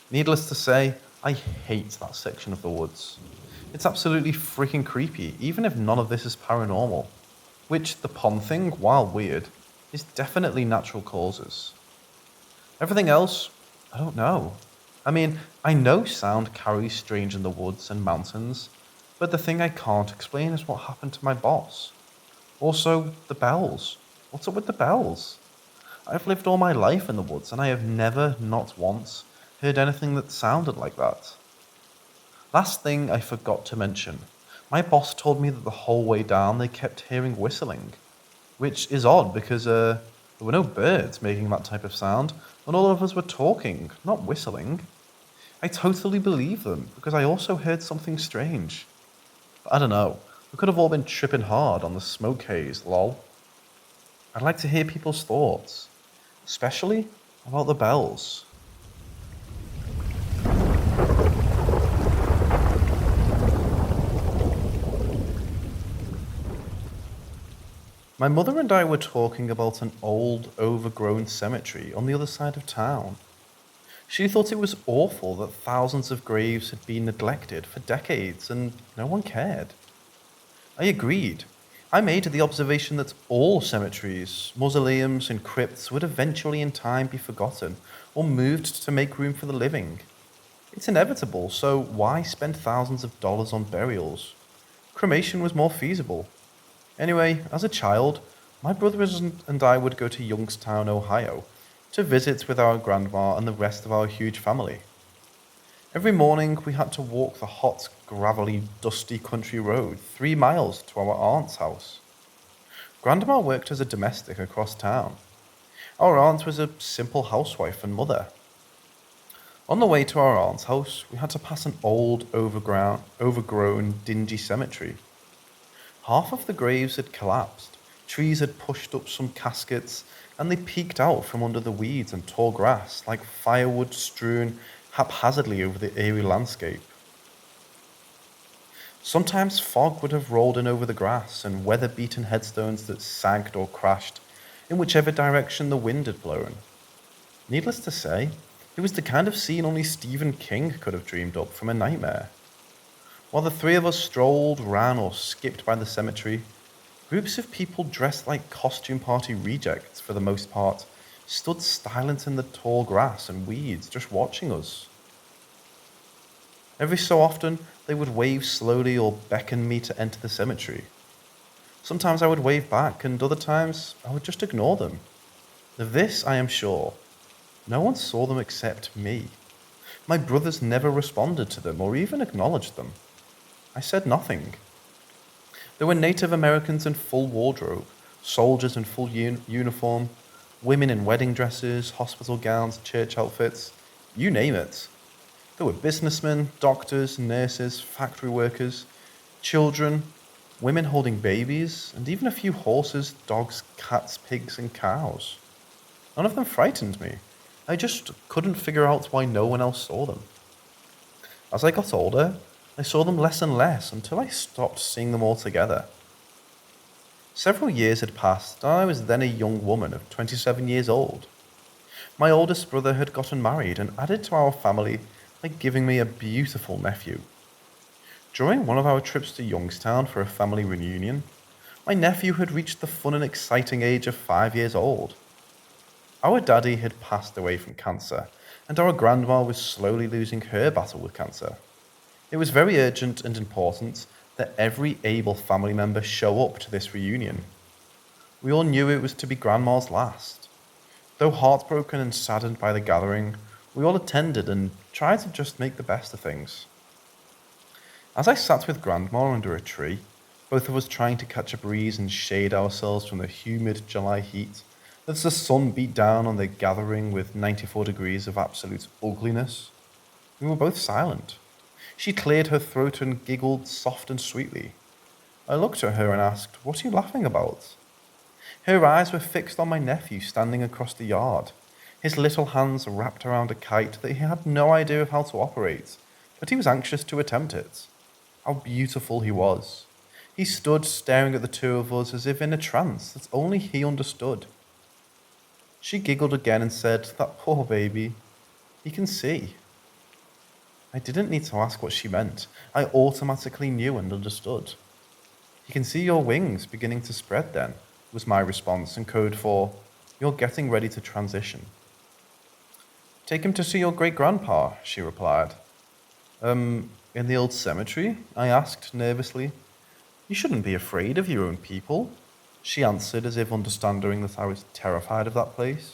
Needless to say, I hate that section of the woods. It's absolutely freaking creepy, even if none of this is paranormal. Which, the pond thing, while weird, is definitely natural causes. Everything else, I don't know. I mean, I know sound carries strange in the woods and mountains, but the thing I can't explain is what happened to my boss. Also, the bells. What's up with the bells? I've lived all my life in the woods, and I have never, not once, heard anything that sounded like that. Last thing I forgot to mention. My boss told me that the whole way down they kept hearing whistling. Which is odd because there were no birds making that type of sound, and all of us were talking, not whistling. I totally believe them, because I also heard something strange. But I don't know, we could have all been tripping hard on the smoke haze, lol. I'd like to hear people's thoughts, especially about the bells. My mother and I were talking about an old, overgrown cemetery on the other side of town. She thought it was awful that thousands of graves had been neglected for decades and no one cared. I agreed. I made the observation that all cemeteries, mausoleums, and crypts would eventually in time be forgotten or moved to make room for the living. It's inevitable, so why spend thousands of dollars on burials? Cremation was more feasible. Anyway, as a child, my brothers and I would go to Youngstown, Ohio, to visit with our grandma and the rest of our huge family. Every morning we had to walk the hot, gravelly, dusty country road 3 miles to our aunt's house. Grandma worked as a domestic across town. Our aunt was a simple housewife and mother. On the way to our aunt's house, we had to pass an old, overgrown, dingy cemetery. Half of the graves had collapsed, trees had pushed up some caskets, and they peeked out from under the weeds and tall grass like firewood strewn haphazardly over the eerie landscape. Sometimes fog would have rolled in over the grass and weather-beaten headstones that sagged or crashed in whichever direction the wind had blown. Needless to say, it was the kind of scene only Stephen King could have dreamed up from a nightmare. While the three of us strolled, ran, or skipped by the cemetery, groups of people dressed like costume party rejects, for the most part, stood silent in the tall grass and weeds, just watching us. Every so often, they would wave slowly or beckon me to enter the cemetery. Sometimes I would wave back, and other times I would just ignore them. Of this I am sure. No one saw them except me. My brothers never responded to them or even acknowledged them. I said nothing. There were Native Americans in full wardrobe, soldiers in full uniform, women in wedding dresses, hospital gowns, church outfits, you name it. There were businessmen, doctors, nurses, factory workers, children, women holding babies, and even a few horses, dogs, cats, pigs, and cows. None of them frightened me. I just couldn't figure out why no one else saw them. As I got older, I saw them less and less until I stopped seeing them altogether. Several years had passed, and I was then a young woman of 27 years old. My oldest brother had gotten married and added to our family by giving me a beautiful nephew. During one of our trips to Youngstown for a family reunion, my nephew had reached the fun and exciting age of 5 years old. Our daddy had passed away from cancer, and our grandma was slowly losing her battle with cancer. It was very urgent and important that every able family member show up to this reunion. We all knew it was to be Grandma's last. Though heartbroken and saddened by the gathering, we all attended and tried to just make the best of things. As I sat with Grandma under a tree, both of us trying to catch a breeze and shade ourselves from the humid July heat, as the sun beat down on the gathering with 94 degrees of absolute ugliness, we were both silent. She cleared her throat and giggled soft and sweetly. I looked at her and asked, "What are you laughing about?" Her eyes were fixed on my nephew standing across the yard, his little hands wrapped around a kite that he had no idea of how to operate, but he was anxious to attempt it. How beautiful he was. He stood staring at the two of us as if in a trance that only he understood. She giggled again and said, "That poor baby. He can see." I didn't need to ask what she meant. I automatically knew and understood. "You can see your wings beginning to spread then," was my response in code for, "You're getting ready to transition." "Take him to see your great-grandpa," she replied. In the old cemetery?" I asked nervously. "You shouldn't be afraid of your own people," she answered as if understanding that I was terrified of that place.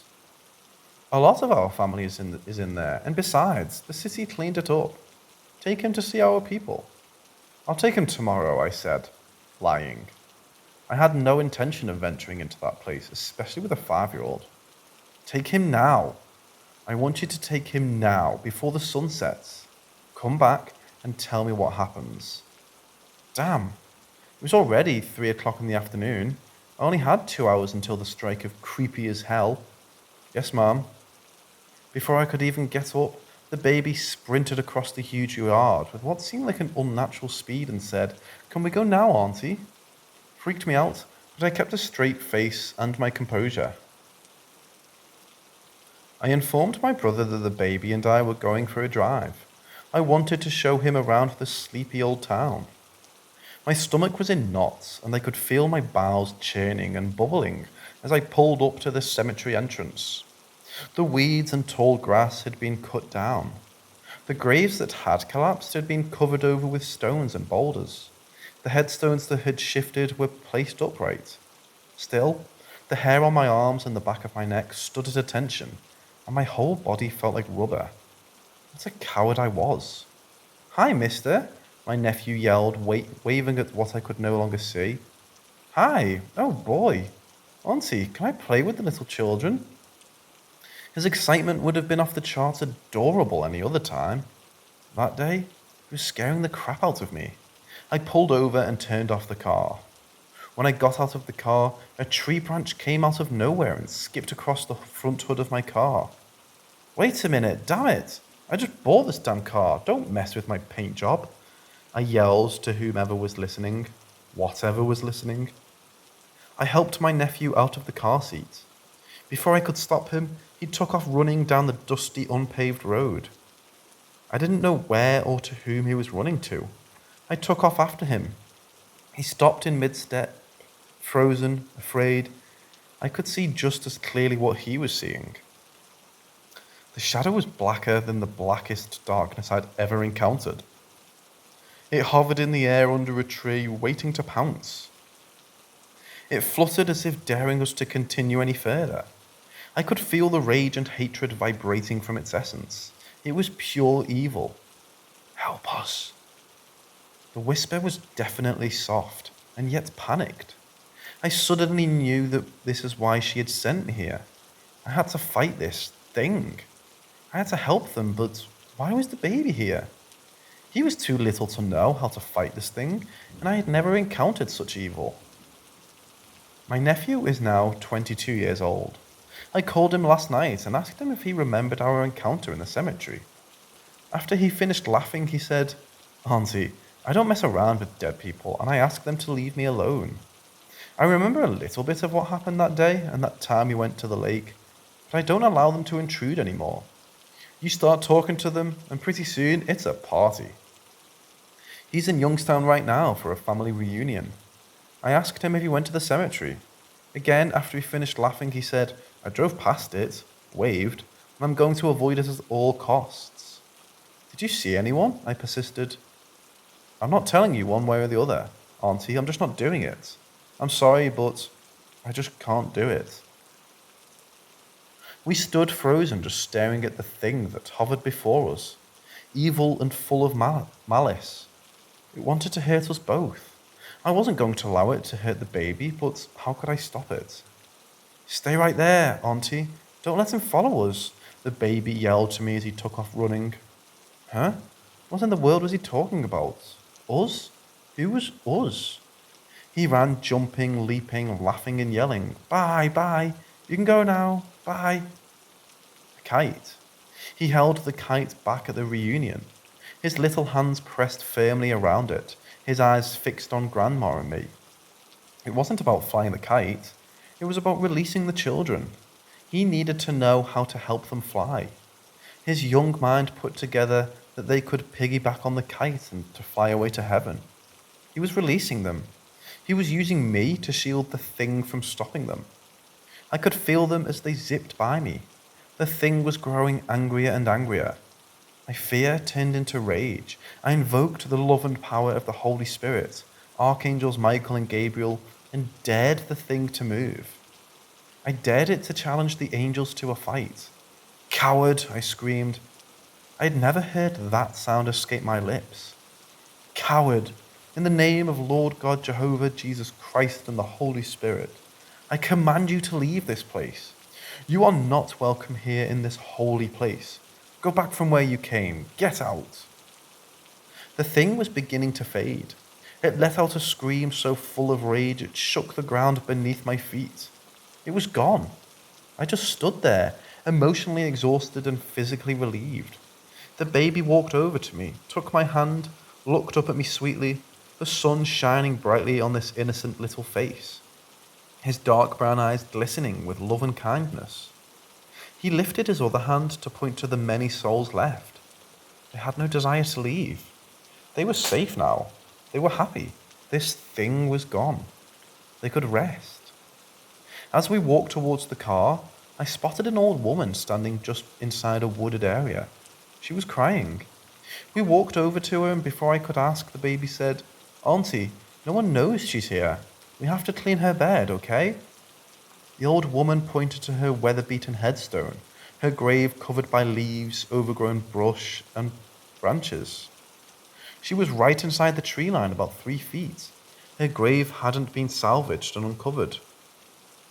"A lot of our family is in there, and besides, the city cleaned it up. Take him to see our people." "I'll take him tomorrow," I said, lying. I had no intention of venturing into that place, especially with a 5-year-old. "Take him now. I want you to take him now, before the sun sets. Come back and tell me what happens." Damn. It was already 3 o'clock in the afternoon. I only had 2 hours until the strike of creepy as hell. "Yes, ma'am." Before I could even get up, the baby sprinted across the huge yard with what seemed like an unnatural speed and said, "Can we go now, Auntie?" Freaked me out, but I kept a straight face and my composure. I informed my brother that the baby and I were going for a drive. I wanted to show him around the sleepy old town. My stomach was in knots, and I could feel my bowels churning and bubbling as I pulled up to the cemetery entrance. The weeds and tall grass had been cut down. The graves that had collapsed had been covered over with stones and boulders. The headstones that had shifted were placed upright. Still, the hair on my arms and the back of my neck stood at attention, and my whole body felt like rubber. What a coward I was. "Hi, mister," my nephew yelled, waving at what I could no longer see. "Hi, oh boy. Auntie, can I play with the little children?" His excitement would have been off the charts adorable any other time. That day, he was scaring the crap out of me. I pulled over and turned off the car. When I got out of the car, a tree branch came out of nowhere and skipped across the front hood of my car. "Wait a minute, damn it! I just bought this damn car. Don't mess with my paint job," I yelled to whomever was listening, whatever was listening. I helped my nephew out of the car seat. Before I could stop him, he took off running down the dusty, unpaved road. I didn't know where or to whom he was running to. I took off after him. He stopped in mid-step, frozen, afraid. I could see just as clearly what he was seeing. The shadow was blacker than the blackest darkness I'd ever encountered. It hovered in the air under a tree, waiting to pounce. It fluttered as if daring us to continue any further. I could feel the rage and hatred vibrating from its essence. It was pure evil. Help us. The whisper was definitely soft, and yet panicked. I suddenly knew that this is why she had sent me here. I had to fight this thing. I had to help them, but why was the baby here? He was too little to know how to fight this thing, and I had never encountered such evil. My nephew is now 22 years old. I called him last night and asked him if he remembered our encounter in the cemetery. After he finished laughing, he said, "Auntie, I don't mess around with dead people, and I ask them to leave me alone. I remember a little bit of what happened that day and that time we went to the lake, but I don't allow them to intrude anymore. You start talking to them, and pretty soon it's a party." He's in Youngstown right now for a family reunion. I asked him if he went to the cemetery. Again, after he finished laughing, he said, "I drove past it, waved, and I'm going to avoid it at all costs." "Did you see anyone?" I persisted. "I'm not telling you one way or the other, Auntie. I'm just not doing it. I'm sorry, but I just can't do it." We stood frozen, just staring at the thing that hovered before us, evil and full of malice. It wanted to hurt us both. I wasn't going to allow it to hurt the baby, but how could I stop it? "Stay right there, Auntie. Don't let him follow us," the baby yelled to me as he took off running. Huh? What in the world was he talking about? Us? Who was us? He ran, jumping, leaping, laughing and yelling, "Bye, bye. You can go now. Bye." A kite. He held the kite back at the reunion. His little hands pressed firmly around it, his eyes fixed on Grandma and me. It wasn't about flying the kite. It was about releasing the children. He needed to know how to help them fly. His young mind put together that they could piggyback on the kite and to fly away to heaven. He was releasing them. He was using me to shield the thing from stopping them. I could feel them as they zipped by me. The thing was growing angrier and angrier. My fear turned into rage. I invoked the love and power of the Holy Spirit, Archangels Michael and Gabriel, and dared the thing to move. I dared it to challenge the angels to a fight. "Coward!" I screamed. I had never heard that sound escape my lips. "Coward! In the name of Lord God Jehovah, Jesus Christ, and the Holy Spirit, I command you to leave this place. You are not welcome here in this holy place. Go back from where you came. Get out." The thing was beginning to fade. It let out a scream so full of rage it shook the ground beneath my feet. It was gone. I just stood there, emotionally exhausted and physically relieved. The baby walked over to me, took my hand, looked up at me sweetly, the sun shining brightly on this innocent little face, his dark brown eyes glistening with love and kindness. He lifted his other hand to point to the many souls left. They had no desire to leave. They were safe now. They were happy. This thing was gone. They could rest. As we walked towards the car, I spotted an old woman standing just inside a wooded area. She was crying. We walked over to her, and before I could ask, the baby said, "Auntie, no one knows she's here. We have to clean her bed, okay?" The old woman pointed to her weather-beaten headstone, her grave covered by leaves, overgrown brush, and branches. She was right inside the tree line, about 3 feet. Her grave hadn't been salvaged and uncovered.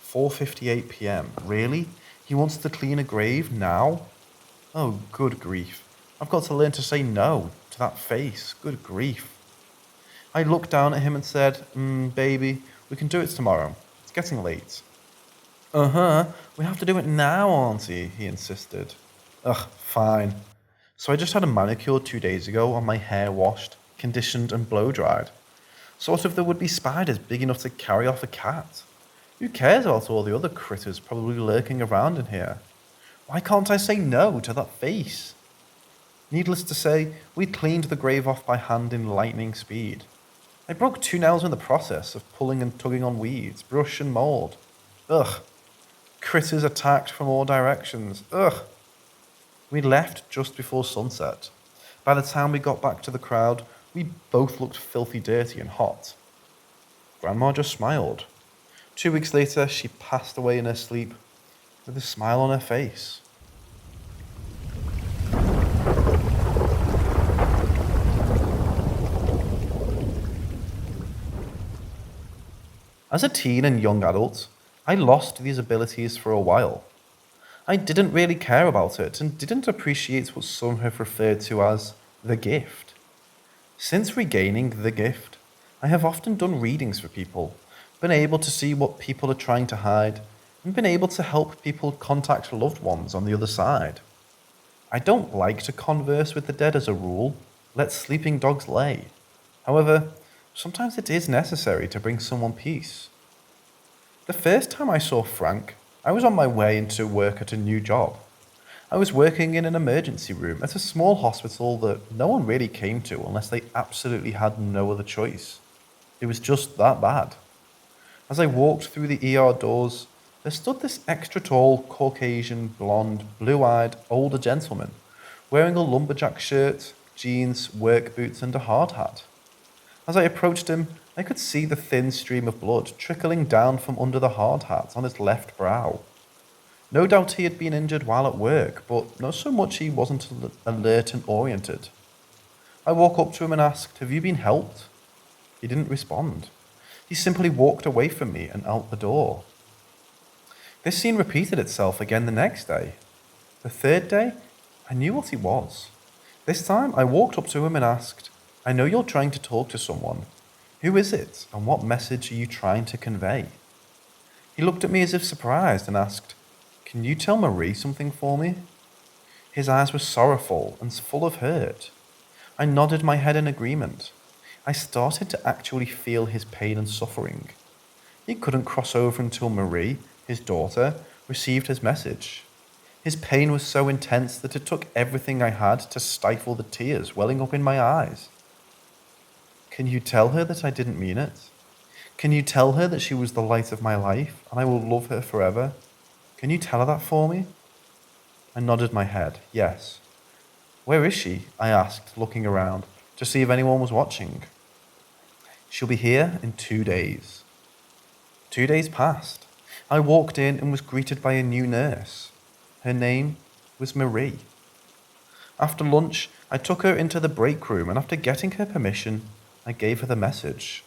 4:58 p.m. Really? He wants to clean a grave now? Oh, good grief. I've got to learn to say no to that face. Good grief. I looked down at him and said, "Baby, we can do it tomorrow. It's getting late." We have to do it now, Auntie, he insisted. Ugh, fine. So I just had a manicure 2 days ago and my hair washed, conditioned and blow-dried. Sort of there would be spiders big enough to carry off a cat. Who cares about all the other critters probably lurking around in here? Why can't I say no to that face? Needless to say, we cleaned the grave off by hand in lightning speed. I broke 2 nails in the process of pulling and tugging on weeds, brush and mould. Ugh. Critters attacked from all directions. Ugh. We left just before sunset. By the time we got back to the crowd, we both looked filthy dirty and hot. Grandma just smiled. 2 weeks later, she passed away in her sleep with a smile on her face. As a teen and young adult, I lost these abilities for a while. I didn't really care about it and didn't appreciate what some have referred to as the gift. Since regaining the gift, I have often done readings for people, been able to see what people are trying to hide, and been able to help people contact loved ones on the other side. I don't like to converse with the dead as a rule, let sleeping dogs lay. However, sometimes it is necessary to bring someone peace. The first time I saw Frank, I was on my way into work at a new job. I was working in an emergency room at a small hospital that no one really came to unless they absolutely had no other choice. It was just that bad. As I walked through the ER doors, there stood this extra tall, Caucasian, blonde, blue-eyed, older gentleman, wearing a lumberjack shirt, jeans, work boots, and a hard hat. As I approached him, I could see the thin stream of blood trickling down from under the hard hat on his left brow. No doubt he had been injured while at work, but not so much he wasn't alert and oriented. I walked up to him and asked, "Have you been helped?" He didn't respond. He simply walked away from me and out the door. This scene repeated itself again the next day. The third day, I knew what he was. This time, I walked up to him and asked, "I know you're trying to talk to someone. Who is it, and what message are you trying to convey?" He looked at me as if surprised and asked, "Can you tell Marie something for me?" His eyes were sorrowful and full of hurt. I nodded my head in agreement. I started to actually feel his pain and suffering. He couldn't cross over until Marie, his daughter, received his message. His pain was so intense that it took everything I had to stifle the tears welling up in my eyes. "Can you tell her that I didn't mean it? Can you tell her that she was the light of my life and I will love her forever? Can you tell her that for me?" I nodded my head, yes. "Where is she?" I asked, looking around to see if anyone was watching. "She'll be here in 2 days." 2 days passed. I walked in and was greeted by a new nurse. Her name was Marie. After lunch, I took her into the break room, and after getting her permission, I gave her the message.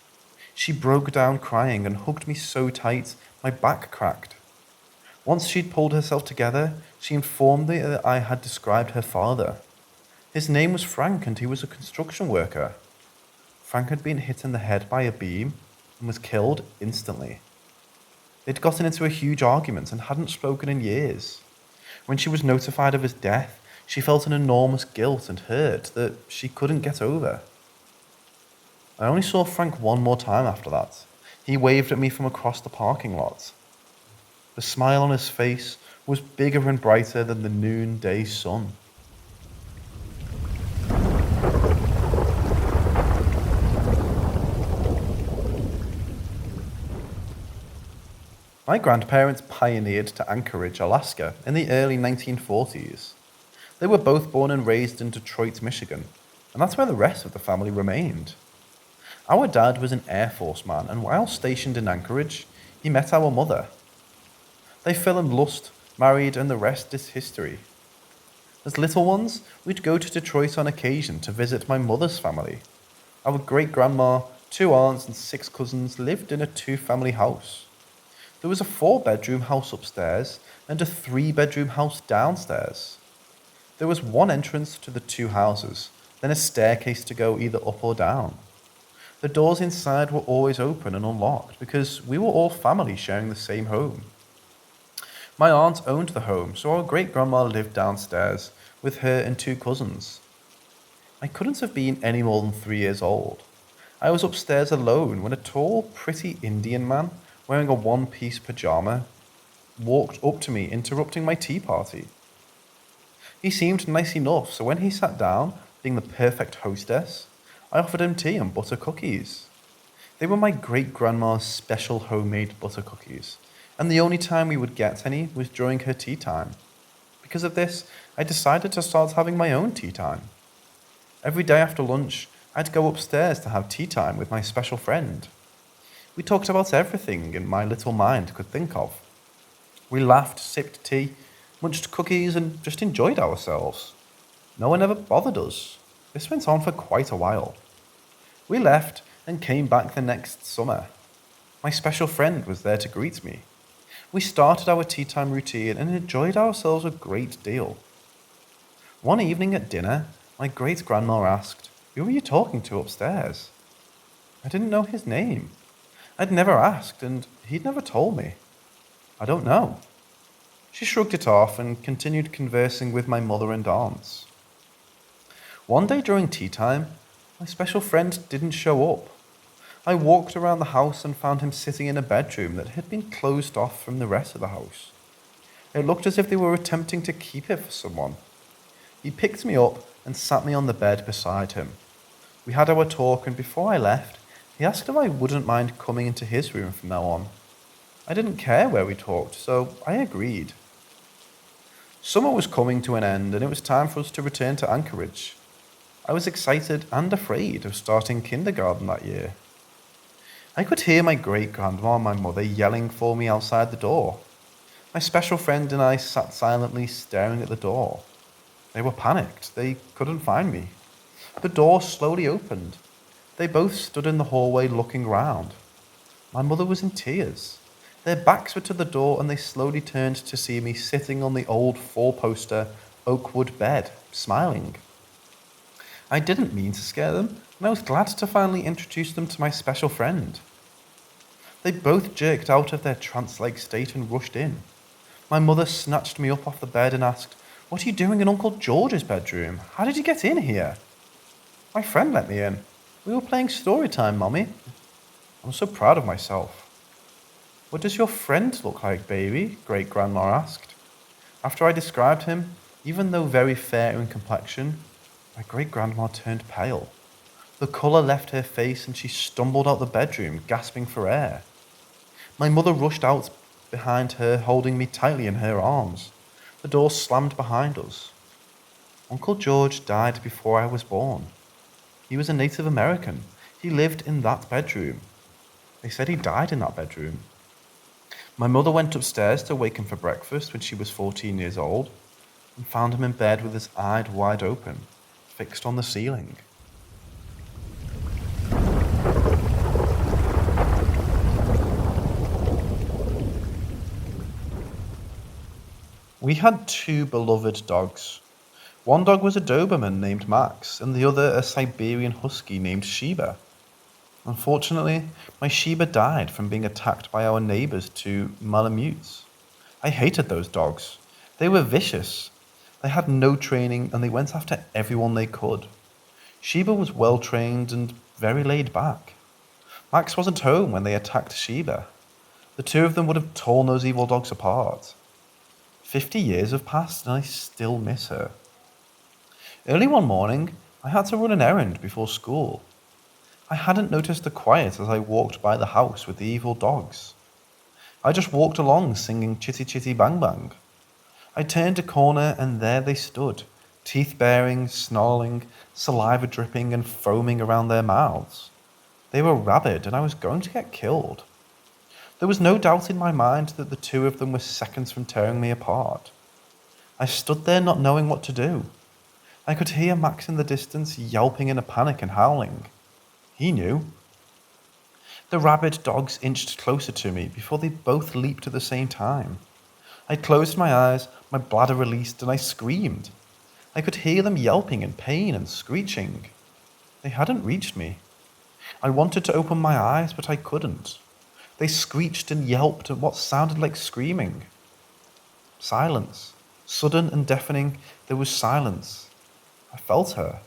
She broke down crying and hugged me so tight, my back cracked. Once she'd pulled herself together, she informed me that I had described her father. His name was Frank, and he was a construction worker. Frank had been hit in the head by a beam and was killed instantly. They'd gotten into a huge argument and hadn't spoken in years. When she was notified of his death, she felt an enormous guilt and hurt that she couldn't get over. I only saw Frank one more time after that. He waved at me from across the parking lot. The smile on his face was bigger and brighter than the noonday sun. My grandparents pioneered to Anchorage, Alaska in the early 1940s. They were both born and raised in Detroit, Michigan, and that's where the rest of the family remained. Our dad was an Air Force man, and while stationed in Anchorage, he met our mother. They fell in lust, married, and the rest is history. As little ones, we'd go to Detroit on occasion to visit my mother's family. Our great-grandma, 2 aunts, and 6 cousins lived in a 2-family house. There was a 4-bedroom house upstairs and a 3-bedroom house downstairs. There was one entrance to the 2 houses, then a staircase to go either up or down. The doors inside were always open and unlocked because we were all family sharing the same home. My aunt owned the home, so our great-grandma lived downstairs with her and 2 cousins. I couldn't have been any more than 3 years old. I was upstairs alone when a tall, pretty Indian man wearing a one-piece pajama walked up to me, interrupting my tea party. He seemed nice enough, so when he sat down, being the perfect hostess, I offered him tea and butter cookies. They were my great-grandma's special homemade butter cookies, and the only time we would get any was during her tea time. Because of this, I decided to start having my own tea time. Every day after lunch, I'd go upstairs to have tea time with my special friend. We talked about everything my little mind could think of. We laughed, sipped tea, munched cookies, and just enjoyed ourselves. No one ever bothered us. This went on for quite a while. We left and came back the next summer. My special friend was there to greet me. We started our tea time routine and enjoyed ourselves a great deal. One evening at dinner, my great-grandma asked, "Who were you talking to upstairs?" I didn't know his name. I'd never asked, and he'd never told me. "I don't know." She shrugged it off and continued conversing with my mother and aunts. One day during tea time, my special friend didn't show up. I walked around the house and found him sitting in a bedroom that had been closed off from the rest of the house. It looked as if they were attempting to keep it for someone. He picked me up and sat me on the bed beside him. We had our talk, and before I left, he asked if I wouldn't mind coming into his room from now on. I didn't care where we talked, so I agreed. Summer was coming to an end, and it was time for us to return to Anchorage. I was excited and afraid of starting kindergarten that year. I could hear my great-grandma and my mother yelling for me outside the door. My special friend and I sat silently staring at the door. They were panicked. They couldn't find me. The door slowly opened. They both stood in the hallway looking round. My mother was in tears. Their backs were to the door, and they slowly turned to see me sitting on the old four-poster oakwood bed, smiling. I didn't mean to scare them, and I was glad to finally introduce them to my special friend. They both jerked out of their trance-like state and rushed in. My mother snatched me up off the bed and asked, "What are you doing in Uncle George's bedroom? How did you get in here?" "My friend let me in. We were playing story time, Mommy." I'm so proud of myself. "What does your friend look like, baby?" great-grandma asked. After I described him, even though very fair in complexion, my great-grandma turned pale. The colour left her face and she stumbled out the bedroom, gasping for air. My mother rushed out behind her, holding me tightly in her arms. The door slammed behind us. Uncle George died before I was born. He was a Native American. He lived in that bedroom. They said he died in that bedroom. My mother went upstairs to wake him for breakfast when she was 14 years old and found him in bed with his eyes wide open, fixed on the ceiling. We had two beloved dogs. One dog was a Doberman named Max, and the other a Siberian Husky named Sheba. Unfortunately, my Sheba died from being attacked by our neighbors, two Malamutes. I hated those dogs. They were vicious. They had no training, and they went after everyone they could. Sheba was well trained and very laid back. Max wasn't home when they attacked Sheba. The two of them would have torn those evil dogs apart. 50 years have passed, and I still miss her. Early one morning, I had to run an errand before school. I hadn't noticed the quiet as I walked by the house with the evil dogs. I just walked along singing Chitty Chitty Bang Bang. I turned a corner and there they stood, teeth baring, snarling, saliva dripping and foaming around their mouths. They were rabid and I was going to get killed. There was no doubt in my mind that the two of them were seconds from tearing me apart. I stood there not knowing what to do. I could hear Max in the distance yelping in a panic and howling. He knew. The rabid dogs inched closer to me before they both leaped at the same time. I closed my eyes, my bladder released, and I screamed. I could hear them yelping in pain and screeching. They hadn't reached me. I wanted to open my eyes, but I couldn't. They screeched and yelped at what sounded like screaming. Silence. Sudden and deafening, there was silence. I felt her.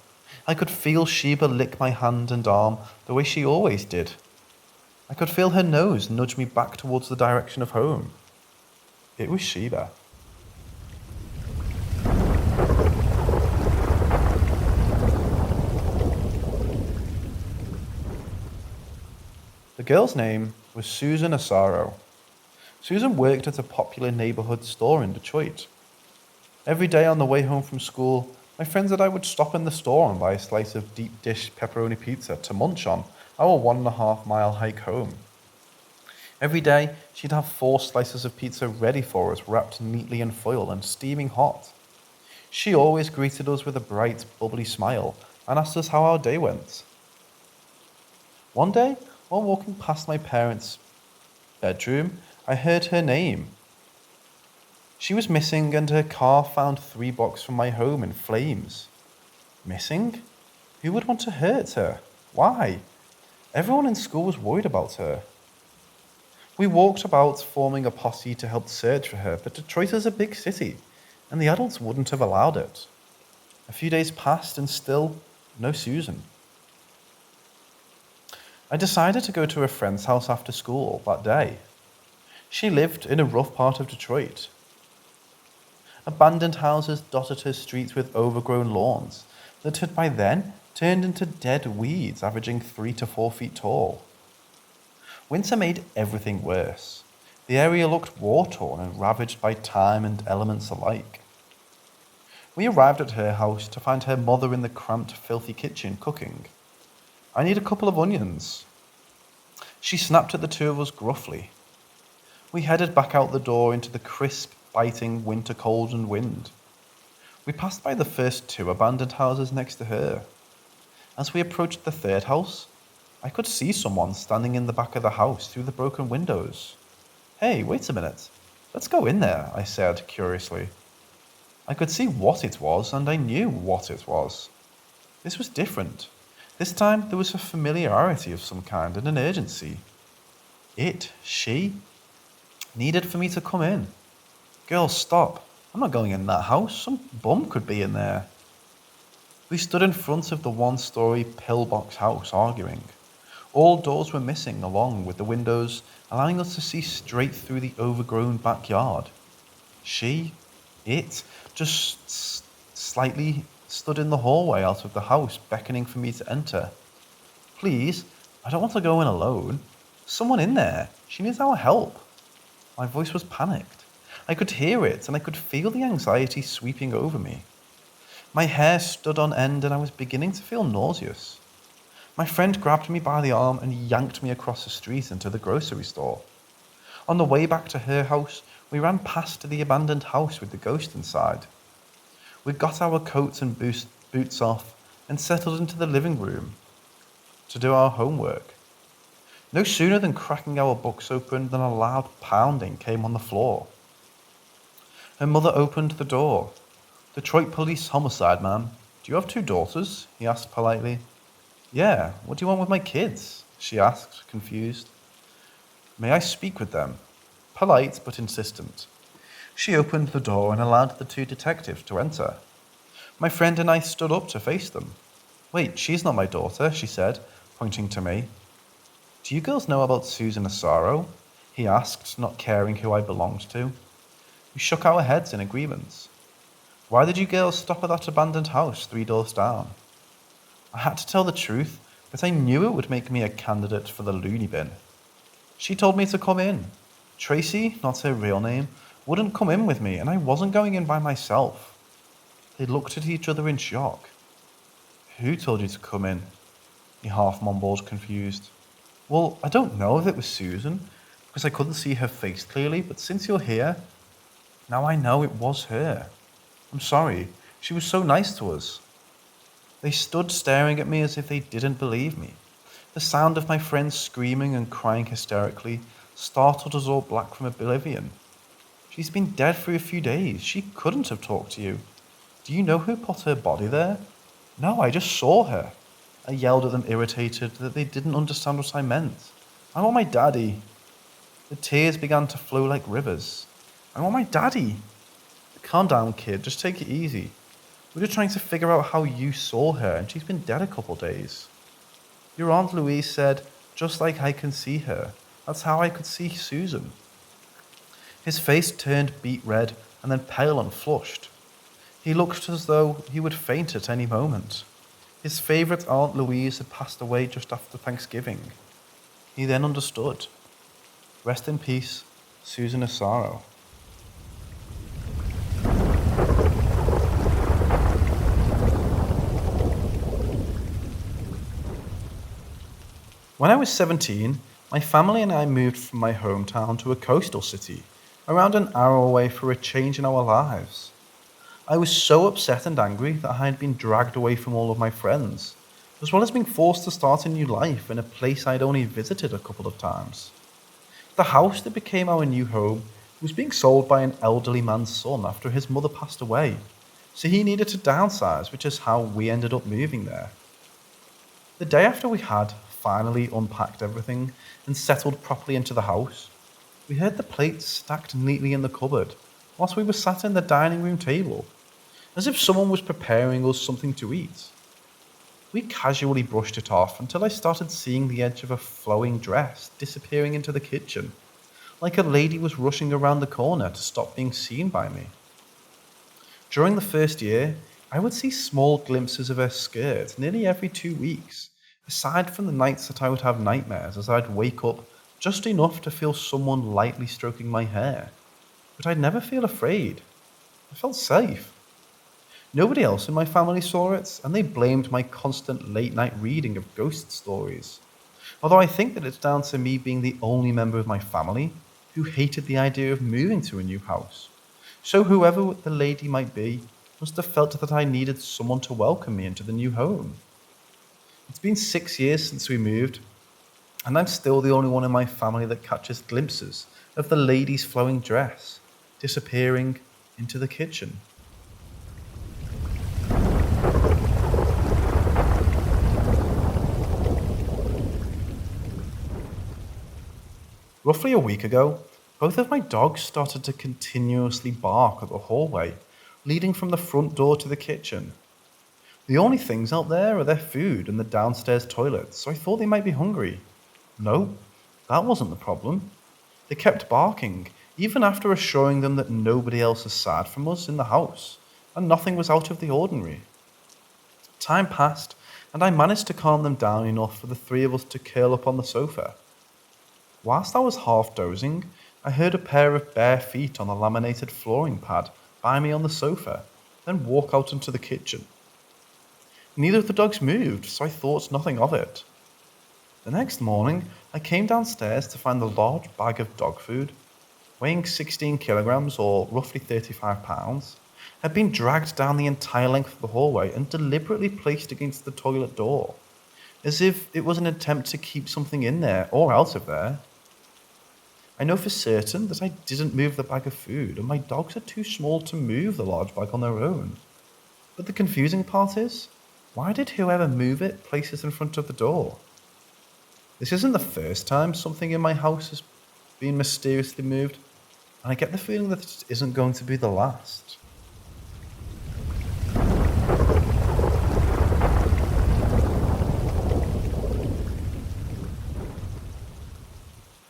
I could feel Sheba lick my hand and arm the way she always did. I could feel her nose nudge me back towards the direction of home. It was Sheba. The girl's name was Susan Asaro. Susan worked at a popular neighborhood store in Detroit. Every day on the way home from school, my friends and I would stop in the store and buy a slice of deep dish pepperoni pizza to munch on our 1.5-mile hike home. Every day, she'd have 4 slices of pizza ready for us, wrapped neatly in foil and steaming hot. She always greeted us with a bright, bubbly smile and asked us how our day went. One day, while walking past my parents' bedroom, I heard her name. She was missing and her car found 3 blocks from my home in flames. Missing? Who would want to hurt her? Why? Everyone in school was worried about her. We walked about forming a posse to help search for her, but Detroit is a big city, and the adults wouldn't have allowed it. A few days passed and still no Susan. I decided to go to a friend's house after school that day. She lived in a rough part of Detroit. Abandoned houses dotted her streets with overgrown lawns that had by then turned into dead weeds averaging 3 to 4 feet tall. Winter made everything worse. The area looked war-torn and ravaged by time and elements alike. We arrived at her house to find her mother in the cramped, filthy kitchen cooking. "I need a couple of onions." She snapped at the 2 of us gruffly. We headed back out the door into the crisp, biting winter cold and wind. We passed by the first 2 abandoned houses next to her. As we approached the 3rd house, I could see someone standing in the back of the house through the broken windows. "Hey, wait a minute. Let's go in there," I said curiously. I could see what it was, and I knew what it was. This was different. This time there was a familiarity of some kind and an urgency. She, needed for me to come in. "Girl, stop. I'm not going in that house. Some bum could be in there." We stood in front of the 1-story pillbox house arguing. All doors were missing along with the windows, allowing us to see straight through the overgrown backyard. It, just slightly stood in the hallway out of the house, beckoning for me to enter. "Please, I don't want to go in alone. Someone in there. She needs our help." My voice was panicked. I could hear it, and I could feel the anxiety sweeping over me. My hair stood on end, and I was beginning to feel nauseous. My friend grabbed me by the arm and yanked me across the street into the grocery store. On the way back to her house, we ran past the abandoned house with the ghost inside. We got our coats and boots off and settled into the living room to do our homework. No sooner than cracking our books open than a loud pounding came on the floor. Her mother opened the door. "Detroit Police Homicide, ma'am. Do you have 2 daughters?" he asked politely. "Yeah, what do you want with my kids?" she asked, confused. "May I speak with them?" Polite but insistent. She opened the door and allowed the 2 detectives to enter. My friend and I stood up to face them. "Wait, she's not my daughter," she said, pointing to me. "Do you girls know about Susan Asaro?" he asked, not caring who I belonged to. We shook our heads in agreement. "Why did you girls stop at that abandoned house 3 doors down?" I had to tell the truth, but I knew it would make me a candidate for the loony bin. "She told me to come in. Tracy, not her real name, wouldn't come in with me, and I wasn't going in by myself." They looked at each other in shock. "Who told you to come in?" he half mumbled, confused. "Well, I don't know if it was Susan, because I couldn't see her face clearly, but since you're here, now I know it was her. I'm sorry, she was so nice to us." They stood staring at me as if they didn't believe me. The sound of my friends screaming and crying hysterically startled us all back from oblivion. "She's been dead for a few days. She couldn't have talked to you. Do you know who put her body there?" "No, I just saw her." I yelled at them, irritated that they didn't understand what I meant. "I want my daddy." The tears began to flow like rivers. "I want my daddy." "Calm down, kid. Just take it easy. We're just trying to figure out how you saw her, and she's been dead a couple days. Your Aunt Louise said, just like I can see her. That's how I could see Susan." His face turned beet red and then pale and flushed. He looked as though he would faint at any moment. His favourite Aunt Louise had passed away just after Thanksgiving. He then understood. Rest in peace, Susan Asaro. When I was 17, my family and I moved from my hometown to a coastal city, around an hour away for a change in our lives. I was so upset and angry that I had been dragged away from all of my friends, as well as being forced to start a new life in a place I'd only visited a couple of times. The house that became our new home was being sold by an elderly man's son after his mother passed away, so he needed to downsize, which is how we ended up moving there. The day after we had finally unpacked everything and settled properly into the house, we heard the plates stacked neatly in the cupboard whilst we were sat in the dining room table, as if someone was preparing us something to eat. We casually brushed it off until I started seeing the edge of a flowing dress disappearing into the kitchen, like a lady was rushing around the corner to stop being seen by me. During the first year, I would see small glimpses of her skirt nearly every 2 weeks, aside from the nights that I would have nightmares as I'd wake up just enough to feel someone lightly stroking my hair. But I'd never feel afraid. I felt safe. Nobody else in my family saw it, and they blamed my constant late-night reading of ghost stories. Although I think that it's down to me being the only member of my family who hated the idea of moving to a new house. So whoever the lady might be must have felt that I needed someone to welcome me into the new home. It's been 6 years since we moved, and I'm still the only one in my family that catches glimpses of the lady's flowing dress disappearing into the kitchen. Roughly a week ago, both of my dogs started to continuously bark at the hallway leading from the front door to the kitchen. The only things out there are their food and the downstairs toilet, so I thought they might be hungry. No, that wasn't the problem. They kept barking, even after assuring them that nobody else aside from us in the house, and nothing was out of the ordinary. Time passed, and I managed to calm them down enough for the three of us to curl up on the sofa. Whilst I was half dozing, I heard a pair of bare feet on the laminated flooring pad by me on the sofa, then walk out into the kitchen. Neither of the dogs moved, so I thought nothing of it. The next morning, I came downstairs to find the large bag of dog food, weighing 16 kilograms or roughly 35 pounds, had been dragged down the entire length of the hallway and deliberately placed against the toilet door, as if it was an attempt to keep something in there or out of there. I know for certain that I didn't move the bag of food, and my dogs are too small to move the large bag on their own. But the confusing part is, why did whoever move it place it in front of the door? This isn't the first time something in my house has been mysteriously moved, and I get the feeling that it isn't going to be the last.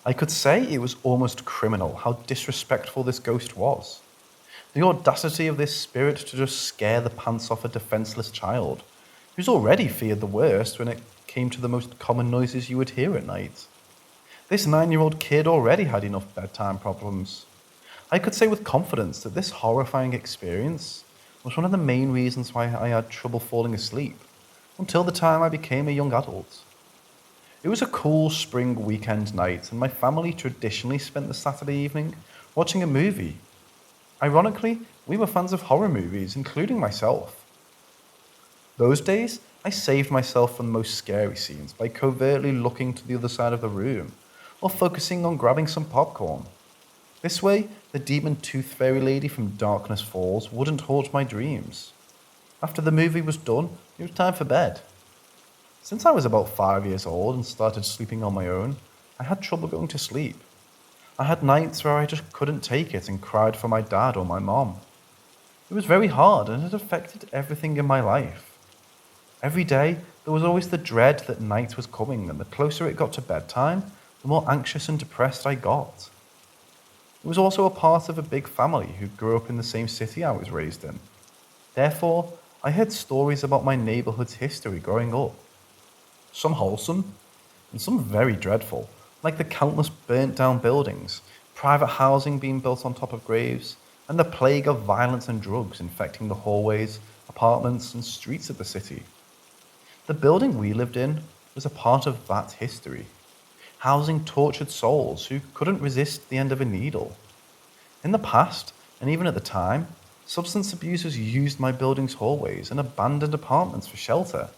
I could say it was almost criminal how disrespectful this ghost was. The audacity of this spirit to just scare the pants off a defenseless child, who's already feared the worst when it came to the most common noises you would hear at night. This 9-year-old kid already had enough bedtime problems. I could say with confidence that this horrifying experience was one of the main reasons why I had trouble falling asleep, until the time I became a young adult. It was a cool spring weekend night, and my family traditionally spent the Saturday evening watching a movie. Ironically, we were fans of horror movies, including myself. Those days, I saved myself from the most scary scenes by covertly looking to the other side of the room, or focusing on grabbing some popcorn. This way, the demon tooth fairy lady from Darkness Falls wouldn't haunt my dreams. After the movie was done, it was time for bed. Since I was about 5 years old and started sleeping on my own, I had trouble going to sleep. I had nights where I just couldn't take it and cried for my dad or my mom. It was very hard, and it affected everything in my life. Every day, there was always the dread that night was coming, and the closer it got to bedtime, the more anxious and depressed I got. It was also a part of a big family who grew up in the same city I was raised in. Therefore, I heard stories about my neighborhood's history growing up. Some wholesome, and some very dreadful, like the countless burnt down buildings, private housing being built on top of graves, and the plague of violence and drugs infecting the hallways, apartments, and streets of the city. The building we lived in was a part of that history, housing tortured souls who couldn't resist the end of a needle. In the past, and even at the time, substance abusers used my building's hallways and abandoned apartments for shelter.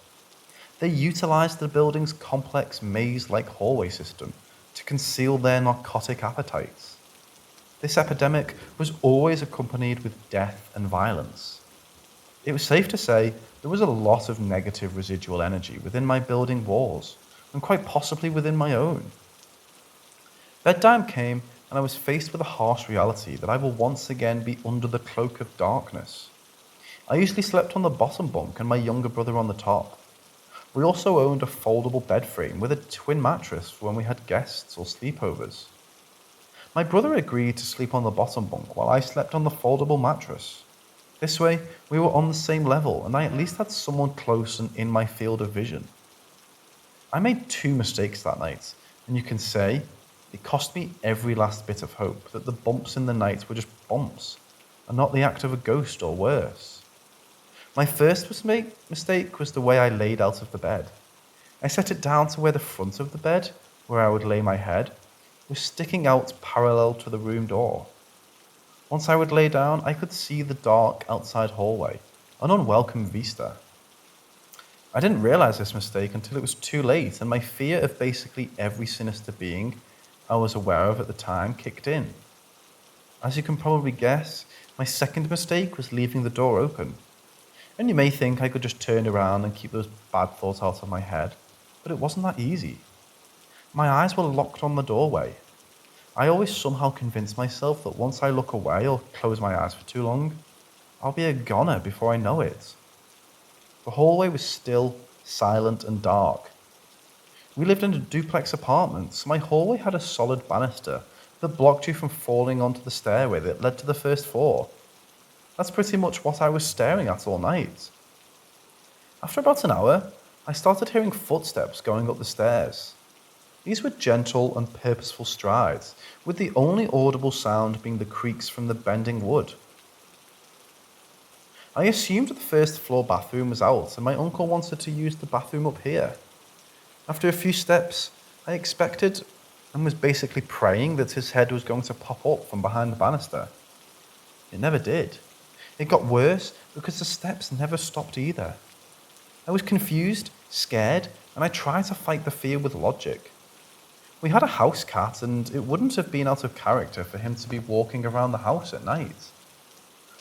They utilized the building's complex maze-like hallway system to conceal their narcotic appetites. This epidemic was always accompanied with death and violence. It was safe to say there was a lot of negative residual energy within my building walls, and quite possibly within my own. Bedtime came, and I was faced with a harsh reality that I will once again be under the cloak of darkness. I usually slept on the bottom bunk and my younger brother on the top. We also owned a foldable bed frame with a twin mattress for when we had guests or sleepovers. My brother agreed to sleep on the bottom bunk while I slept on the foldable mattress. This way, we were on the same level and I at least had someone close and in my field of vision. I made 2 mistakes that night, and you can say it cost me every last bit of hope that the bumps in the night were just bumps, and not the act of a ghost or worse. My first mistake was the way I laid out of the bed. I set it down to where the front of the bed, where I would lay my head, was sticking out parallel to the room door. Once I would lay down, I could see the dark outside hallway, an unwelcome vista. I didn't realize this mistake until it was too late, and my fear of basically every sinister being I was aware of at the time kicked in. As you can probably guess, my second mistake was leaving the door open. And you may think I could just turn around and keep those bad thoughts out of my head, but it wasn't that easy. My eyes were locked on the doorway. I always somehow convince myself that once I look away or close my eyes for too long, I'll be a goner before I know it. The hallway was still, silent, and dark. We lived in a duplex apartment, so my hallway had a solid banister that blocked you from falling onto the stairway that led to the first floor. That's pretty much what I was staring at all night. After about an hour, I started hearing footsteps going up the stairs. These were gentle and purposeful strides, with the only audible sound being the creaks from the bending wood. I assumed the first floor bathroom was out and my uncle wanted to use the bathroom up here. After a few steps, I expected and was basically praying that his head was going to pop up from behind the banister. It never did. It got worse because the steps never stopped either. I was confused, scared, and I tried to fight the fear with logic. We had a house cat, and it wouldn't have been out of character for him to be walking around the house at night.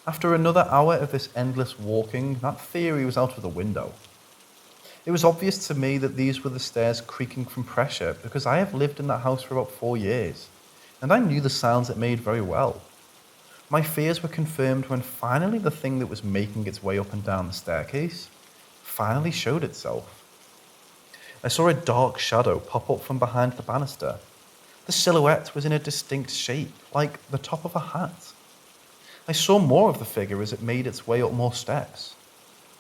After another hour of this endless walking, that theory was out of the window. It was obvious to me that these were the stairs creaking from pressure because I have lived in that house for about 4 years, and I knew the sounds it made very well. My fears were confirmed when finally the thing that was making its way up and down the staircase finally showed itself. I saw a dark shadow pop up from behind the banister. The silhouette was in a distinct shape, like the top of a hat. I saw more of the figure as it made its way up more steps.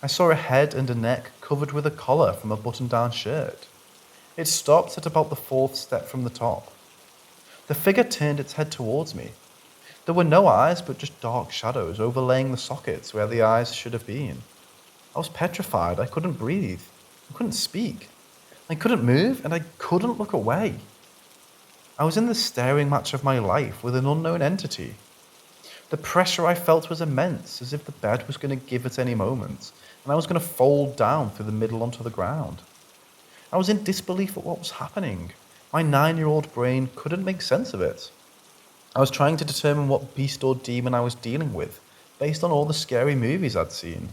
I saw a head and a neck covered with a collar from a button-down shirt. It stopped at about the 4th step from the top. The figure turned its head towards me. There were no eyes, but just dark shadows overlaying the sockets where the eyes should have been. I was petrified. I couldn't breathe. I couldn't speak. I couldn't move, and I couldn't look away. I was in the staring match of my life with an unknown entity. The pressure I felt was immense, as if the bed was going to give at any moment, and I was going to fold down through the middle onto the ground. I was in disbelief at what was happening. My 9-year-old brain couldn't make sense of it. I was trying to determine what beast or demon I was dealing with, based on all the scary movies I'd seen.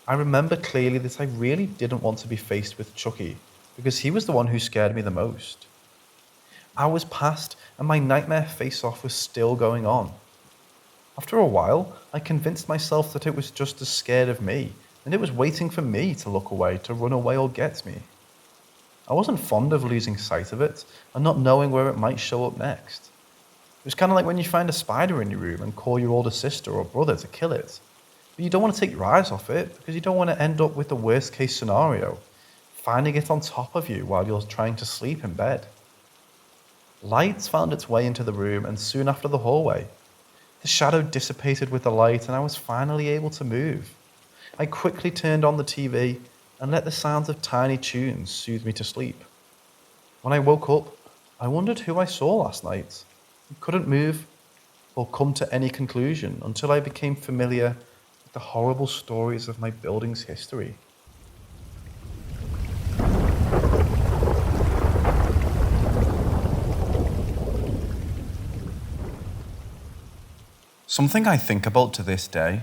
I remember clearly that I really didn't want to be faced with Chucky, because he was the one who scared me the most. Hours passed, and my nightmare face-off was still going on. After a while, I convinced myself that it was just as scared of me, and it was waiting for me to look away, to run away or get me. I wasn't fond of losing sight of it, and not knowing where it might show up next. It was kind of like when you find a spider in your room and call your older sister or brother to kill it. But you don't want to take your eyes off it, because you don't want to end up with the worst case scenario, finding it on top of you while you're trying to sleep in bed. Light found its way into the room and soon after the hallway. The shadow dissipated with the light and I was finally able to move. I quickly turned on the TV and let the sounds of tiny tunes soothe me to sleep. When I woke up, I wondered who I saw last night. I couldn't move or come to any conclusion until I became familiar with the horrible stories of my building's history. Something I think about to this day.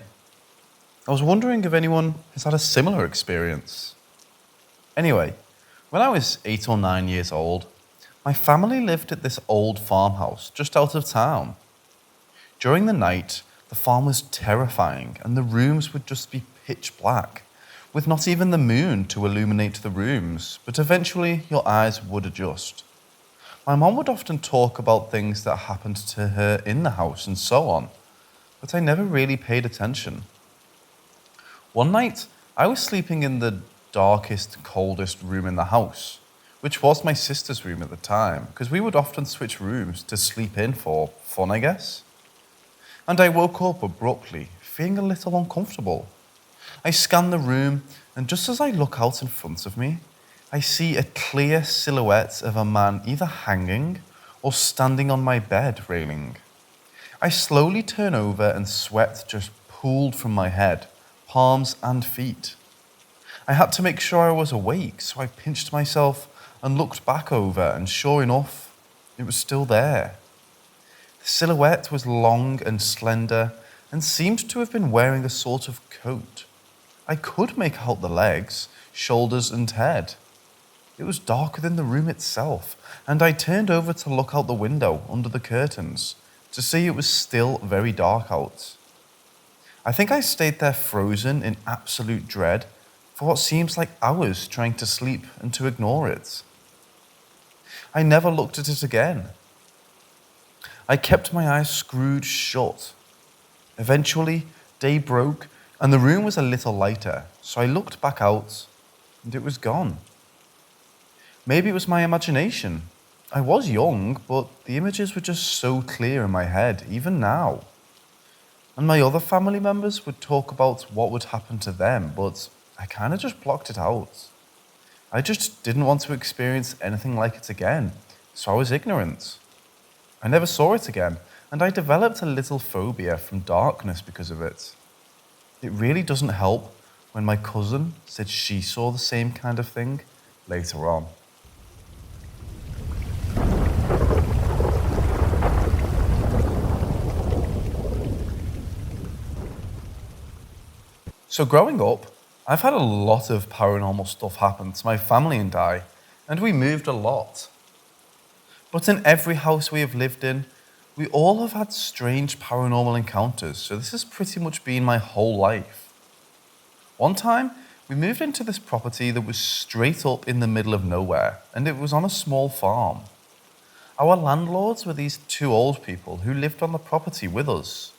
I was wondering if anyone has had a similar experience. Anyway, when I was 8 or 9 years old, my family lived at this old farmhouse just out of town. During the night, the farm was terrifying and the rooms would just be pitch black, with not even the moon to illuminate the rooms, but eventually your eyes would adjust. My mom would often talk about things that happened to her in the house and so on, but I never really paid attention. One night, I was sleeping in the darkest, coldest room in the house, which was my sister's room at the time, because we would often switch rooms to sleep in for fun, I guess. And I woke up abruptly, feeling a little uncomfortable. I scan the room, and just as I look out in front of me, I see a clear silhouette of a man either hanging or standing on my bed railing. I slowly turn over and sweat just pooled from my head, palms and feet. I had to make sure I was awake, so I pinched myself and looked back over, and sure enough, it was still there. The silhouette was long and slender and seemed to have been wearing a sort of coat. I could make out the legs, shoulders and head. It was darker than the room itself, and I turned over to look out the window under the curtains to see it was still very dark out. I think I stayed there frozen in absolute dread for what seems like hours, trying to sleep and to ignore it. I never looked at it again. I kept my eyes screwed shut. Eventually, day broke and the room was a little lighter, so I looked back out and it was gone. Maybe it was my imagination. I was young, but the images were just so clear in my head, even now. And my other family members would talk about what would happen to them, but I kind of just blocked it out. I just didn't want to experience anything like it again, so I was ignorant. I never saw it again, and I developed a little phobia from darkness because of it. It really doesn't help when my cousin said she saw the same kind of thing later on. So growing up, I've had a lot of paranormal stuff happen to my family and we moved a lot. But in every house we have lived in, we all have had strange paranormal encounters, so this has pretty much been my whole life. One time, we moved into this property that was straight up in the middle of nowhere, and it was on a small farm. Our landlords were these two old people who lived on the property with us.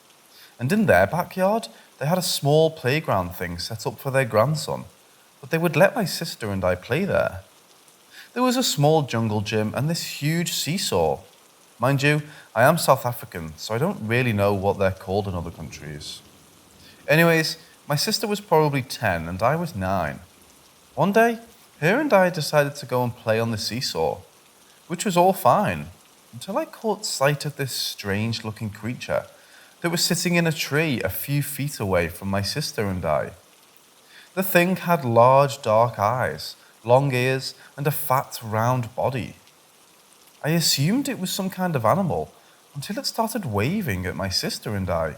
And in their backyard, they had a small playground thing set up for their grandson, but they would let my sister and I play there. There was a small jungle gym and this huge seesaw. Mind you, I am South African, so I don't really know what they're called in other countries. Anyways, my sister was probably 10 and I was 9. One day, her and I decided to go and play on the seesaw, which was all fine, until I caught sight of this strange-looking creature that was sitting in a tree a few feet away from my sister and I. The thing had large dark eyes, long ears, and a fat round body. I assumed it was some kind of animal until it started waving at my sister and I.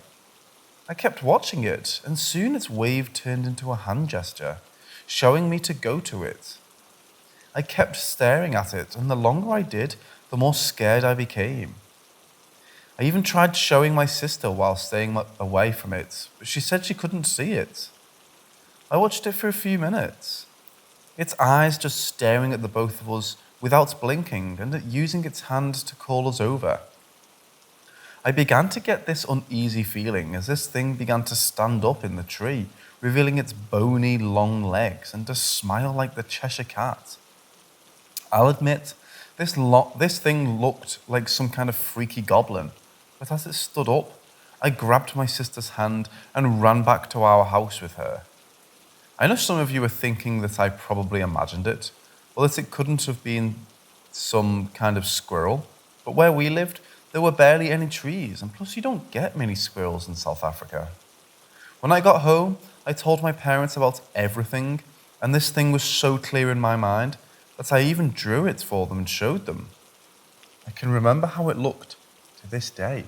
I kept watching it, and soon its wave turned into a hand gesture, showing me to go to it. I kept staring at it, and the longer I did, the more scared I became. I even tried showing my sister while staying away from it, but she said she couldn't see it. I watched it for a few minutes. Its eyes just staring at the both of us without blinking and it using its hand to call us over. I began to get this uneasy feeling as this thing began to stand up in the tree, revealing its bony, long legs and a smile like the Cheshire Cat. I'll admit, This thing looked like some kind of freaky goblin, but as it stood up, I grabbed my sister's hand and ran back to our house with her. I know some of you are thinking that I probably imagined it, or that it couldn't have been some kind of squirrel, but where we lived, there were barely any trees, and plus you don't get many squirrels in South Africa. When I got home, I told my parents about everything, and this thing was so clear in my mind that I even drew it for them and showed them. I can remember how it looked to this day.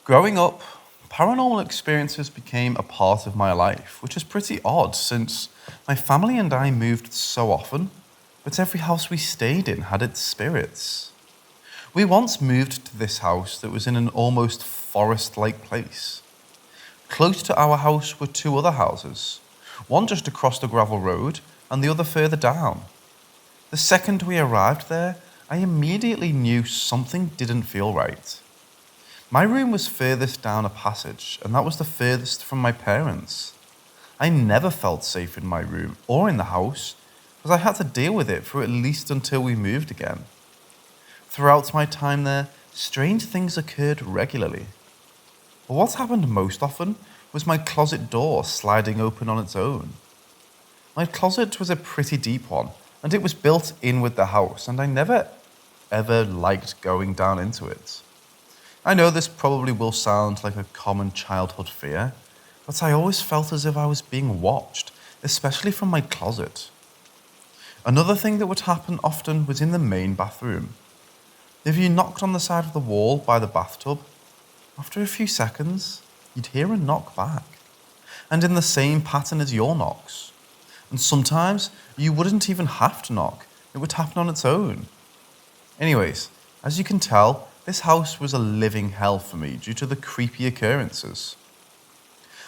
Growing up, paranormal experiences became a part of my life, which is pretty odd since my family and I moved so often, but every house we stayed in had its spirits. We once moved to this house that was in an almost forest-like place. Close to our house were two other houses, one just across the gravel road and the other further down. The second we arrived there, I immediately knew something didn't feel right. My room was furthest down a passage, and that was the furthest from my parents. I never felt safe in my room or in the house, because I had to deal with it for at least until we moved again. Throughout my time there, strange things occurred regularly. But what happened most often was my closet door sliding open on its own. My closet was a pretty deep one, and it was built in with the house, and I never ever liked going down into it. I know this probably will sound like a common childhood fear, but I always felt as if I was being watched, especially from my closet. Another thing that would happen often was in the main bathroom. If you knocked on the side of the wall by the bathtub, after a few seconds, you'd hear a knock back, and in the same pattern as your knocks. And sometimes you wouldn't even have to knock, it would happen on its own. Anyways, as you can tell, this house was a living hell for me due to the creepy occurrences.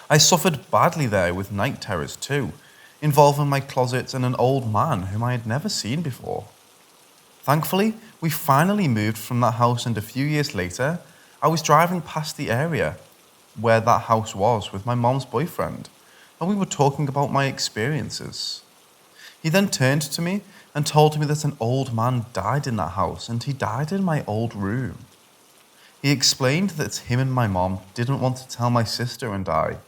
I suffered badly there with night terrors too, involving my closet and an old man whom I had never seen before. Thankfully, we finally moved from that house, and a few years later, I was driving past the area where that house was with my mom's boyfriend, and we were talking about my experiences. He then turned to me and told me that an old man died in that house, and he died in my old room. He explained that him and my mom didn't want to tell my sister and I,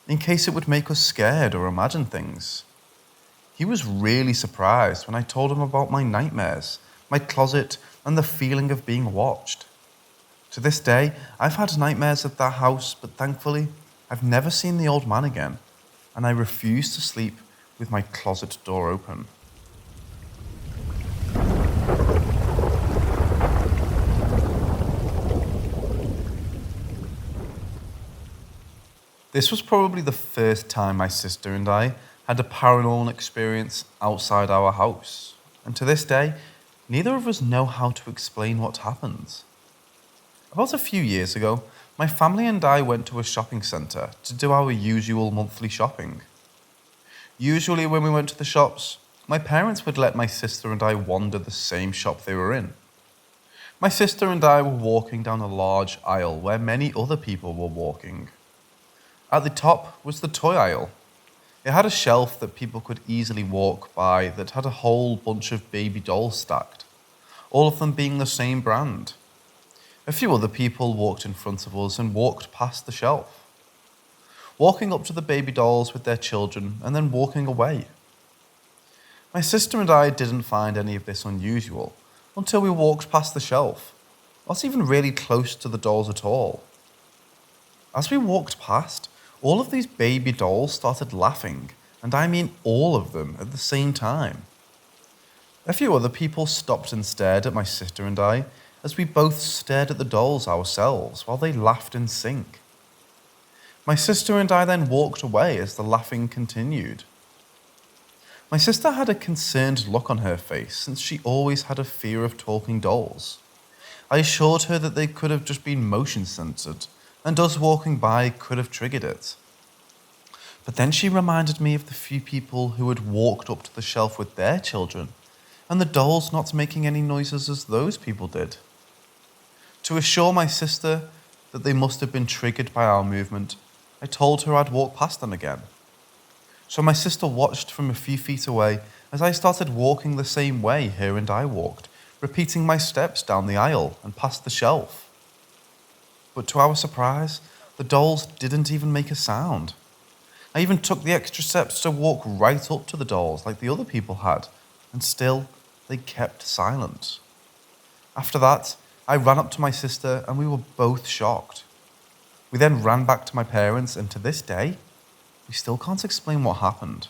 in case it would make us scared or imagine things. He was really surprised when I told him about my nightmares, my closet, and the feeling of being watched. To this day, I've had nightmares at that house, but thankfully, I've never seen the old man again, and I refuse to sleep with my closet door open. This was probably the first time my sister and I had a paranormal experience outside our house, and to this day, neither of us know how to explain what happened. About a few years ago, my family and I went to a shopping centre to do our usual monthly shopping. Usually when we went to the shops, my parents would let my sister and I wander the same shop they were in. My sister and I were walking down a large aisle where many other people were walking. At the top was the toy aisle. It had a shelf that people could easily walk by that had a whole bunch of baby dolls stacked, all of them being the same brand. A few other people walked in front of us and walked past the shelf, walking up to the baby dolls with their children and then walking away. My sister and I didn't find any of this unusual until we walked past the shelf, not even really close to the dolls at all. As we walked past, all of these baby dolls started laughing, and I mean all of them at the same time. A few other people stopped and stared at my sister and I as we both stared at the dolls ourselves while they laughed in sync. My sister and I then walked away as the laughing continued. My sister had a concerned look on her face since she always had a fear of talking dolls. I assured her that they could have just been motion censored, and us walking by could have triggered it. But then she reminded me of the few people who had walked up to the shelf with their children, and the dolls not making any noises as those people did. To assure my sister that they must have been triggered by our movement, I told her I'd walk past them again. So my sister watched from a few feet away as I started walking the same way her and I walked, repeating my steps down the aisle and past the shelf. But to our surprise, the dolls didn't even make a sound. I even took the extra steps to walk right up to the dolls like the other people had, and still they kept silent. After that, I ran up to my sister and we were both shocked. We then ran back to my parents, and to this day, we still can't explain what happened.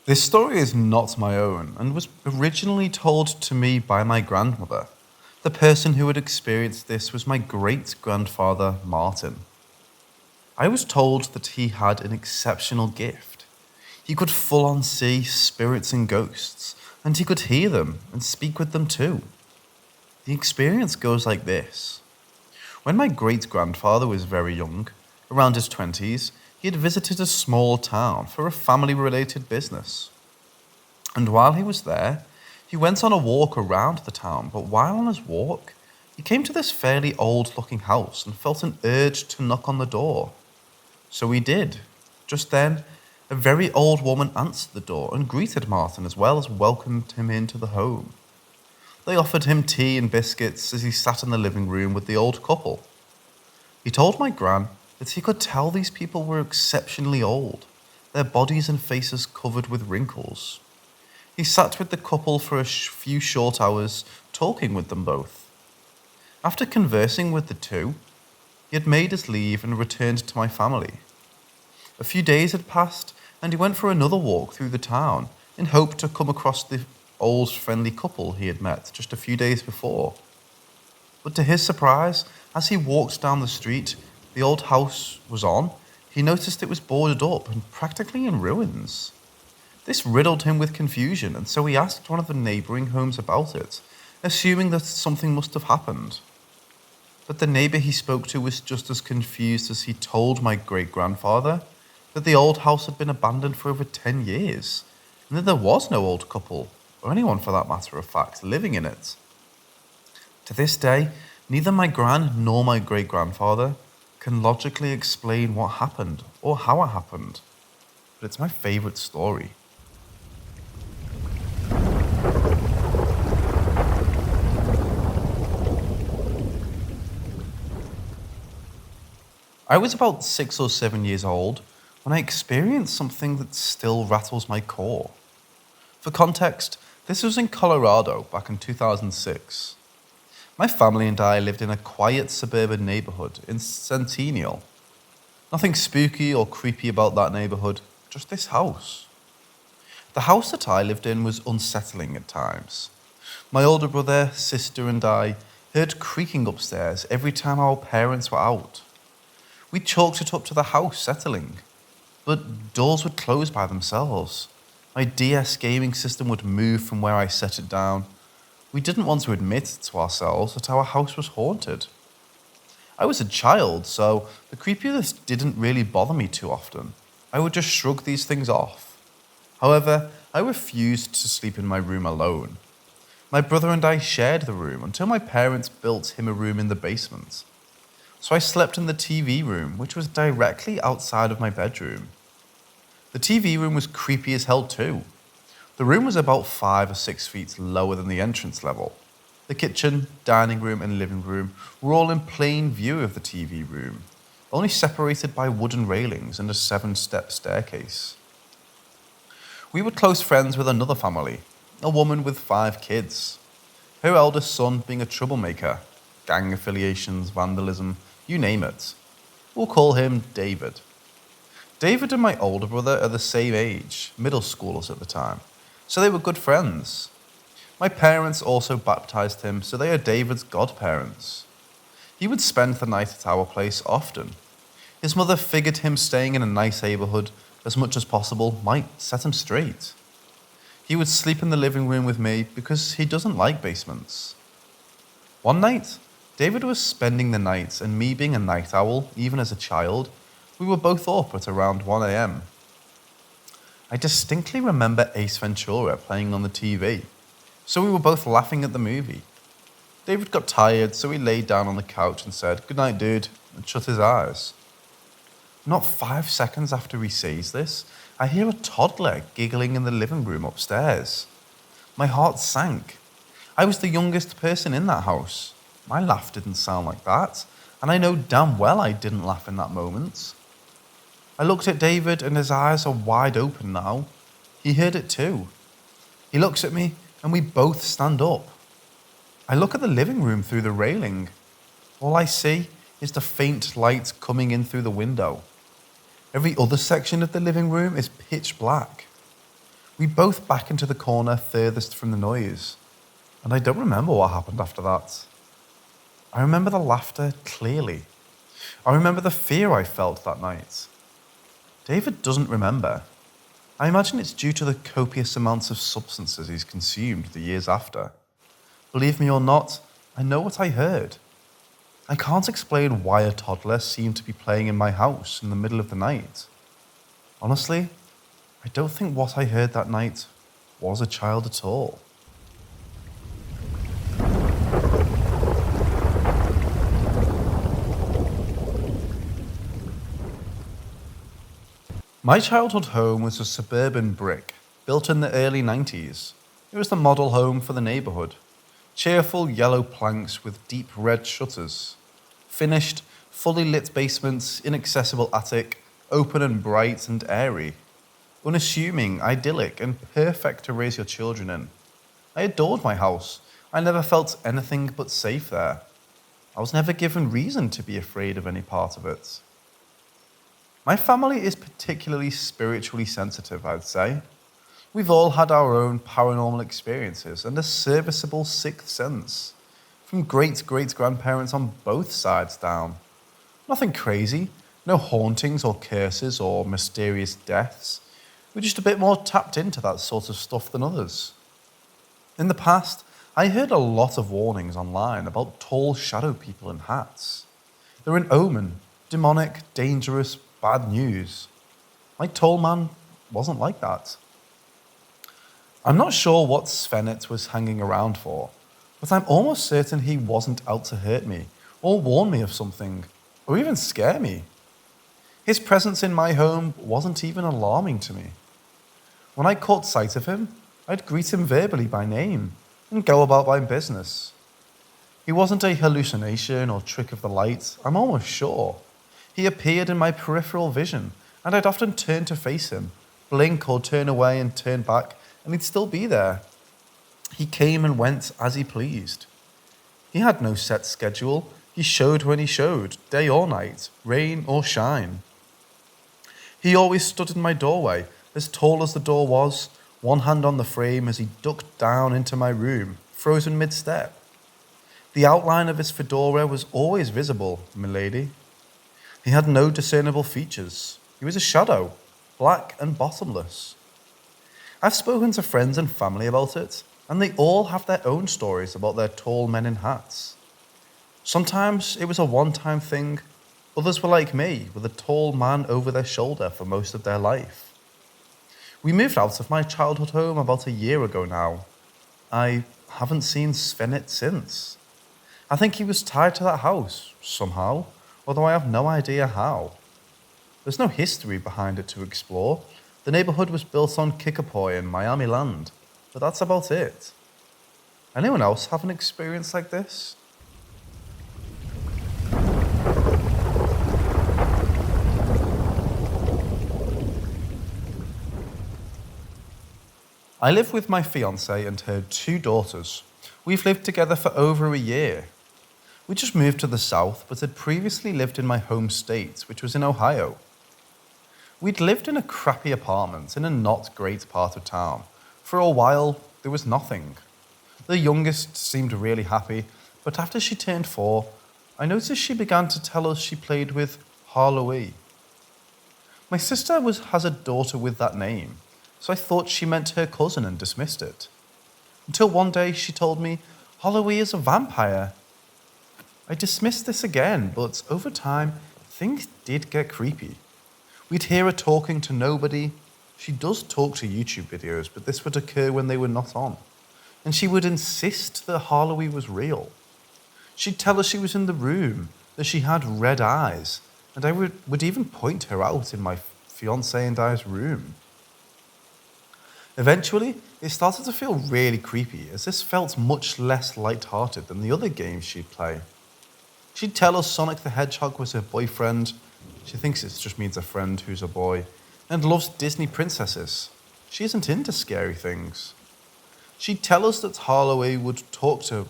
This story is not my own and was originally told to me by my grandmother. The person who had experienced this was my great-grandfather, Martin. I was told that he had an exceptional gift. He could full-on see spirits and ghosts, and he could hear them and speak with them too. The experience goes like this. When my great-grandfather was very young, around his 20s, he had visited a small town for a family-related business. And while he was there, he went on a walk around the town, but while on his walk, he came to this fairly old-looking house and felt an urge to knock on the door. So he did. Just then, a very old woman answered the door and greeted Martin as well as welcomed him into the home. They offered him tea and biscuits as he sat in the living room with the old couple. He told my gran that he could tell these people were exceptionally old, their bodies and faces covered with wrinkles. He sat with the couple for a few short hours, talking with them both. After conversing with the two, he had made his leave and returned to my family. A few days had passed, and he went for another walk through the town in hope to come across the old friendly couple he had met just a few days before. But to his surprise, as he walked down the street the old house was on, he noticed it was boarded up and practically in ruins. This riddled him with confusion, and so he asked one of the neighbouring homes about it, assuming that something must have happened. But the neighbour he spoke to was just as confused as he told my great-grandfather that the old house had been abandoned for over 10 years, and that there was no old couple, or anyone for that matter of fact, living in it. To this day, neither my gran nor my great-grandfather can logically explain what happened or how it happened, but it's my favourite story. I was about 6 or 7 years old when I experienced something that still rattles my core. For context, this was in Colorado back in 2006. My family and I lived in a quiet suburban neighbourhood in Centennial. Nothing spooky or creepy about that neighbourhood, just this house. The house that I lived in was unsettling at times. My older brother, sister and I heard creaking upstairs every time our parents were out. We chalked it up to the house settling, but doors would close by themselves. My DS gaming system would move from where I set it down. We didn't want to admit to ourselves that our house was haunted. I was a child, so the creepiness didn't really bother me too often. I would just shrug these things off. However, I refused to sleep in my room alone. My brother and I shared the room until my parents built him a room in the basement. So I slept in the TV room, which was directly outside of my bedroom. The TV room was creepy as hell too. The room was about 5 or 6 feet lower than the entrance level. The kitchen, dining room, and living room were all in plain view of the TV room, only separated by wooden railings and a 7-step staircase. We were close friends with another family, a woman with 5 kids. Her eldest son being a troublemaker, gang affiliations, vandalism, you name it. We'll call him David. David and my older brother are the same age, middle schoolers at the time, so they were good friends. My parents also baptized him, so they are David's godparents. He would spend the night at our place often. His mother figured him staying in a nice neighborhood as much as possible might set him straight. He would sleep in the living room with me because he doesn't like basements. One night, David was spending the night, and me being a night owl, even as a child, we were both up at around 1 a.m. I distinctly remember Ace Ventura playing on the TV, so we were both laughing at the movie. David got tired, so he laid down on the couch and said, "Good night, dude," and shut his eyes. Not 5 seconds after he says this, I hear a toddler giggling in the living room upstairs. My heart sank. I was the youngest person in that house. My laugh didn't sound like that, and I know damn well I didn't laugh in that moment. I looked at David and his eyes are wide open now. He heard it too. He looks at me and we both stand up. I look at the living room through the railing. All I see is the faint light coming in through the window. Every other section of the living room is pitch black. We both back into the corner furthest from the noise, and I don't remember what happened after that. I remember the laughter clearly. I remember the fear I felt that night. David doesn't remember. I imagine it's due to the copious amounts of substances he's consumed the years after. Believe me or not, I know what I heard. I can't explain why a toddler seemed to be playing in my house in the middle of the night. Honestly, I don't think what I heard that night was a child at all. My childhood home was a suburban brick, built in the early 90s. It was the model home for the neighborhood. Cheerful yellow planks with deep red shutters. Finished, fully lit basements, inaccessible attic, open and bright and airy. Unassuming, idyllic, and perfect to raise your children in. I adored my house. I never felt anything but safe there. I was never given reason to be afraid of any part of it. My family is particularly spiritually sensitive, I'd say. We've all had our own paranormal experiences and a serviceable sixth sense, from great-great-grandparents on both sides down. Nothing crazy, no hauntings or curses or mysterious deaths. We're just a bit more tapped into that sort of stuff than others. In the past, I heard a lot of warnings online about tall shadow people in hats. They're an omen, demonic, dangerous, bad news. My tall man wasn't like that. I'm not sure what Svenit was hanging around for, but I'm almost certain he wasn't out to hurt me, or warn me of something, or even scare me. His presence in my home wasn't even alarming to me. When I caught sight of him, I'd greet him verbally by name, and go about my business. He wasn't a hallucination or trick of the light, I'm almost sure. He appeared in my peripheral vision, and I'd often turn to face him, blink or turn away and turn back, and he'd still be there. He came and went as he pleased. He had no set schedule. He showed when he showed, day or night, rain or shine. He always stood in my doorway, as tall as the door was, one hand on the frame as he ducked down into my room, frozen mid-step. The outline of his fedora was always visible, milady. He had no discernible features. He was a shadow, black and bottomless. I've spoken to friends and family about it, and they all have their own stories about their tall men in hats. Sometimes it was a one-time thing. Others were like me, with a tall man over their shoulder for most of their life. We moved out of my childhood home about a year ago now. I haven't seen Svenit since. I think he was tied to that house, somehow, although I have no idea how. There's no history behind it to explore. The neighborhood was built on Kickapoo in Miami land, but that's about it. Anyone else have an experience like this? I live with my fiancée and her 2 daughters. We've lived together for over a year. We just moved to the south, but had previously lived in my home state, which was in Ohio. We'd lived in a crappy apartment in a not great part of town. For a while, there was nothing. The youngest seemed really happy, but after she turned 4, I noticed she began to tell us she played with Halloween. My sister has a daughter with that name, so I thought she meant her cousin and dismissed it. Until one day she told me Halloween is a vampire. I dismissed this again, but over time, things did get creepy. We'd hear her talking to nobody. She does talk to YouTube videos, but this would occur when they were not on. And she would insist that Harlowe was real. She'd tell us she was in the room, that she had red eyes, and I would even point her out in my fiancé and I's room. Eventually, it started to feel really creepy, as this felt much less light-hearted than the other games she'd play. She'd tell us Sonic the Hedgehog was her boyfriend. She thinks it just means a friend who's a boy, and loves Disney princesses. She isn't into scary things. She'd tell us that Harlowe would talk to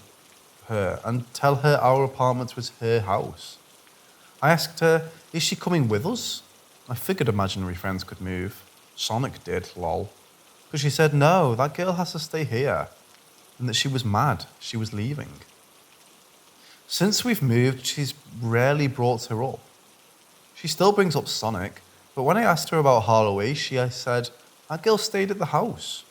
her and tell her our apartment was her house. I asked her, is she coming with us? I figured imaginary friends could move. Sonic did, lol. But she said no, that girl has to stay here, and that she was mad, she was leaving. Since we've moved, she's rarely brought her up. She still brings up Sonic, but when I asked her about Harlowe, she said, that girl stayed at the house.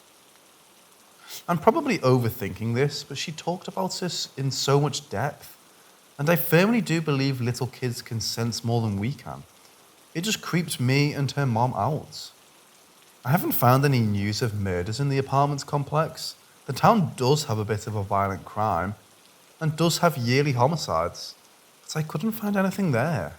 I'm probably overthinking this, but she talked about this in so much depth, and I firmly do believe little kids can sense more than we can. It just creeps me and her mom out. I haven't found any news of murders in the apartment complex. The town does have a bit of a violent crime, and does have yearly homicides, but I couldn't find anything there.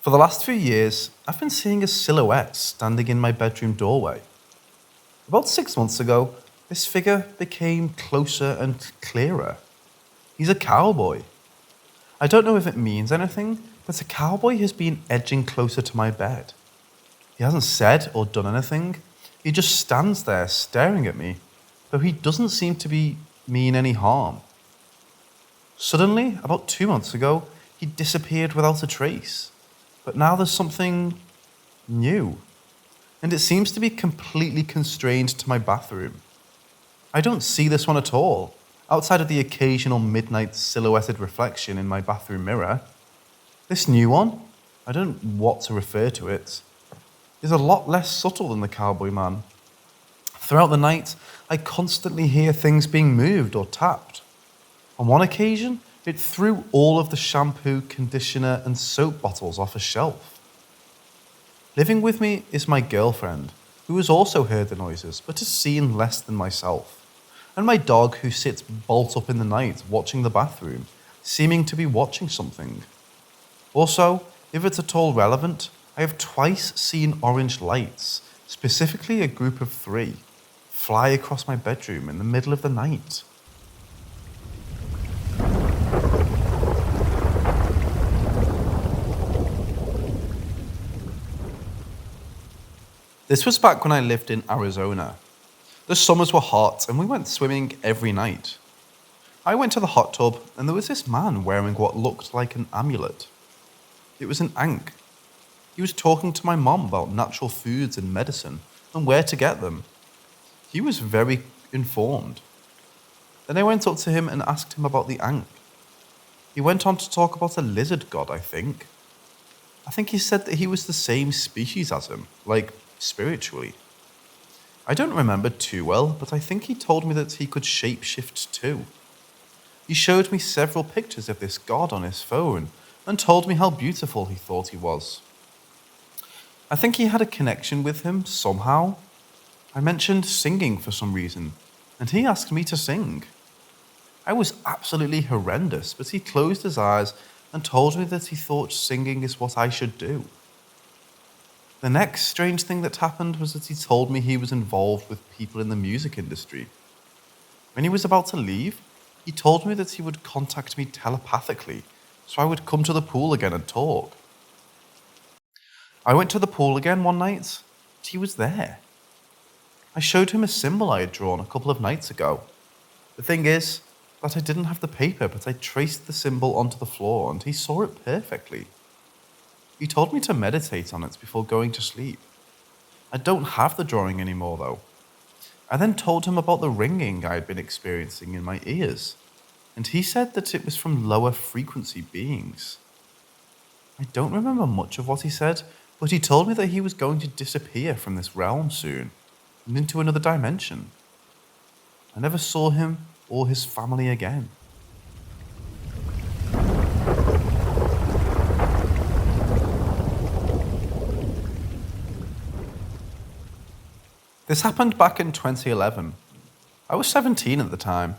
For the last few years, I've been seeing a silhouette standing in my bedroom doorway. About 6 months ago, this figure became closer and clearer. He's a cowboy. I don't know if it means anything, but a cowboy has been edging closer to my bed. He hasn't said or done anything. He just stands there staring at me, though he doesn't seem to mean any harm. Suddenly, about 2 months ago, he disappeared without a trace. But now there's something new, and it seems to be completely constrained to my bathroom. I don't see this one at all, outside of the occasional midnight silhouetted reflection in my bathroom mirror. This new one, I don't know what to refer to it, is a lot less subtle than the cowboy man. Throughout the night, I constantly hear things being moved or tapped. On one occasion, it threw all of the shampoo, conditioner, and soap bottles off a shelf. Living with me is my girlfriend, who has also heard the noises, but has seen less than myself, and my dog, who sits bolt up in the night watching the bathroom, seeming to be watching something. Also, if it's at all relevant, I have twice seen orange lights, specifically a group of 3, fly across my bedroom in the middle of the night. This was back when I lived in Arizona. The summers were hot and we went swimming every night. I went to the hot tub and there was this man wearing what looked like an amulet. It was an ankh. He was talking to my mom about natural foods and medicine and where to get them. He was very informed. Then I went up to him and asked him about the ankh. He went on to talk about a lizard god, I think. I think he said that he was the same species as him, like spiritually. I don't remember too well, but I think he told me that he could shapeshift too. He showed me several pictures of this god on his phone and told me how beautiful he thought he was. I think he had a connection with him somehow. I mentioned singing for some reason, and he asked me to sing. I was absolutely horrendous, but he closed his eyes and told me that he thought singing is what I should do. The next strange thing that happened was that he told me he was involved with people in the music industry. When he was about to leave, he told me that he would contact me telepathically, so I would come to the pool again and talk. I went to the pool again one night, and he was there. I showed him a symbol I had drawn a couple of nights ago. The thing is that I didn't have the paper, but I traced the symbol onto the floor, and he saw it perfectly. He told me to meditate on it before going to sleep. I don't have the drawing anymore, though. I then told him about the ringing I had been experiencing in my ears, and he said that it was from lower frequency beings. I don't remember much of what he said, but he told me that he was going to disappear from this realm soon, and into another dimension. I never saw him or his family again. This happened back in 2011. I was 17 at the time.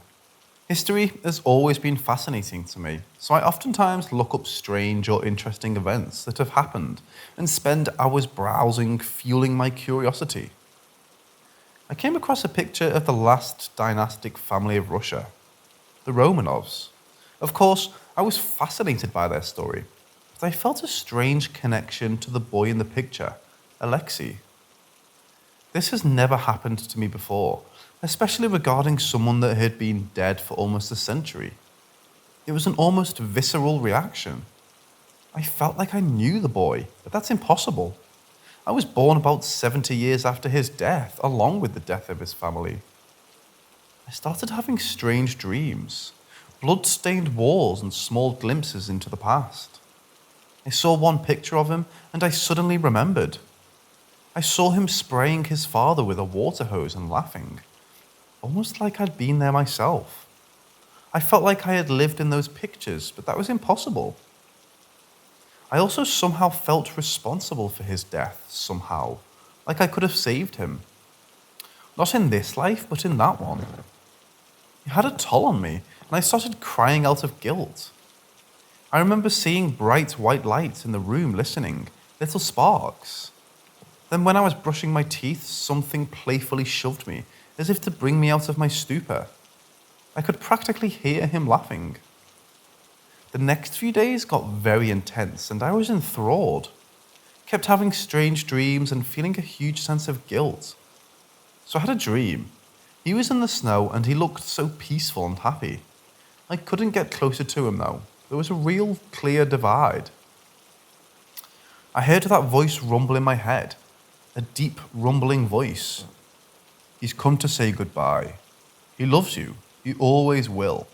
History has always been fascinating to me, so I oftentimes look up strange or interesting events that have happened and spend hours browsing, fueling my curiosity. I came across a picture of the last dynastic family of Russia, the Romanovs. Of course, I was fascinated by their story, but I felt a strange connection to the boy in the picture, Alexei. This has never happened to me before, especially regarding someone that had been dead for almost a century. It was an almost visceral reaction. I felt like I knew the boy, but that's impossible. I was born about 70 years after his death, along with the death of his family. I started having strange dreams, blood-stained walls and small glimpses into the past. I saw one picture of him and I suddenly remembered. I saw him spraying his father with a water hose and laughing, almost like I'd been there myself. I felt like I had lived in those pictures, but that was impossible. I also somehow felt responsible for his death, somehow, like I could have saved him. Not in this life, but in that one. It had a toll on me, and I started crying out of guilt. I remember seeing bright white lights in the room listening, little sparks. Then when I was brushing my teeth, something playfully shoved me, as if to bring me out of my stupor. I could practically hear him laughing. The next few days got very intense, and I was enthralled. Kept having strange dreams and feeling a huge sense of guilt. So I had a dream. He was in the snow, and he looked so peaceful and happy. I couldn't get closer to him, though. There was a real clear divide. I heard that voice rumble in my head. A deep, rumbling voice. He's come to say goodbye. He loves you. He always will.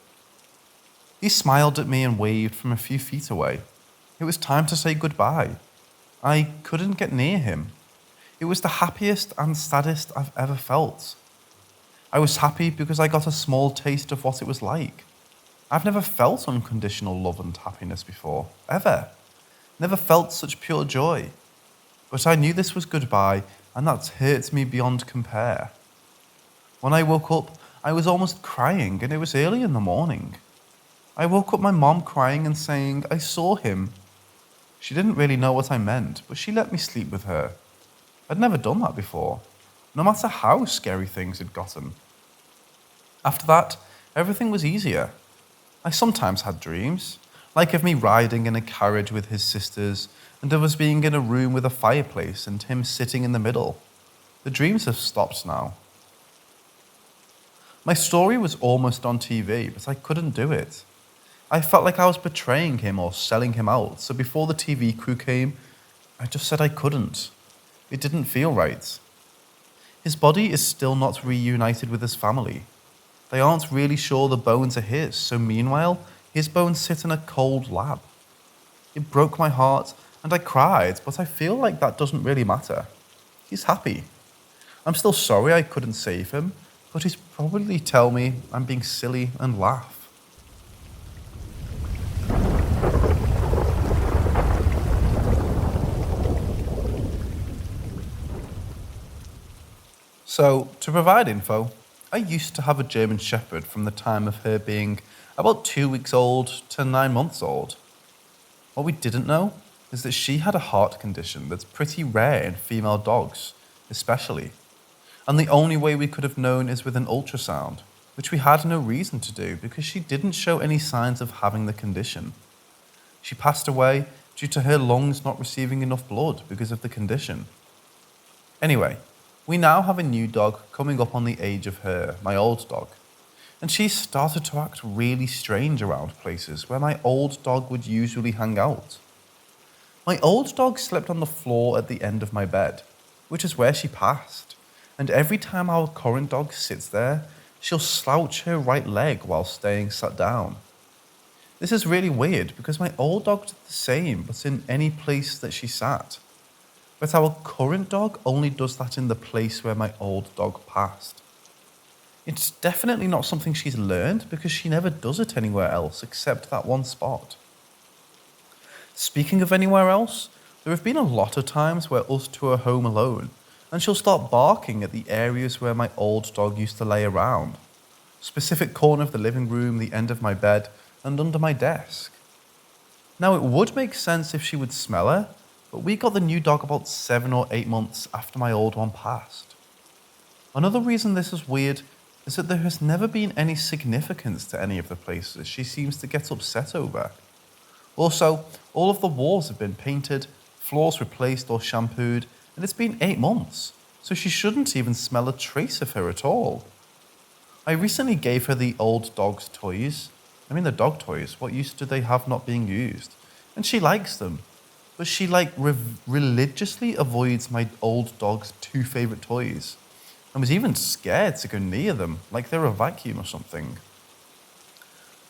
He smiled at me and waved from a few feet away. It was time to say goodbye. I couldn't get near him. It was the happiest and saddest I've ever felt. I was happy because I got a small taste of what it was like. I've never felt unconditional love and happiness before, ever. Never felt such pure joy. But I knew this was goodbye, and that hurt me beyond compare. When I woke up, I was almost crying, and it was early in the morning. I woke up my mom crying and saying, I saw him. She didn't really know what I meant, but she let me sleep with her. I'd never done that before, no matter how scary things had gotten. After that, everything was easier. I sometimes had dreams, like of me riding in a carriage with his sisters, and of us being in a room with a fireplace and him sitting in the middle. The dreams have stopped now. My story was almost on TV, but I couldn't do it. I felt like I was betraying him or selling him out, so before the TV crew came, I just said I couldn't. It didn't feel right. His body is still not reunited with his family. They aren't really sure the bones are his, so meanwhile, his bones sit in a cold lab. It broke my heart, and I cried, but I feel like that doesn't really matter. He's happy. I'm still sorry I couldn't save him, but he'd probably tell me I'm being silly and laugh. So, to provide info, I used to have a German Shepherd from the time of her being about 2 weeks old to 9 months old. What we didn't know is that she had a heart condition that's pretty rare in female dogs, especially. And the only way we could have known is with an ultrasound, which we had no reason to do because she didn't show any signs of having the condition. She passed away due to her lungs not receiving enough blood because of the condition. Anyway, we now have a new dog coming up on the age of her, my old dog. And she started to act really strange around places where my old dog would usually hang out. My old dog slept on the floor at the end of my bed, which is where she passed. And every time our current dog sits there, she'll slouch her right leg while staying sat down. This is really weird because my old dog did the same, but in any place that she sat. But our current dog only does that in the place where my old dog passed. It's definitely not something she's learned because she never does it anywhere else except that one spot. Speaking of anywhere else, there have been a lot of times where us two are home alone and she'll start barking at the areas where my old dog used to lay around. Specific corner of the living room, the end of my bed, and under my desk. Now, it would make sense if she would smell her, but we got the new dog about 7 or 8 months after my old one passed. Another reason this is weird is that there has never been any significance to any of the places she seems to get upset over. Also, all of the walls have been painted, floors replaced or shampooed, and it's been 8 months, so she shouldn't even smell a trace of her at all. I recently gave her the old dog's toys. I mean the dog toys, what use do they have not being used? And she likes them, but she religiously avoids my old dog's 2 favorite toys, and was even scared to go near them, like they're a vacuum or something.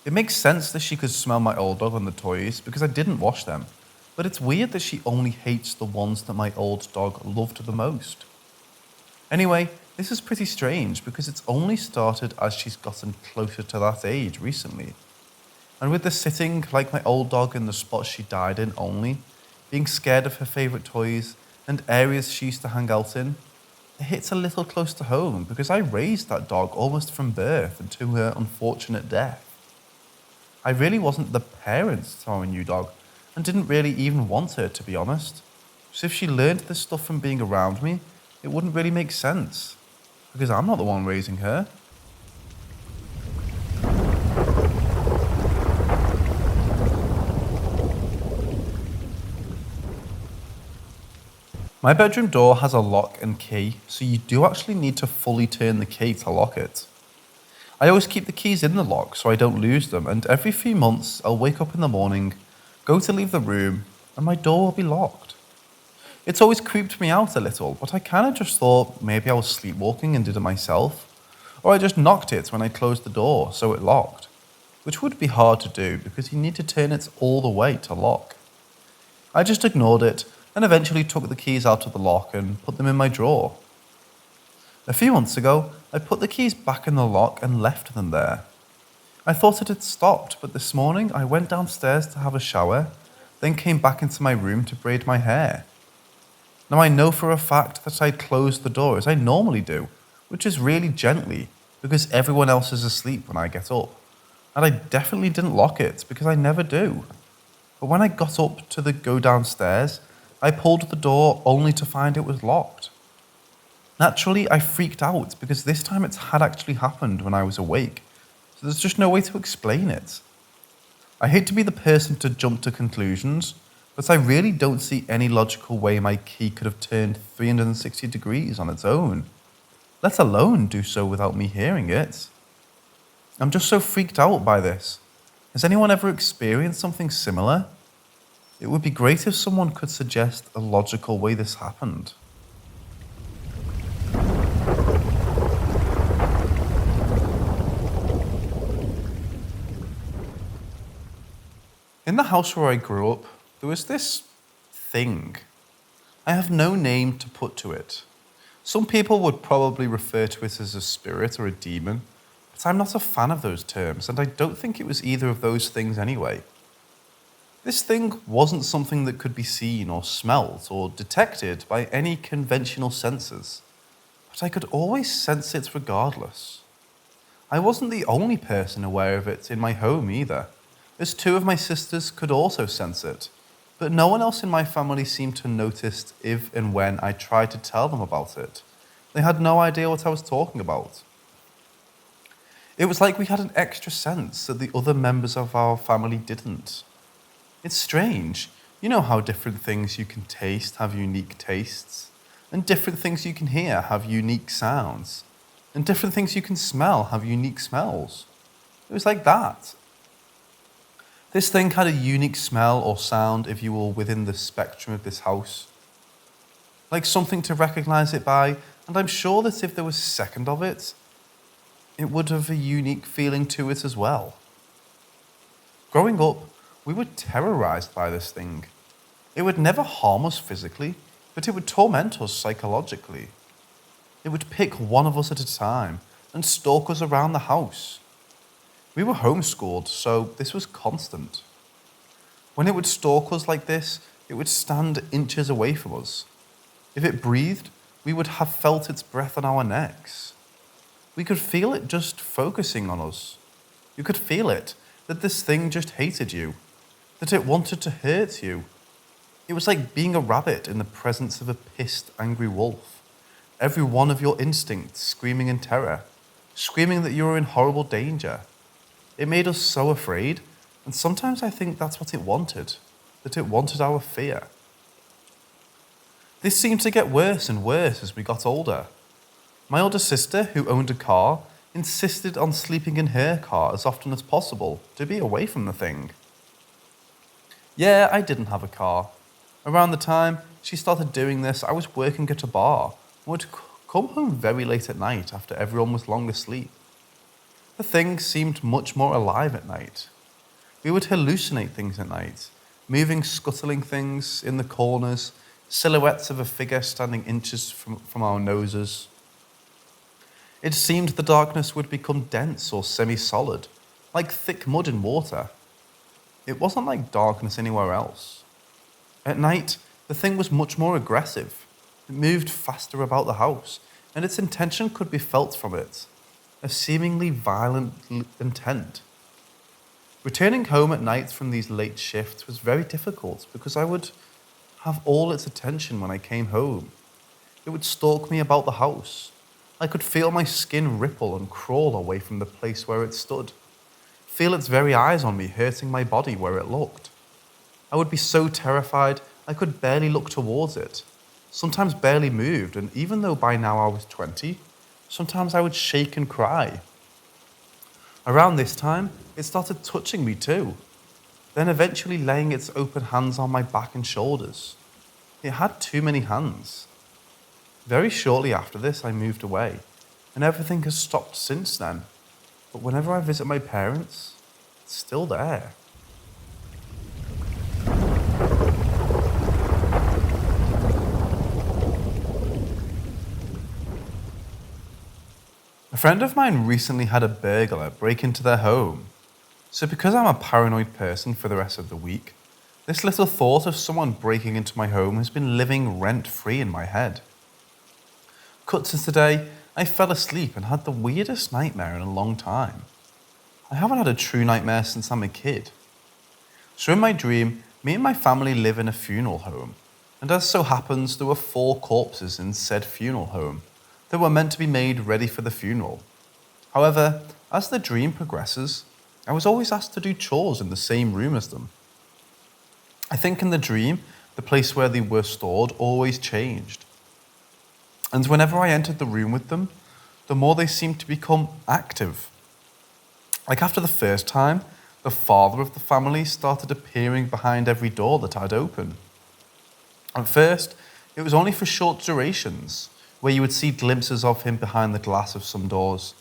It makes sense that she could smell my old dog on the toys because I didn't wash them, but it's weird that she only hates the ones that my old dog loved the most. Anyway, this is pretty strange because it's only started as she's gotten closer to that age recently. And with the sitting like my old dog in the spot she died in only, being scared of her favourite toys, and areas she used to hang out in, it hits a little close to home because I raised that dog almost from birth and to her unfortunate death. I really wasn't the parent to our new dog and didn't really even want her, to be honest. So if she learned this stuff from being around me, it wouldn't really make sense because I'm not the one raising her. My bedroom door has a lock and key, so you do actually need to fully turn the key to lock it. I always keep the keys in the lock so I don't lose them, and every few months I'll wake up in the morning, go to leave the room, and my door will be locked. It's always creeped me out a little, but I kind of just thought maybe I was sleepwalking and did it myself, or I just knocked it when I closed the door so it locked, which would be hard to do because you need to turn it all the way to lock. I just ignored it and eventually took the keys out of the lock and put them in my drawer. A few months ago, I put the keys back in the lock and left them there. I thought it had stopped, but this morning I went downstairs to have a shower, then came back into my room to braid my hair. Now I know for a fact that I closed the door as I normally do, which is really gently because everyone else is asleep when I get up. And I definitely didn't lock it because I never do. But when I got up to go downstairs, I pulled the door only to find it was locked. Naturally, I freaked out because this time it had actually happened when I was awake, so there's just no way to explain it. I hate to be the person to jump to conclusions, but I really don't see any logical way my key could have turned 360 degrees on its own, let alone do so without me hearing it. I'm just so freaked out by this. Has anyone ever experienced something similar? It would be great if someone could suggest a logical way this happened. In the house where I grew up, there was this thing. I have no name to put to it. Some people would probably refer to it as a spirit or a demon, but I'm not a fan of those terms, and I don't think it was either of those things anyway. This thing wasn't something that could be seen or smelt or detected by any conventional senses, but I could always sense it regardless. I wasn't the only person aware of it in my home either, as 2 of my sisters could also sense it, but no one else in my family seemed to notice if and when I tried to tell them about it. They had no idea what I was talking about. It was like we had an extra sense that the other members of our family didn't. It's strange. You know how different things you can taste have unique tastes, and different things you can hear have unique sounds, and different things you can smell have unique smells. It was like that. This thing had a unique smell or sound if you were within the spectrum of this house. Like something to recognize it by, and I'm sure that if there was a second of it, it would have a unique feeling to it as well. Growing up, we were terrorized by this thing. It would never harm us physically, but it would torment us psychologically. It would pick one of us at a time and stalk us around the house. We were homeschooled, so this was constant. When it would stalk us like this, it would stand inches away from us. If it breathed, we would have felt its breath on our necks. We could feel it just focusing on us. You could feel it, that this thing just hated you, that it wanted to hurt you. It was like being a rabbit in the presence of a pissed, angry wolf. Every one of your instincts screaming in terror, screaming that you were in horrible danger. It made us so afraid, and sometimes I think that's what it wanted, that it wanted our fear. This seemed to get worse and worse as we got older. My older sister, who owned a car, insisted on sleeping in her car as often as possible to be away from the thing. Yeah, I didn't have a car. Around the time she started doing this, I was working at a bar and would come home very late at night after everyone was long asleep. The thing seemed much more alive at night. We would hallucinate things at night, moving, scuttling things in the corners, silhouettes of a figure standing inches from our noses. It seemed the darkness would become dense or semi-solid, like thick mud in water. It wasn't like darkness anywhere else. At night, the thing was much more aggressive. It moved faster about the house, and its intention could be felt from it, a seemingly violent intent. Returning home at night from these late shifts was very difficult because I would have all its attention when I came home. It would stalk me about the house. I could feel my skin ripple and crawl away from the place where it stood, feel its very eyes on me hurting my body where it looked. I would be so terrified I could barely look towards it, sometimes barely moved, and even though by now I was 20, sometimes I would shake and cry. Around this time, it started touching me too, then eventually laying its open hands on my back and shoulders. It had too many hands. Very shortly after this, I moved away, and everything has stopped since then. But whenever I visit my parents, it's still there. A friend of mine recently had a burglar break into their home. So because I'm a paranoid person for the rest of the week, this little thought of someone breaking into my home has been living rent-free in my head. Cut to today, I fell asleep and had the weirdest nightmare in a long time. I haven't had a true nightmare since I'm a kid. So in my dream, me and my family live in a funeral home, and as so happens, there were 4 corpses in said funeral home that were meant to be made ready for the funeral. However, as the dream progresses, I was always asked to do chores in the same room as them. I think in the dream, the place where they were stored always changed. And whenever I entered the room with them, the more they seemed to become active. Like after the first time, the father of the family started appearing behind every door that I'd open. At first, it was only for short durations, where you would see glimpses of him behind the glass of some doors.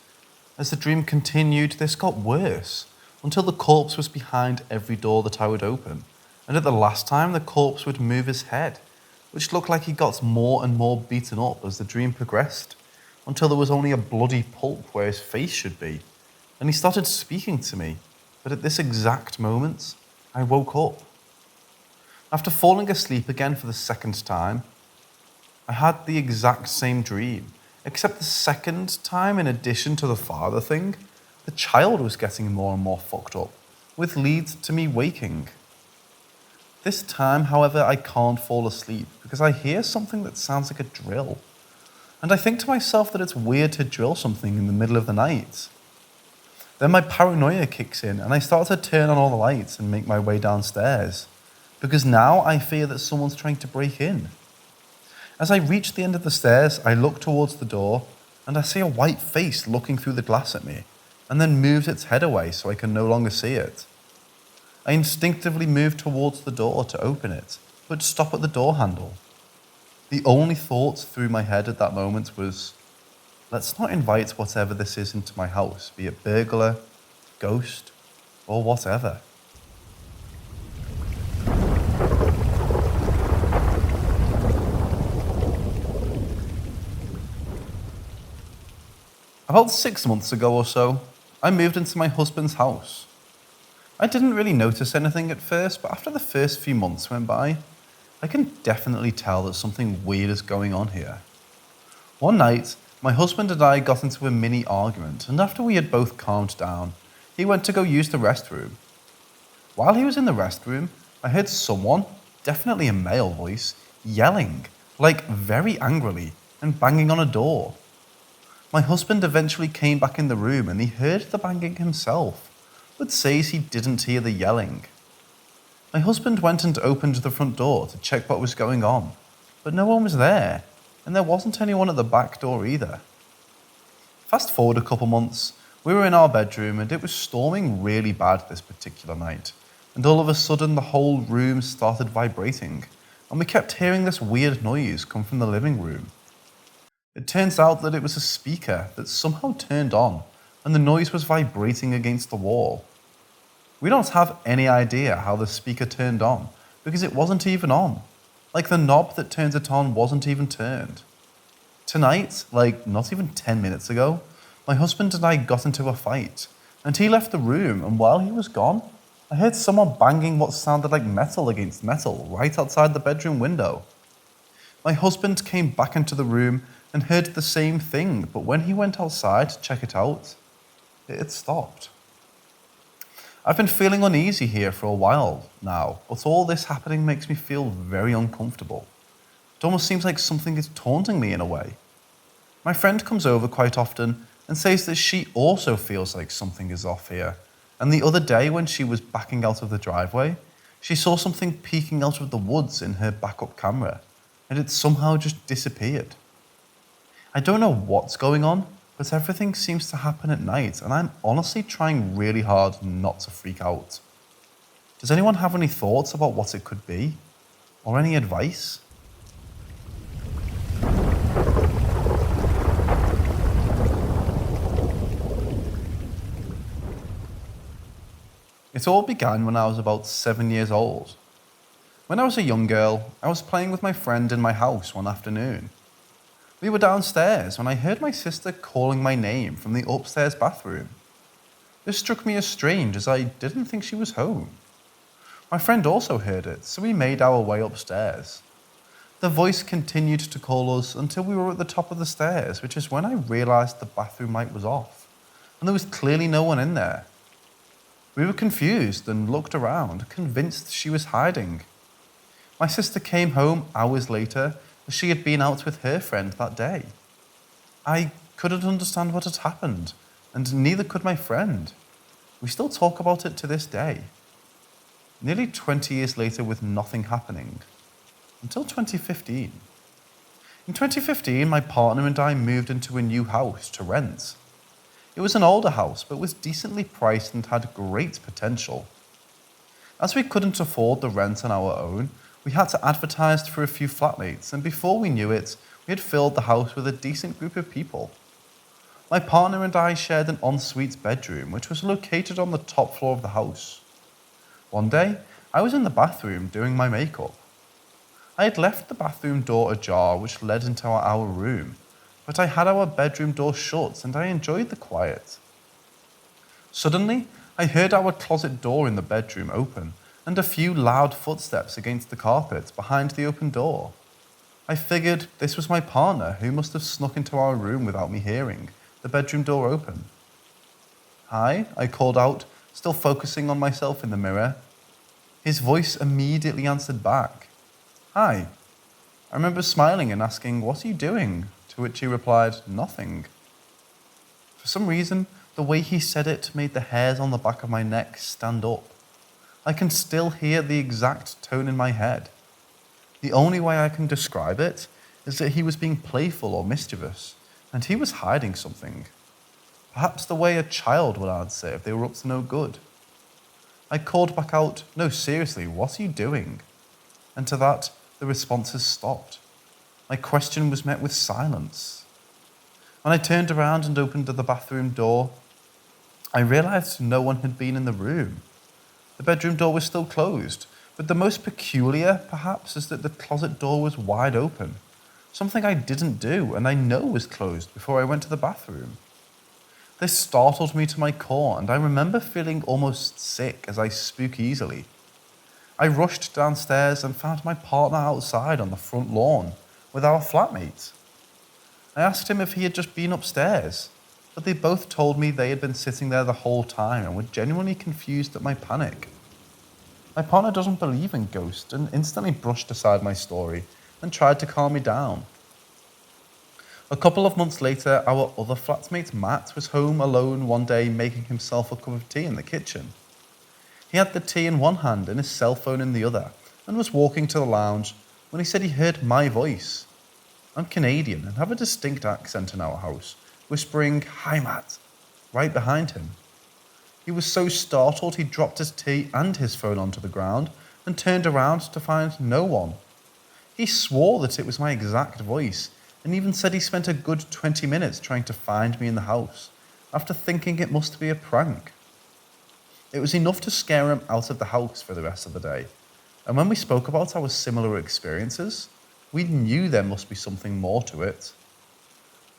As the dream continued, this got worse, until the corpse was behind every door that I would open, and at the last time, the corpse would move his head, which looked like he got more and more beaten up as the dream progressed, until there was only a bloody pulp where his face should be, and he started speaking to me, but at this exact moment, I woke up. After falling asleep again for the second time, I had the exact same dream, except the second time, in addition to the father thing, the child was getting more and more fucked up, which leads to me waking. This time, however, I can't fall asleep because I hear something that sounds like a drill. And I think to myself that it's weird to drill something in the middle of the night. Then my paranoia kicks in and I start to turn on all the lights and make my way downstairs, because now I fear that someone's trying to break in. As I reach the end of the stairs, I look towards the door and I see a white face looking through the glass at me, and then moves its head away so I can no longer see it. I instinctively move towards the door to open it, but stop at the door handle. The only thought through my head at that moment was, let's not invite whatever this is into my house, be it burglar, ghost, or whatever. About 6 months ago or so, I moved into my husband's house. I didn't really notice anything at first, but after the first few months went by, I can definitely tell that something weird is going on here. One night, my husband and I got into a mini argument, and after we had both calmed down, he went to go use the restroom. While he was in the restroom, I heard someone, definitely a male voice, yelling, like very angrily, and banging on a door. My husband eventually came back in the room and he heard the banging himself, but says he didn't hear the yelling. My husband went and opened the front door to check what was going on, but no one was there, and there wasn't anyone at the back door either. Fast forward a couple months, we were in our bedroom and it was storming really bad this particular night, and all of a sudden the whole room started vibrating, and we kept hearing this weird noise come from the living room. It turns out that it was a speaker that somehow turned on, and the noise was vibrating against the wall. We don't have any idea how the speaker turned on, because it wasn't even on. Like the knob that turns it on wasn't even turned. Tonight, like not even 10 minutes ago, my husband and I got into a fight, and he left the room, and while he was gone, I heard someone banging what sounded like metal against metal right outside the bedroom window. My husband came back into the room and heard the same thing, but when he went outside to check it out, it had stopped. I've been feeling uneasy here for a while now, but all this happening makes me feel very uncomfortable. It almost seems like something is taunting me in a way. My friend comes over quite often and says that she also feels like something is off here, and the other day when she was backing out of the driveway, she saw something peeking out of the woods in her backup camera, and it somehow just disappeared. I don't know what's going on, but everything seems to happen at night, and I'm honestly trying really hard not to freak out. Does anyone have any thoughts about what it could be? Or any advice? It all began when I was about 7 years old. When I was a young girl, I was playing with my friend in my house one afternoon. We were downstairs when I heard my sister calling my name from the upstairs bathroom. This struck me as strange as I didn't think she was home. My friend also heard it, so we made our way upstairs. The voice continued to call us until we were at the top of the stairs, which is when I realized the bathroom light was off, and there was clearly no one in there. We were confused and looked around, convinced she was hiding. My sister came home hours later, as she had been out with her friend that day. I couldn't understand what had happened, and neither could my friend. We still talk about it to this day. Nearly 20 years later with nothing happening. Until 2015. In 2015, my partner and I moved into a new house to rent. It was an older house, but was decently priced and had great potential. As we couldn't afford the rent on our own, we had to advertise for a few flatmates, and before we knew it, we had filled the house with a decent group of people. My partner and I shared an ensuite bedroom, which was located on the top floor of the house. One day, I was in the bathroom doing my makeup. I had left the bathroom door ajar, which led into our room, but I had our bedroom door shut and I enjoyed the quiet. Suddenly, I heard our closet door in the bedroom open and a few loud footsteps against the carpet behind the open door. I figured this was my partner who must have snuck into our room without me hearing the bedroom door open. "Hi," I called out, still focusing on myself in the mirror. His voice immediately answered back. "Hi." I remember smiling and asking, "What are you doing?" To which he replied, "Nothing." For some reason, the way he said it made the hairs on the back of my neck stand up. I can still hear the exact tone in my head. The only way I can describe it is that he was being playful or mischievous, and he was hiding something. Perhaps the way a child would answer if they were up to no good. I called back out, "No, seriously, what are you doing?" And to that, the responses stopped. My question was met with silence. When I turned around and opened the bathroom door, I realized no one had been in the room. The bedroom door was still closed, but the most peculiar, perhaps, is that the closet door was wide open, something I didn't do and I know was closed before I went to the bathroom. This startled me to my core, and I remember feeling almost sick as I spook easily. I rushed downstairs and found my partner outside on the front lawn with our flatmate. I asked him if he had just been upstairs, but they both told me they had been sitting there the whole time and were genuinely confused at my panic. My partner doesn't believe in ghosts and instantly brushed aside my story and tried to calm me down. A couple of months later, our other flatmate Matt was home alone one day making himself a cup of tea in the kitchen. He had the tea in one hand and his cell phone in the other and was walking to the lounge when he said he heard my voice. I'm Canadian and have a distinct accent in our house, whispering, "Hi Matt," right behind him. He was so startled he dropped his tea and his phone onto the ground and turned around to find no one. He swore that it was my exact voice and even said he spent a good 20 minutes trying to find me in the house after thinking it must be a prank. It was enough to scare him out of the house for the rest of the day, and when we spoke about our similar experiences, we knew there must be something more to it.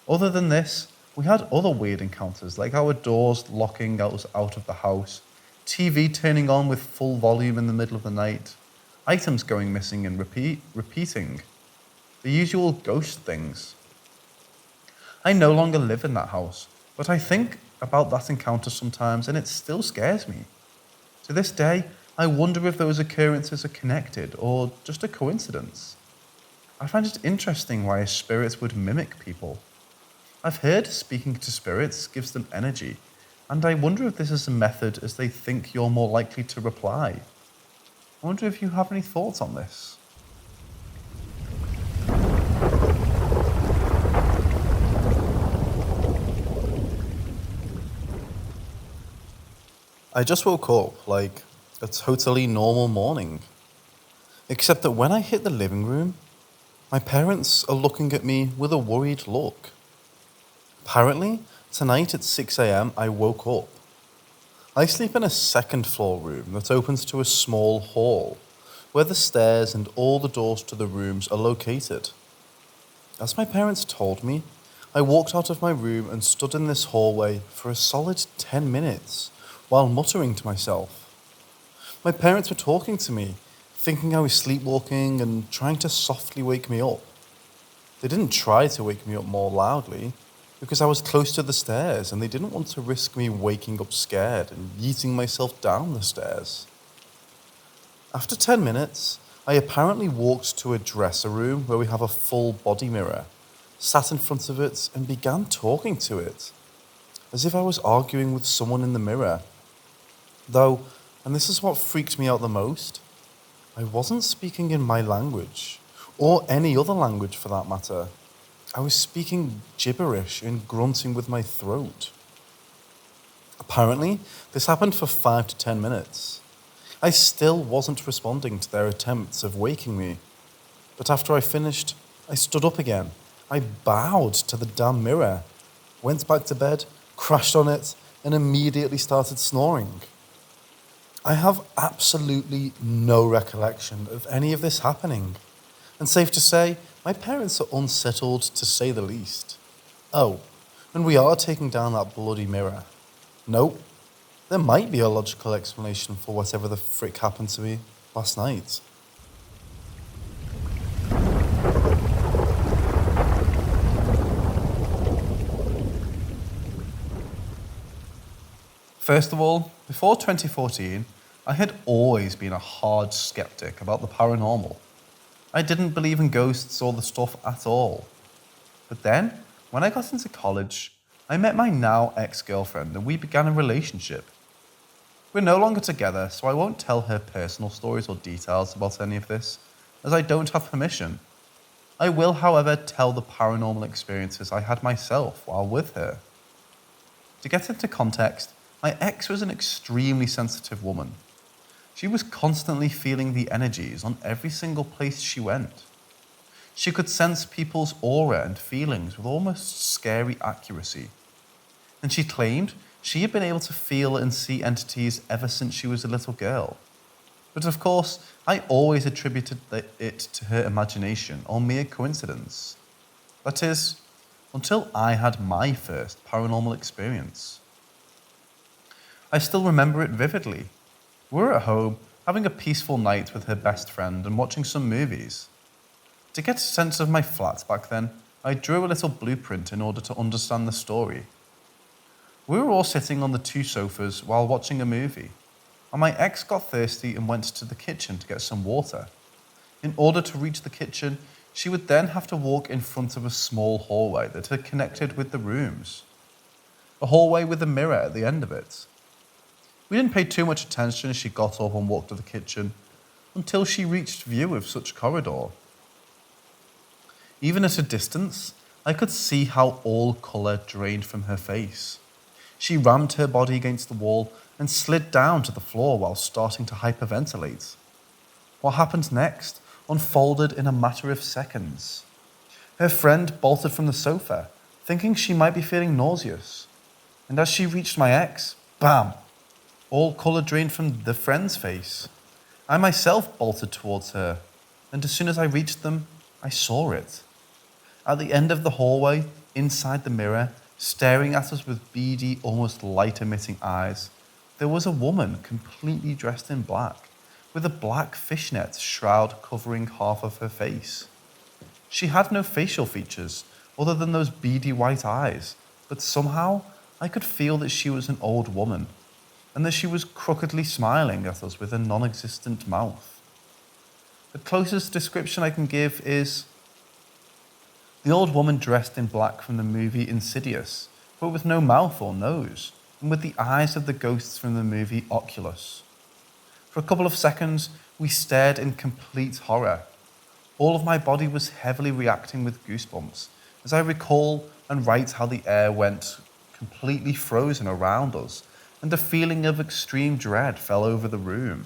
Other than this, we had other weird encounters, like our doors locking us out of the house, TV turning on with full volume in the middle of the night, items going missing and repeating. The usual ghost things. I no longer live in that house, but I think about that encounter sometimes and it still scares me. To this day, I wonder if those occurrences are connected or just a coincidence. I find it interesting why spirits would mimic people. I've heard speaking to spirits gives them energy, and I wonder if this is a method as they think you're more likely to reply. I wonder if you have any thoughts on this. I just woke up like a totally normal morning, except that when I hit the living room, my parents are looking at me with a worried look. Apparently, tonight at 6 a.m. I woke up. I sleep in a second floor room that opens to a small hall, where the stairs and all the doors to the rooms are located. As my parents told me, I walked out of my room and stood in this hallway for a solid 10 minutes while muttering to myself. My parents were talking to me, thinking I was sleepwalking and trying to softly wake me up. They didn't try to wake me up more loudly because I was close to the stairs and they didn't want to risk me waking up scared and yeeting myself down the stairs. After 10 minutes, I apparently walked to a dresser room where we have a full body mirror, sat in front of it and began talking to it, as if I was arguing with someone in the mirror. Though, and this is what freaked me out the most, I wasn't speaking in my language, or any other language for that matter. I was speaking gibberish and grunting with my throat. Apparently, this happened for 5 to 10 minutes. I still wasn't responding to their attempts of waking me. But after I finished, I stood up again. I bowed to the damn mirror, went back to bed, crashed on it, and immediately started snoring. I have absolutely no recollection of any of this happening. And safe to say, my parents are unsettled to say the least. Oh, and we are taking down that bloody mirror. Nope. There might be a logical explanation for whatever the frick happened to me last night. First of all, before 2014, I had always been a hard skeptic about the paranormal. I didn't believe in ghosts or the stuff at all. But then, when I got into college, I met my now ex-girlfriend and we began a relationship. We're no longer together, so I won't tell her personal stories or details about any of this, as I don't have permission. I will, however, tell the paranormal experiences I had myself while with her. To get into context, my ex was an extremely sensitive woman. She was constantly feeling the energies on every single place she went. She could sense people's aura and feelings with almost scary accuracy. And she claimed she had been able to feel and see entities ever since she was a little girl. But of course, I always attributed it to her imagination or mere coincidence. That is, until I had my first paranormal experience. I still remember it vividly. We were at home, having a peaceful night with her best friend and watching some movies. To get a sense of my flat back then, I drew a little blueprint in order to understand the story. We were all sitting on the 2 sofas while watching a movie, and my ex got thirsty and went to the kitchen to get some water. In order to reach the kitchen, she would then have to walk in front of a small hallway that had connected with the rooms. A hallway with a mirror at the end of it. We didn't pay too much attention as she got up and walked to the kitchen, until she reached view of such corridor. Even at a distance, I could see how all colour drained from her face. She rammed her body against the wall and slid down to the floor while starting to hyperventilate. What happened next unfolded in a matter of seconds. Her friend bolted from the sofa, thinking she might be feeling nauseous. And as she reached my ex, bam! All colour drained from the friend's face. I myself bolted towards her, and as soon as I reached them, I saw it. At the end of the hallway, inside the mirror, staring at us with beady, almost light-emitting eyes, there was a woman completely dressed in black, with a black fishnet shroud covering half of her face. She had no facial features other than those beady white eyes, but somehow I could feel that she was an old woman, and that she was crookedly smiling at us with a non-existent mouth. The closest description I can give is the old woman dressed in black from the movie Insidious, but with no mouth or nose, and with the eyes of the ghosts from the movie Oculus. For a couple of seconds, we stared in complete horror. All of my body was heavily reacting with goosebumps, as I recall and write how the air went completely frozen around us, and a feeling of extreme dread fell over the room.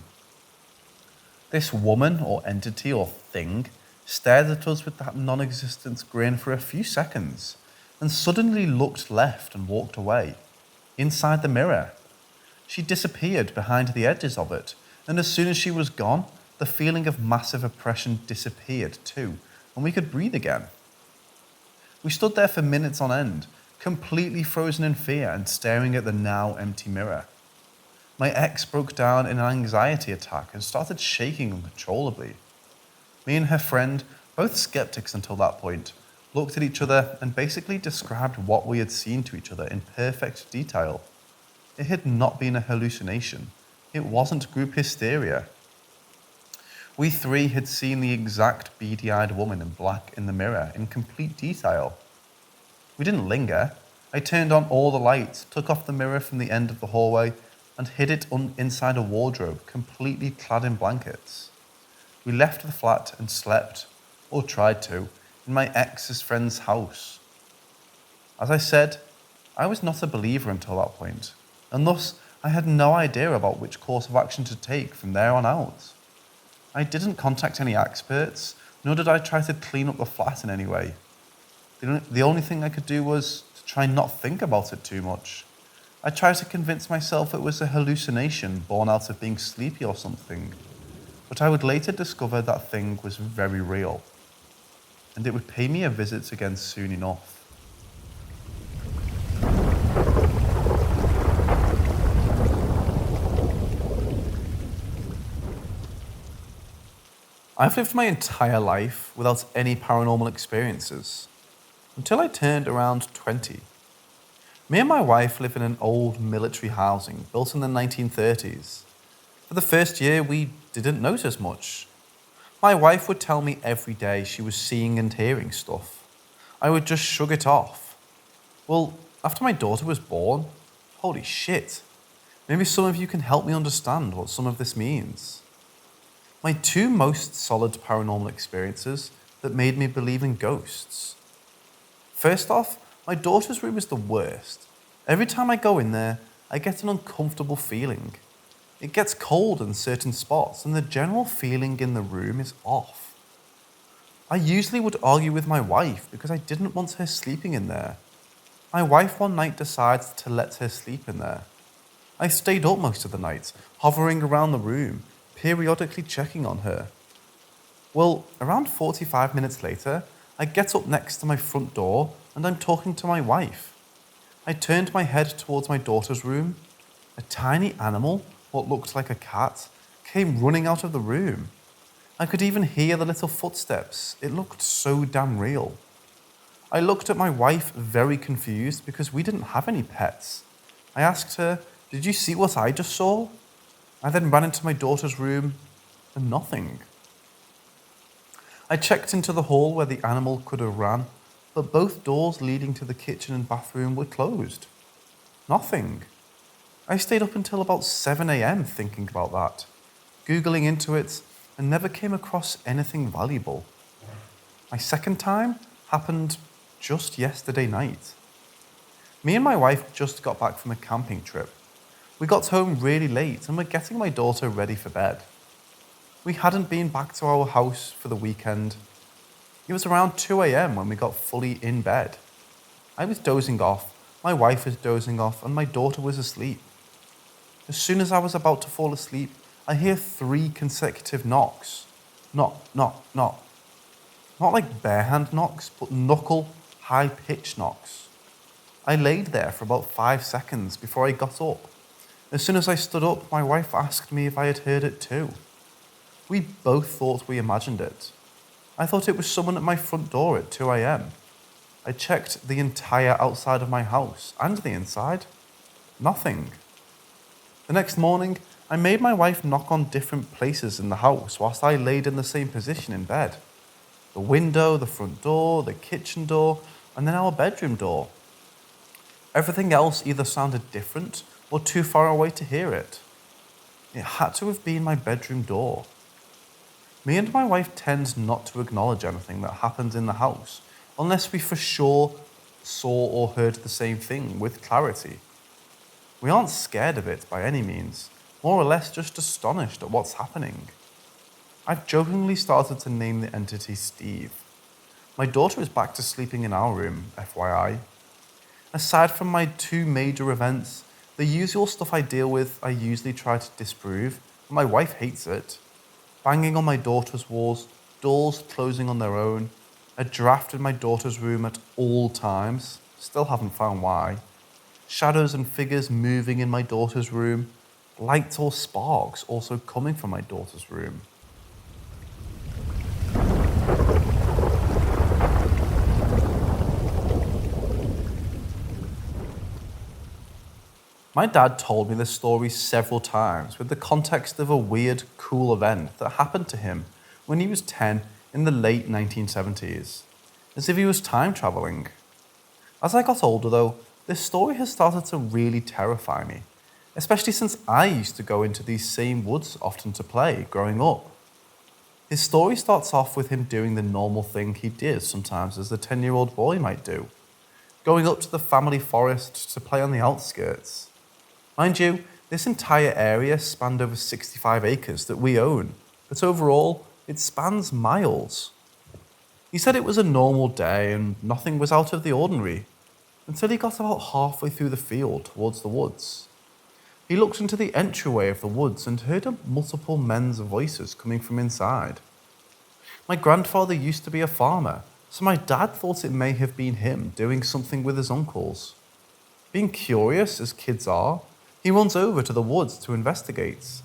This woman, or entity, or thing, stared at us with that non-existent grin for a few seconds, and suddenly looked left and walked away, inside the mirror. She disappeared behind the edges of it, and as soon as she was gone, the feeling of massive oppression disappeared too, and we could breathe again. We stood there for minutes on end, completely frozen in fear and staring at the now empty mirror. My ex broke down in an anxiety attack and started shaking uncontrollably. Me and her friend, both skeptics until that point, looked at each other and basically described what we had seen to each other in perfect detail. It had not been a hallucination. It wasn't group hysteria. We 3 had seen the exact beady-eyed woman in black in the mirror in complete detail. We didn't linger. I turned on all the lights, took off the mirror from the end of the hallway, and hid it inside a wardrobe, completely clad in blankets. We left the flat and slept, or tried to, in my ex's friend's house. As I said, I was not a believer until that point, and thus I had no idea about which course of action to take from there on out. I didn't contact any experts, nor did I try to clean up the flat in any way. The only thing I could do was to try not think about it too much. I tried to convince myself it was a hallucination born out of being sleepy or something, but I would later discover that thing was very real, and it would pay me a visit again soon enough. I've lived my entire life without any paranormal experiences, until I turned around 20. Me and my wife live in an old military housing built in the 1930s. For the first year, we didn't notice much. My wife would tell me every day she was seeing and hearing stuff. I would just shrug it off. Well, after my daughter was born, holy shit. Maybe some of you can help me understand what some of this means. My 2 most solid paranormal experiences that made me believe in ghosts. First off, my daughter's room is the worst. Every time I go in there, I get an uncomfortable feeling. It gets cold in certain spots, and the general feeling in the room is off. I usually would argue with my wife because I didn't want her sleeping in there. My wife one night decided to let her sleep in there. I stayed up most of the night, hovering around the room, periodically checking on her. Well, around 45 minutes later, I get up next to my front door and I'm talking to my wife. I turned my head towards my daughter's room. A tiny animal, what looked like a cat, came running out of the room. I could even hear the little footsteps. It looked so damn real. I looked at my wife very confused because we didn't have any pets. I asked her, "Did you see what I just saw?" I then ran into my daughter's room and nothing. I checked into the hall where the animal could have ran, but both doors leading to the kitchen and bathroom were closed. Nothing. I stayed up until about 7 a.m. thinking about that, Googling into it, and never came across anything valuable. My second time happened just yesterday night. Me and my wife just got back from a camping trip. We got home really late and were getting my daughter ready for bed. We hadn't been back to our house for the weekend. It was around 2 a.m. when we got fully in bed. I was dozing off, my wife was dozing off, and my daughter was asleep. As soon as I was about to fall asleep, I hear 3 consecutive knocks. Knock, knock, knock. Not like bare hand knocks, but knuckle, high-pitched knocks. I laid there for about 5 seconds before I got up. As soon as I stood up, my wife asked me if I had heard it too. We both thought we imagined it. I thought it was someone at my front door at 2 a.m. I checked the entire outside of my house and the inside. Nothing. The next morning, I made my wife knock on different places in the house whilst I laid in the same position in bed. The window, the front door, the kitchen door, and then our bedroom door. Everything else either sounded different or too far away to hear it. It had to have been my bedroom door. Me and my wife tend not to acknowledge anything that happens in the house unless we for sure saw or heard the same thing with clarity. We aren't scared of it by any means, more or less just astonished at what's happening. I've jokingly started to name the entity Steve. My daughter is back to sleeping in our room, FYI. Aside from my 2 major events, the usual stuff I deal with I usually try to disprove, but my wife hates it. Banging on my daughter's walls, doors closing on their own, a draft in my daughter's room at all times, still haven't found why. Shadows and figures moving in my daughter's room, lights or sparks also coming from my daughter's room. My dad told me this story several times with the context of a weird, cool event that happened to him when he was 10 in the late 1970s, as if he was time traveling. As I got older though, this story has started to really terrify me, especially since I used to go into these same woods often to play growing up. His story starts off with him doing the normal thing he did sometimes as a 10-year-old boy might do, going up to the family forest to play on the outskirts. Mind you, this entire area spanned over 65 acres that we own, but overall, it spans miles. He said it was a normal day and nothing was out of the ordinary, until he got about halfway through the field towards the woods. He looked into the entryway of the woods and heard multiple men's voices coming from inside. My grandfather used to be a farmer, so my dad thought it may have been him doing something with his uncles. Being curious, as kids are, he runs over to the woods to investigate.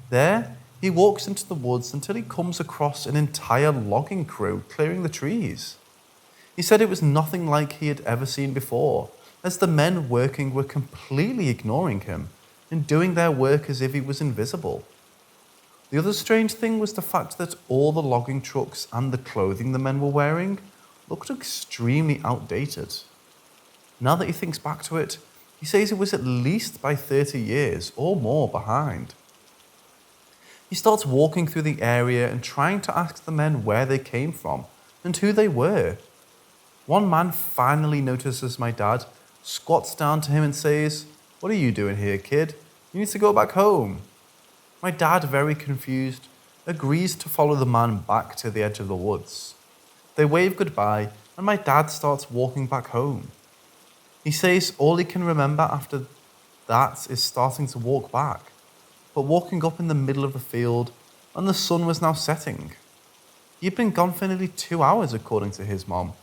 There, he walks into the woods until he comes across an entire logging crew clearing the trees. He said it was nothing like he had ever seen before, as the men working were completely ignoring him and doing their work as if he was invisible. The other strange thing was the fact that all the logging trucks and the clothing the men were wearing looked extremely outdated. Now that he thinks back to it, he says it was at least by 30 years or more behind. He starts walking through the area and trying to ask the men where they came from and who they were. One man finally notices my dad, squats down to him and says, "What are you doing here, kid? You need to go back home." My dad, very confused, agrees to follow the man back to the edge of the woods. They wave goodbye and my dad starts walking back home. He says all he can remember after that is starting to walk back, but walking up in the middle of the field and the sun was now setting. He had been gone for nearly 2 hours according to his mom,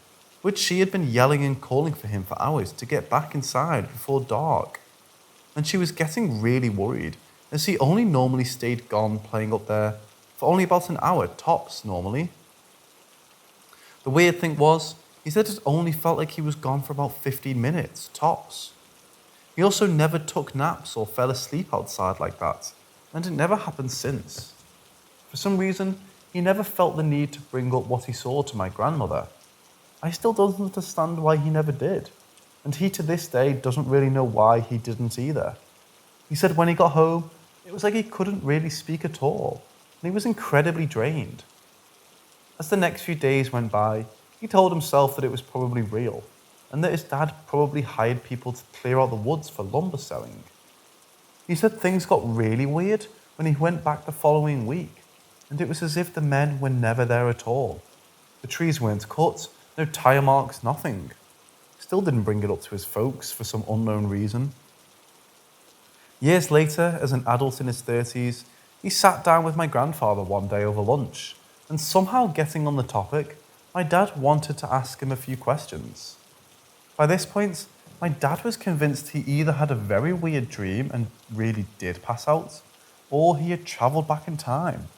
which she had been yelling and calling for him for hours to get back inside before dark. And she was getting really worried as he only normally stayed gone playing up there for only about an hour tops normally. The weird thing was, He said it only felt like he was gone for about 15 minutes, tops. He also never took naps or fell asleep outside like that, and it never happened since. For some reason, he never felt the need to bring up what he saw to my grandmother. I still don't understand why he never did, and he to this day doesn't really know why he didn't either. He said when he got home, it was like he couldn't really speak at all, and he was incredibly drained. As the next few days went by, he told himself that it was probably real, and that his dad probably hired people to clear out the woods for lumber selling. He said things got really weird when he went back the following week, and it was as if the men were never there at all. The trees weren't cut, no tire marks, nothing. Still didn't bring it up to his folks for some unknown reason. Years later, as an adult in his 30s, he sat down with my grandfather one day over lunch, and somehow getting on the topic, my dad wanted to ask him a few questions. By this point, my dad was convinced he either had a very weird dream and really did pass out, or he had travelled back in time.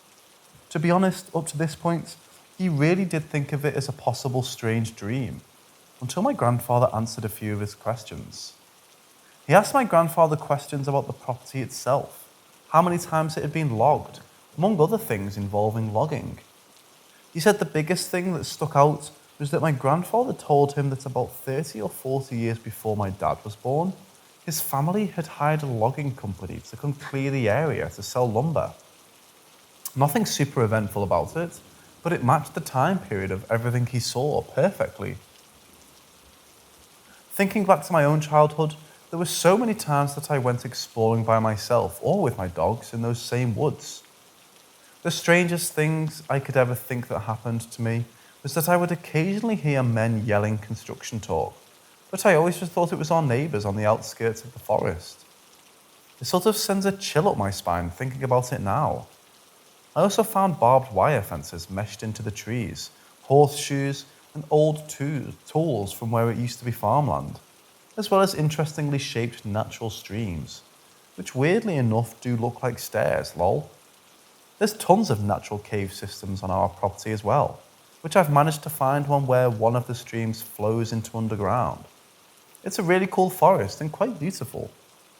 To be honest, up to this point, he really did think of it as a possible strange dream, until my grandfather answered a few of his questions. He asked my grandfather questions about the property itself, how many times it had been logged, among other things involving logging. He said the biggest thing that stuck out was that my grandfather told him that about 30 or 40 years before my dad was born, his family had hired a logging company to come clear the area to sell lumber. Nothing super eventful about it, but it matched the time period of everything he saw perfectly. Thinking back to my own childhood, there were so many times that I went exploring by myself or with my dogs in those same woods. The strangest things I could ever think that happened to me was that I would occasionally hear men yelling construction talk, but I always just thought it was our neighbours on the outskirts of the forest. It sort of sends a chill up my spine thinking about it now. I also found barbed wire fences meshed into the trees, horseshoes, and old tools from where it used to be farmland, as well as interestingly shaped natural streams, which weirdly enough do look like stairs, lol. There's tons of natural cave systems on our property as well, which I've managed to find one where one of the streams flows into underground. It's a really cool forest and quite beautiful,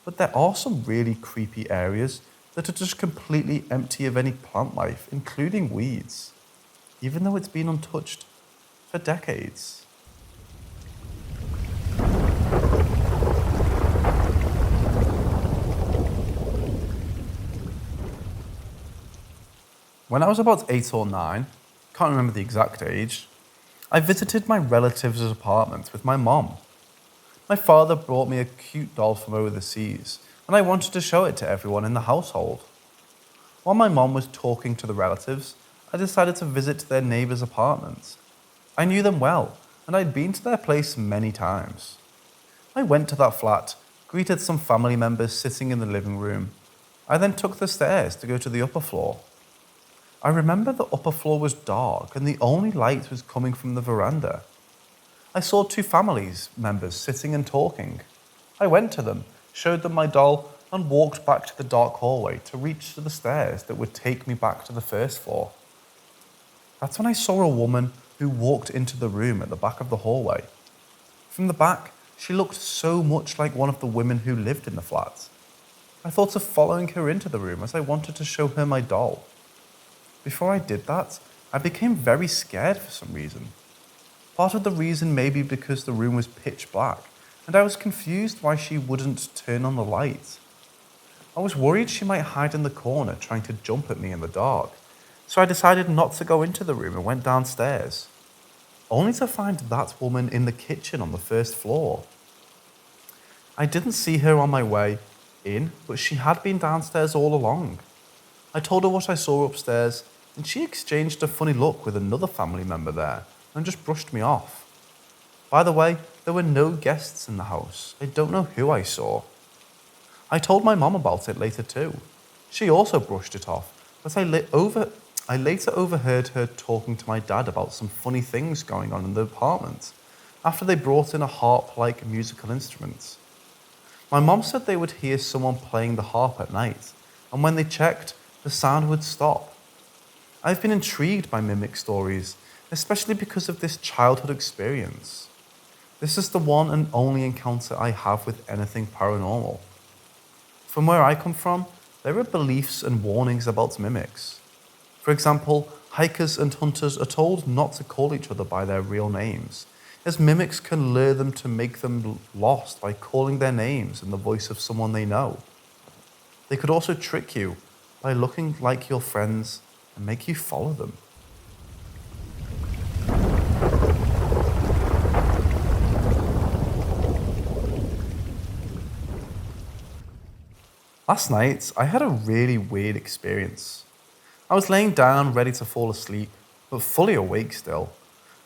but there are some really creepy areas that are just completely empty of any plant life, including weeds, even though it's been untouched for decades. When I was about 8 or 9, can't remember the exact age, I visited my relative's apartment with my mom. My father brought me a cute doll from over the seas, and I wanted to show it to everyone in the household. While my mom was talking to the relatives, I decided to visit their neighbour's apartment. I knew them well, and I'd been to their place many times. I went to that flat, greeted some family members sitting in the living room. I then took the stairs to go to the upper floor. I remember the upper floor was dark and the only light was coming from the veranda. I saw 2 family members sitting and talking. I went to them, showed them my doll, and walked back to the dark hallway to reach to the stairs that would take me back to the first floor. That's when I saw a woman who walked into the room at the back of the hallway. From the back, she looked so much like one of the women who lived in the flat. I thought of following her into the room as I wanted to show her my doll. Before I did that, I became very scared for some reason. Part of the reason may be because the room was pitch black, and I was confused why she wouldn't turn on the light. I was worried she might hide in the corner trying to jump at me in the dark, so I decided not to go into the room and went downstairs, only to find that woman in the kitchen on the first floor. I didn't see her on my way in, but she had been downstairs all along. I told her what I saw upstairs, and she exchanged a funny look with another family member there and just brushed me off. By the way, there were no guests in the house. I don't know who I saw. I told my mom about it later too. She also brushed it off, but I later overheard her talking to my dad about some funny things going on in the apartment after they brought in a harp-like musical instrument. My mom said they would hear someone playing the harp at night, and when they checked, the sound would stop. I've been intrigued by mimic stories, especially because of this childhood experience. This is the one and only encounter I have with anything paranormal. From where I come from, there are beliefs and warnings about mimics. For example, hikers and hunters are told not to call each other by their real names, as mimics can lure them to make them lost by calling their names in the voice of someone they know. They could also trick you by looking like your friends and make you follow them. Last night, I had a really weird experience. I was laying down ready to fall asleep, but fully awake still,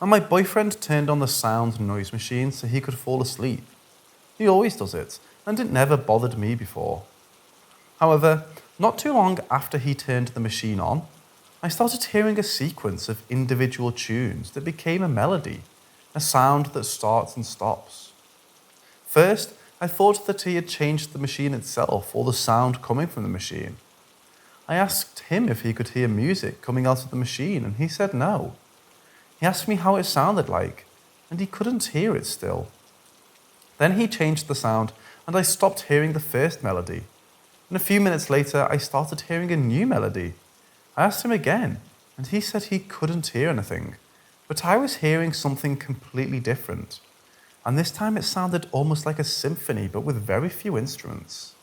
and my boyfriend turned on the sound noise machine so he could fall asleep. He always does it, and it never bothered me before. However, not too long after he turned the machine on, I started hearing a sequence of individual tunes that became a melody, a sound that starts and stops. First, I thought that he had changed the machine itself or the sound coming from the machine. I asked him if he could hear music coming out of the machine, and he said no. He asked me how it sounded like, and he couldn't hear it still. Then he changed the sound, and I stopped hearing the first melody. And a few minutes later, I started hearing a new melody. I asked him again, and he said he couldn't hear anything, but I was hearing something completely different. And this time it sounded almost like a symphony, but with very few instruments.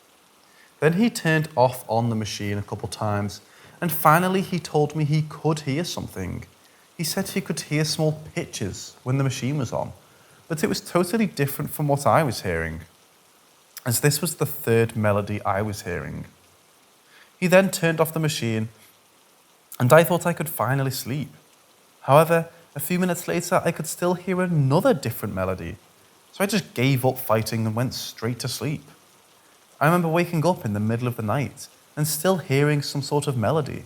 Then he turned off on the machine a couple times, and finally he told me he could hear something. He said he could hear small pitches when the machine was on, but it was totally different from what I was hearing, as this was the third melody I was hearing. He then turned off the machine, and I thought I could finally sleep. However, a few minutes later, I could still hear another different melody, so I just gave up fighting and went straight to sleep. I remember waking up in the middle of the night and still hearing some sort of melody.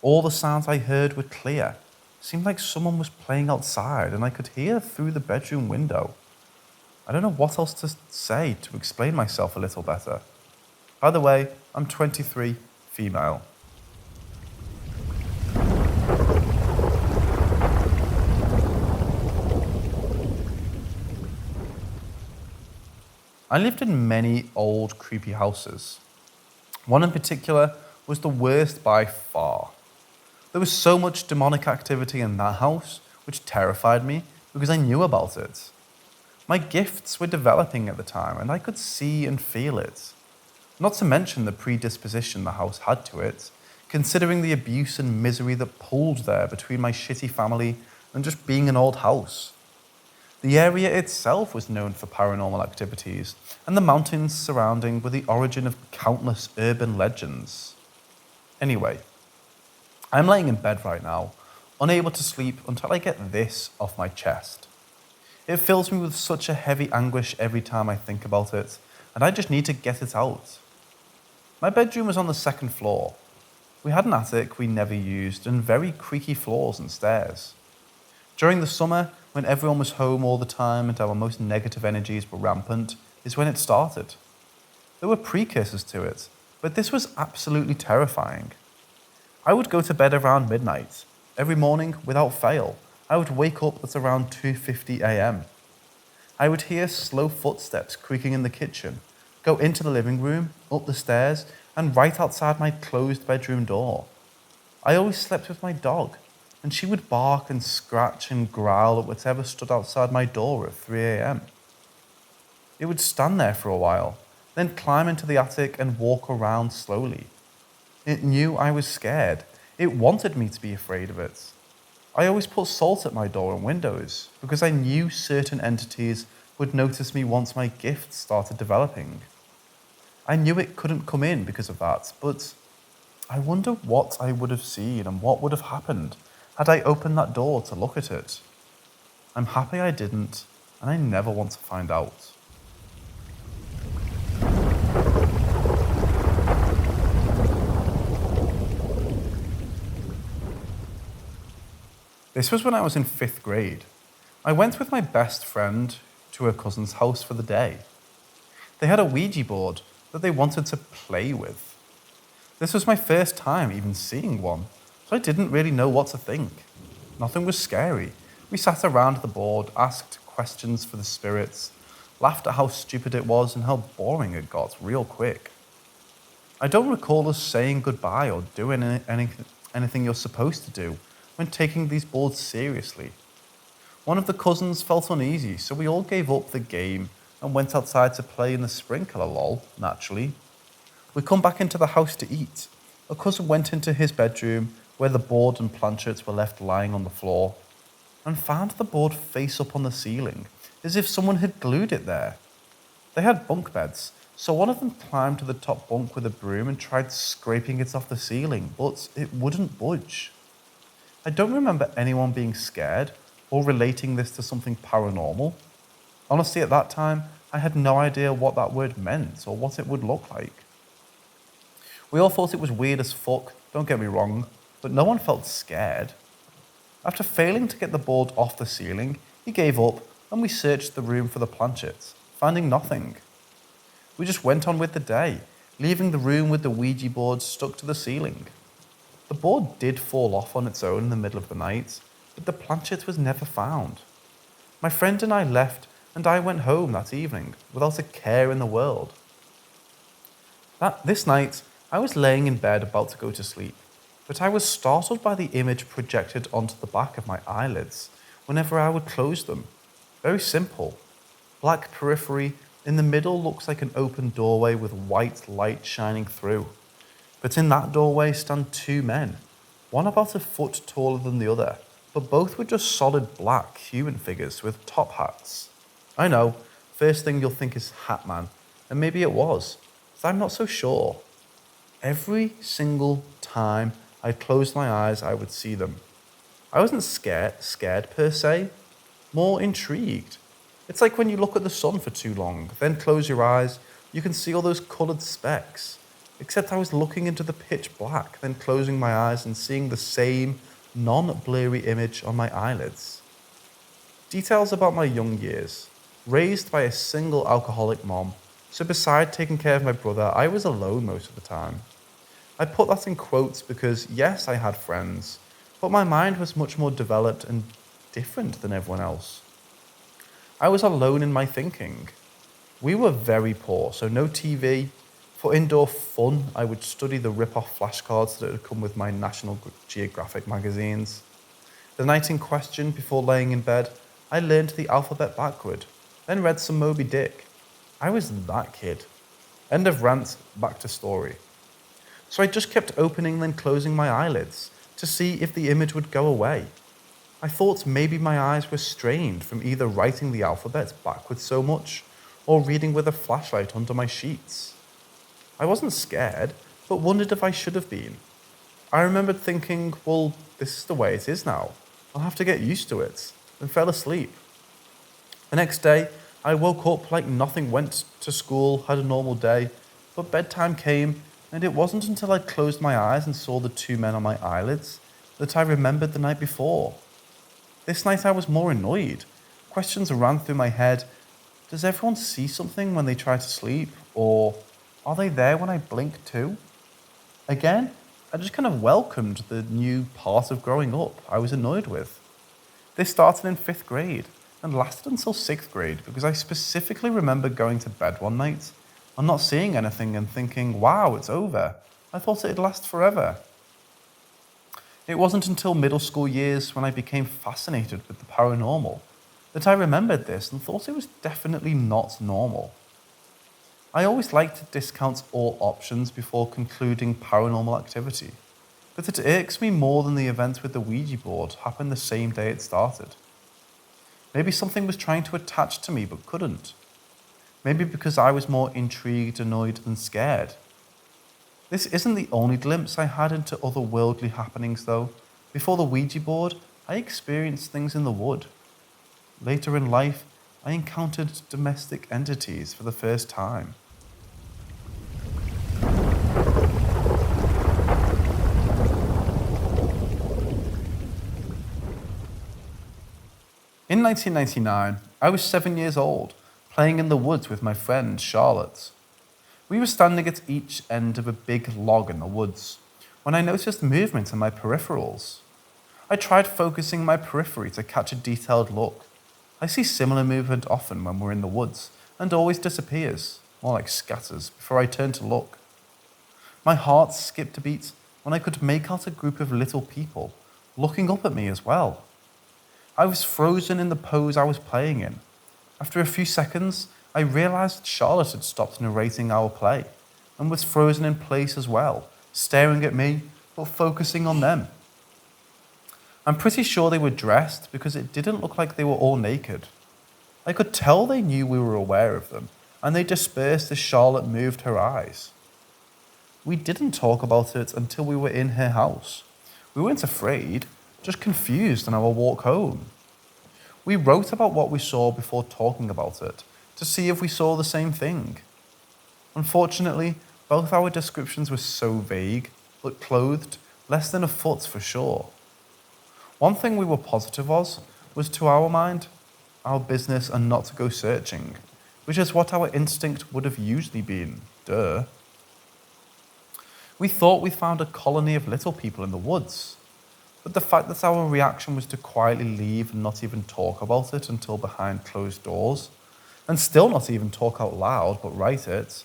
All the sounds I heard were clear. It seemed like someone was playing outside and I could hear through the bedroom window. I don't know what else to say to explain myself a little better. By the way, I'm 23, female. I lived in many old, creepy houses. One in particular was the worst by far. There was so much demonic activity in that house, which terrified me because I knew about it. My gifts were developing at the time, and I could see and feel it. Not to mention the predisposition the house had to it, considering the abuse and misery that pulled there between my shitty family and just being an old house. The area itself was known for paranormal activities, and the mountains surrounding were the origin of countless urban legends. Anyway, I'm laying in bed right now, unable to sleep until I get this off my chest. It fills me with such a heavy anguish every time I think about it, and I just need to get it out. My bedroom was on the second floor. We had an attic we never used and very creaky floors and stairs. During the summer, when everyone was home all the time and our most negative energies were rampant, is when it started. There were precursors to it, but this was absolutely terrifying. I would go to bed around midnight. Every morning, without fail, I would wake up at around 2:50 a.m. I would hear slow footsteps creaking in the kitchen, go into the living room, up the stairs, and right outside my closed bedroom door. I always slept with my dog, and she would bark and scratch and growl at whatever stood outside my door at 3 a.m. It would stand there for a while, then climb into the attic and walk around slowly. It knew I was scared. It wanted me to be afraid of it. I always put salt at my door and windows because I knew certain entities would notice me once my gifts started developing. I knew it couldn't come in because of that, but I wonder what I would have seen and what would have happened had I opened that door to look at it. I'm happy I didn't, and I never want to find out. This was when I was in 5th grade. I went with my best friend to her cousin's house for the day. They had a Ouija board that they wanted to play with. This was my first time even seeing one, so I didn't really know what to think. Nothing was scary. We sat around the board, asked questions for the spirits, laughed at how stupid it was and how boring it got real quick. I don't recall us saying goodbye or doing anything you're supposed to do when taking these boards seriously. One of the cousins felt uneasy, so we all gave up the game and went outside to play in the sprinkler, lol, naturally. We come back into the house to eat. A cousin went into his bedroom where the board and planchets were left lying on the floor and found the board face up on the ceiling, as if someone had glued it there. They had bunk beds, so one of them climbed to the top bunk with a broom and tried scraping it off the ceiling, but it wouldn't budge. I don't remember anyone being scared or relating this to something paranormal. Honestly, at that time, I had no idea what that word meant or what it would look like. We all thought it was weird as fuck, don't get me wrong, but no one felt scared. After failing to get the board off the ceiling, he gave up and we searched the room for the planchets, finding nothing. We just went on with the day, leaving the room with the Ouija board stuck to the ceiling. The board did fall off on its own in the middle of the night, but the planchet was never found. My friend and I left and I went home that evening without a care in the world. This night, I was laying in bed about to go to sleep, but I was startled by the image projected onto the back of my eyelids whenever I would close them. Very simple. Black periphery, in the middle looks like an open doorway with white light shining through. But in that doorway stand two men, one about a foot taller than the other, but both were just solid black human figures with top hats. I know, first thing you'll think is Hat Man, and maybe it was, but I'm not so sure. Every single time I closed my eyes, I would see them. I wasn't scared per se, more intrigued. It's like when you look at the sun for too long, then close your eyes, you can see all those coloured specks. Except I was looking into the pitch black, then closing my eyes and seeing the same non-blurry image on my eyelids. Details about my young years. Raised by a single alcoholic mom, so beside taking care of my brother, I was alone most of the time. I put that in quotes because yes, I had friends, but my mind was much more developed and different than everyone else. I was alone in my thinking. We were very poor, so no TV. For indoor fun, I would study the rip-off flashcards that had come with my National Geographic magazines. The night in question, before laying in bed, I learned the alphabet backward, then read some Moby Dick. I was that kid. End of rant, back to story. So I just kept opening then closing my eyelids to see if the image would go away. I thought maybe my eyes were strained from either writing the alphabet backwards so much or reading with a flashlight under my sheets. I wasn't scared, but wondered if I should have been. I remembered thinking, well, this is the way it is now. I'll have to get used to it, and fell asleep. The next day, I woke up like nothing, went to school, had a normal day, but bedtime came, and it wasn't until I closed my eyes and saw the two men on my eyelids that I remembered the night before. This night I was more annoyed. Questions ran through my head. Does everyone see something when they try to sleep? Or are they there when I blink too? Again, I just kind of welcomed the new part of growing up I was annoyed with. This started in 5th grade and lasted until 6th grade because I specifically remember going to bed one night and not seeing anything and thinking, wow, it's over. I thought it'd last forever. It wasn't until middle school years when I became fascinated with the paranormal that I remembered this and thought it was definitely not normal. I always like to discount all options before concluding paranormal activity, but it irks me more than the event with the Ouija board happened the same day it started. Maybe something was trying to attach to me but couldn't. Maybe because I was more intrigued, annoyed than scared. This isn't the only glimpse I had into otherworldly happenings though. Before the Ouija board, I experienced things in the wood. Later in life, I encountered domestic entities for the first time. In 1999, I was 7 years old, playing in the woods with my friend Charlotte. We were standing at each end of a big log in the woods when I noticed movement in my peripherals. I tried focusing my periphery to catch a detailed look. I see similar movement often when we're in the woods, and always disappears, more like scatters, before I turn to look. My heart skipped a beat when I could make out a group of little people looking up at me as well. I was frozen in the pose I was playing in. After a few seconds, I realized Charlotte had stopped narrating our play and was frozen in place as well, staring at me but focusing on them. I'm pretty sure they were dressed because it didn't look like they were all naked. I could tell they knew we were aware of them, and they dispersed as Charlotte moved her eyes. We didn't talk about it until we were in her house. We weren't afraid, just confused on our walk home. We wrote about what we saw before talking about it, to see if we saw the same thing. Unfortunately, both our descriptions were so vague, but clothed less than a foot for sure. One thing we were positive was to our mind, our business and not to go searching, which is what our instinct would have usually been, duh. We thought we found a colony of little people in the woods, but the fact that our reaction was to quietly leave and not even talk about it until behind closed doors, and still not even talk out loud but write it,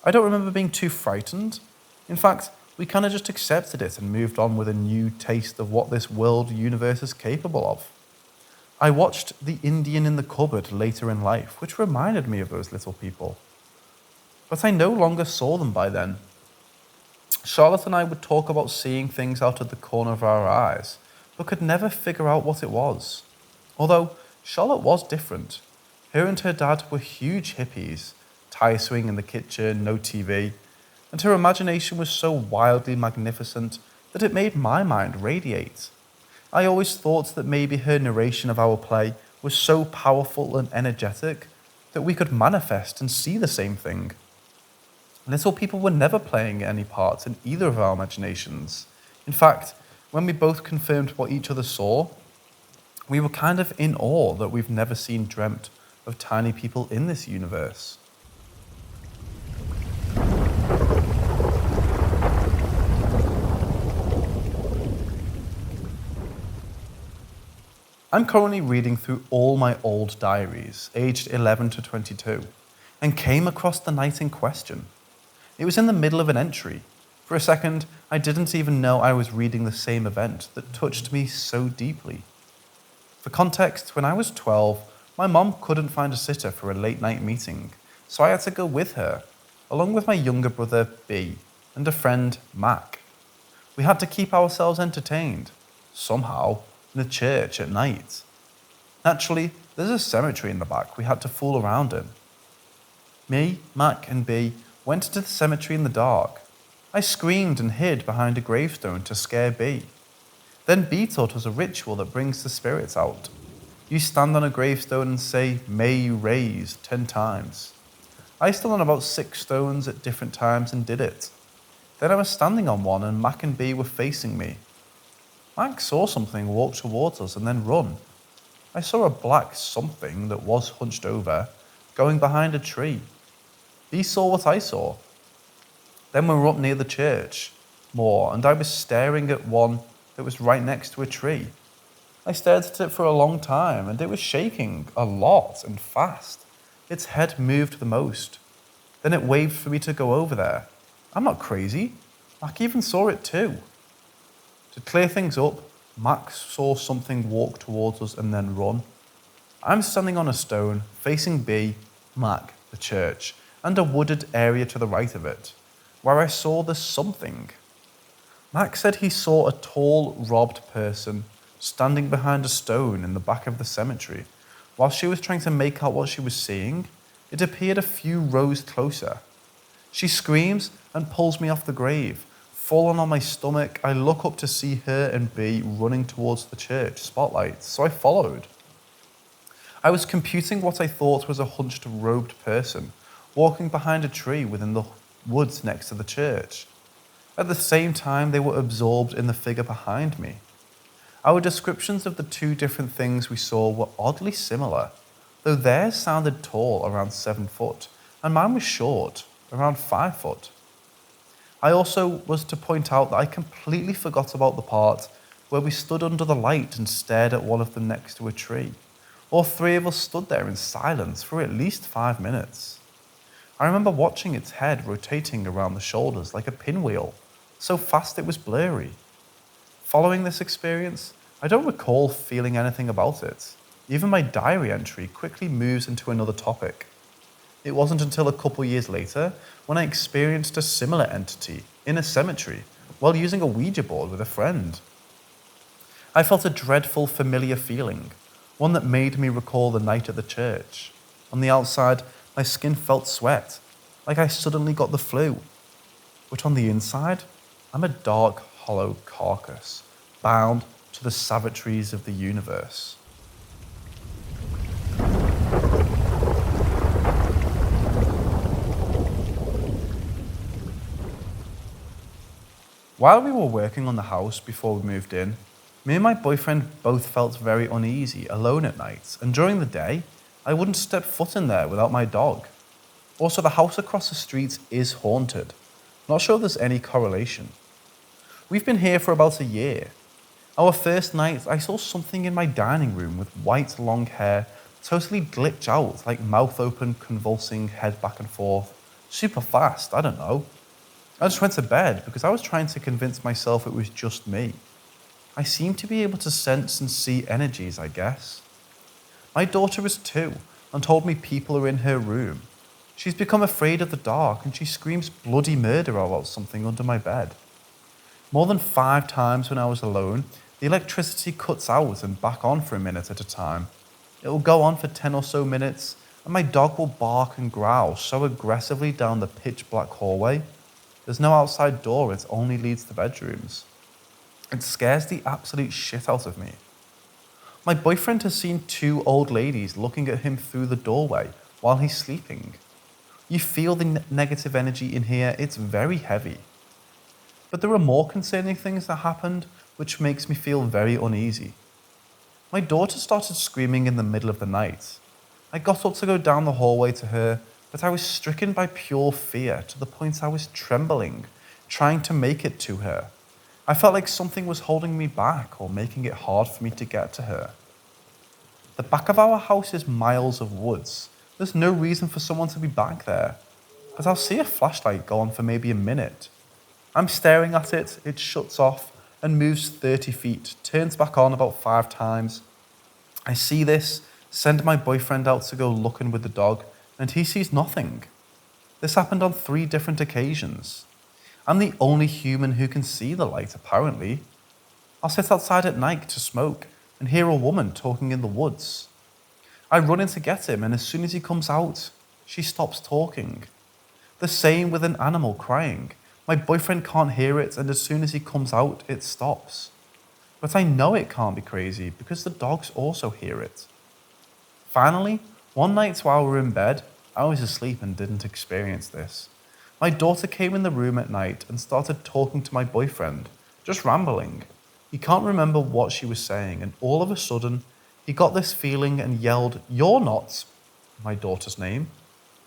I don't remember being too frightened. In fact, we kind of just accepted it and moved on with a new taste of what this world universe is capable of. I watched The Indian in the Cupboard later in life, which reminded me of those little people. But I no longer saw them by then. Charlotte and I would talk about seeing things out of the corner of our eyes, but could never figure out what it was. Although Charlotte was different. Her and her dad were huge hippies, tire swing in the kitchen, no TV, and her imagination was so wildly magnificent that it made my mind radiate. I always thought that maybe her narration of our play was so powerful and energetic that we could manifest and see the same thing. Little people were never playing any part in either of our imaginations. In fact, when we both confirmed what each other saw, we were kind of in awe that we've never seen dreamt of tiny people in this universe. I'm currently reading through all my old diaries, aged 11 to 22, and came across the night in question. It was in the middle of an entry. For a second, I didn't even know I was reading the same event that touched me so deeply. For context, when I was 12, my mom couldn't find a sitter for a late night meeting, so I had to go with her, along with my younger brother, B, and a friend, Mac. We had to keep ourselves entertained, somehow, in a church at night. Naturally, there's a cemetery in the back we had to fool around in. Me, Mac, and B went to the cemetery in the dark. I screamed and hid behind a gravestone to scare B. Then B taught us a ritual that brings the spirits out. You stand on a gravestone and say, "May you raise," 10 times. I stood on about 6 stones at different times and did it. Then I was standing on one and Mac and B were facing me. Mac saw something walk towards us and then run. I saw a black something that was hunched over, going behind a tree. B saw what I saw. Then we were up near the church, more, and I was staring at one that was right next to a tree. I stared at it for a long time, and it was shaking a lot and fast. Its head moved the most. Then it waved for me to go over there. I'm not crazy. Mac even saw it too. To clear things up, Max saw something walk towards us and then run. I'm standing on a stone, facing B, Mac, the church, and a wooded area to the right of it, where I saw the something. Max said he saw a tall, robbed person standing behind a stone in the back of the cemetery. While she was trying to make out what she was seeing, it appeared a few rows closer. She screams and pulls me off the grave. Fallen on my stomach, I look up to see her and B running towards the church spotlight, so I followed. I was computing what I thought was a hunched, robed person, walking behind a tree within the woods next to the church. At the same time, they were absorbed in the figure behind me. Our descriptions of the 2 different things we saw were oddly similar, though theirs sounded tall, around 7 foot, and mine was short, around 5 foot. I also was to point out that I completely forgot about the part where we stood under the light and stared at one of them next to a tree. All three of us stood there in silence for at least 5 minutes. I remember watching its head rotating around the shoulders like a pinwheel, so fast it was blurry. Following this experience, I don't recall feeling anything about it. Even my diary entry quickly moves into another topic. It wasn't until a couple years later when I experienced a similar entity in a cemetery while using a Ouija board with a friend. I felt a dreadful, familiar feeling, one that made me recall the night at the church. On the outside, my skin felt sweat, like I suddenly got the flu. But on the inside, I'm a dark, hollow carcass, bound to the savageries of the universe. While we were working on the house before we moved in, me and my boyfriend both felt very uneasy alone at night, and during the day, I wouldn't step foot in there without my dog. Also, the house across the street is haunted. Not sure there's any correlation. We've been here for about a year. Our first night, I saw something in my dining room with white long hair totally glitch out, like mouth open, convulsing, head back and forth. Super fast, I don't know. I just went to bed because I was trying to convince myself it was just me. I seem to be able to sense and see energies, I guess. My daughter is 2 and told me people are in her room. She's become afraid of the dark and she screams bloody murder about something under my bed. More than 5 times when I was alone, the electricity cuts out and back on for a minute at a time. It will go on for 10 or so minutes and my dog will bark and growl so aggressively down the pitch black hallway. There's no outside door, it only leads to bedrooms. It scares the absolute shit out of me. My boyfriend has seen 2 old ladies looking at him through the doorway while he's sleeping. You feel the negative energy in here, it's very heavy. But there are more concerning things that happened which makes me feel very uneasy. My daughter started screaming in the middle of the night. I got up to go down the hallway to her, but I was stricken by pure fear to the point I was trembling, trying to make it to her. I felt like something was holding me back or making it hard for me to get to her. The back of our house is miles of woods. There's no reason for someone to be back there, but I'll see a flashlight go on for maybe a minute. I'm staring at it, it shuts off and moves 30 feet, turns back on about 5 times. I see this, send my boyfriend out to go looking with the dog, and he sees nothing. This happened on 3 different occasions. I'm the only human who can see the light, apparently. I'll sit outside at night to smoke and hear a woman talking in the woods. I run in to get him, and as soon as he comes out, she stops talking. The same with an animal crying. My boyfriend can't hear it, and as soon as he comes out, it stops. But I know it can't be crazy because the dogs also hear it. Finally, one night while we were in bed, I was asleep and didn't experience this. My daughter came in the room at night and started talking to my boyfriend, just rambling. He can't remember what she was saying, and all of a sudden, he got this feeling and yelled, "You're not," my daughter's name,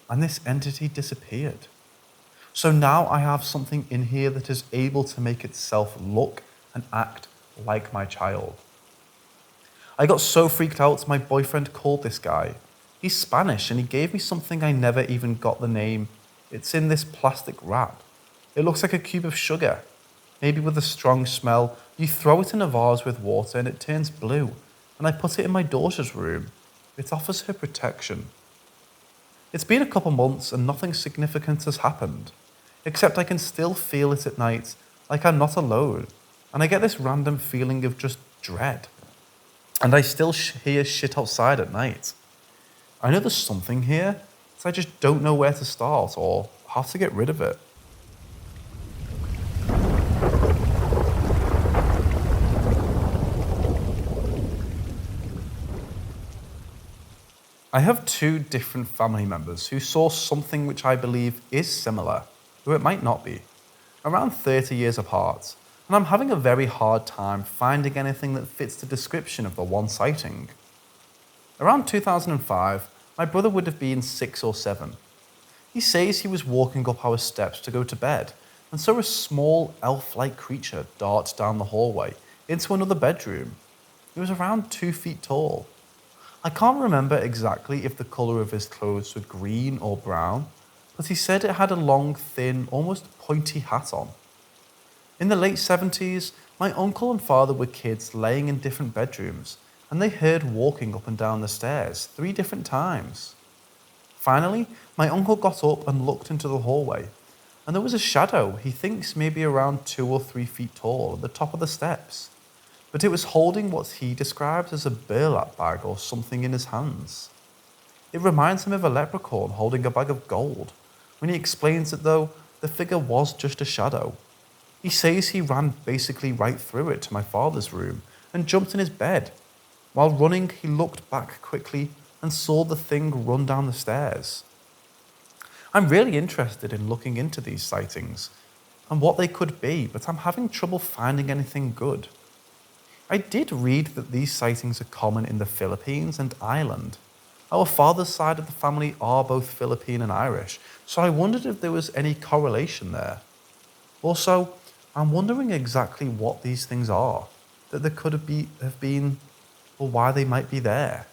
and this entity disappeared. So now I have something in here that is able to make itself look and act like my child. I got so freaked out, my boyfriend called this guy. He's Spanish and he gave me something I never even got the name. It's in this plastic wrap. It looks like a cube of sugar, maybe with a strong smell. You throw it in a vase with water and it turns blue, and I put it in my daughter's room. It offers her protection. It's been a couple months and nothing significant has happened, except I can still feel it at night, like I'm not alone, and I get this random feeling of just dread. And I still hear shit outside at night. I know there's something here, so I just don't know where to start or how to get rid of it. I have 2 different family members who saw something which I believe is similar, though it might not be, around 30 years apart, and I'm having a very hard time finding anything that fits the description of the one sighting. Around 2005, my brother would have been 6 or 7. He says he was walking up our steps to go to bed and saw a small elf-like creature dart down the hallway into another bedroom. It was around 2 feet tall. I can't remember exactly if the colour of his clothes were green or brown, but he said it had a long, thin, almost pointy hat on. In the late 70s, my uncle and father were kids laying in different bedrooms, and they heard walking up and down the stairs 3 different times. Finally, my uncle got up and looked into the hallway, and there was a shadow he thinks maybe around 2 or 3 feet tall at the top of the steps, but it was holding what he describes as a burlap bag or something in his hands. It reminds him of a leprechaun holding a bag of gold. When he explains it though, the figure was just a shadow. He says he ran basically right through it to my father's room and jumped in his bed. While running, he looked back quickly and saw the thing run down the stairs. I'm really interested in looking into these sightings and what they could be, but I'm having trouble finding anything good. I did read that these sightings are common in the Philippines and Ireland. Our father's side of the family are both Philippine and Irish, so I wondered if there was any correlation there. Also, I'm wondering exactly what these things are, that there could have been, or why they might be there.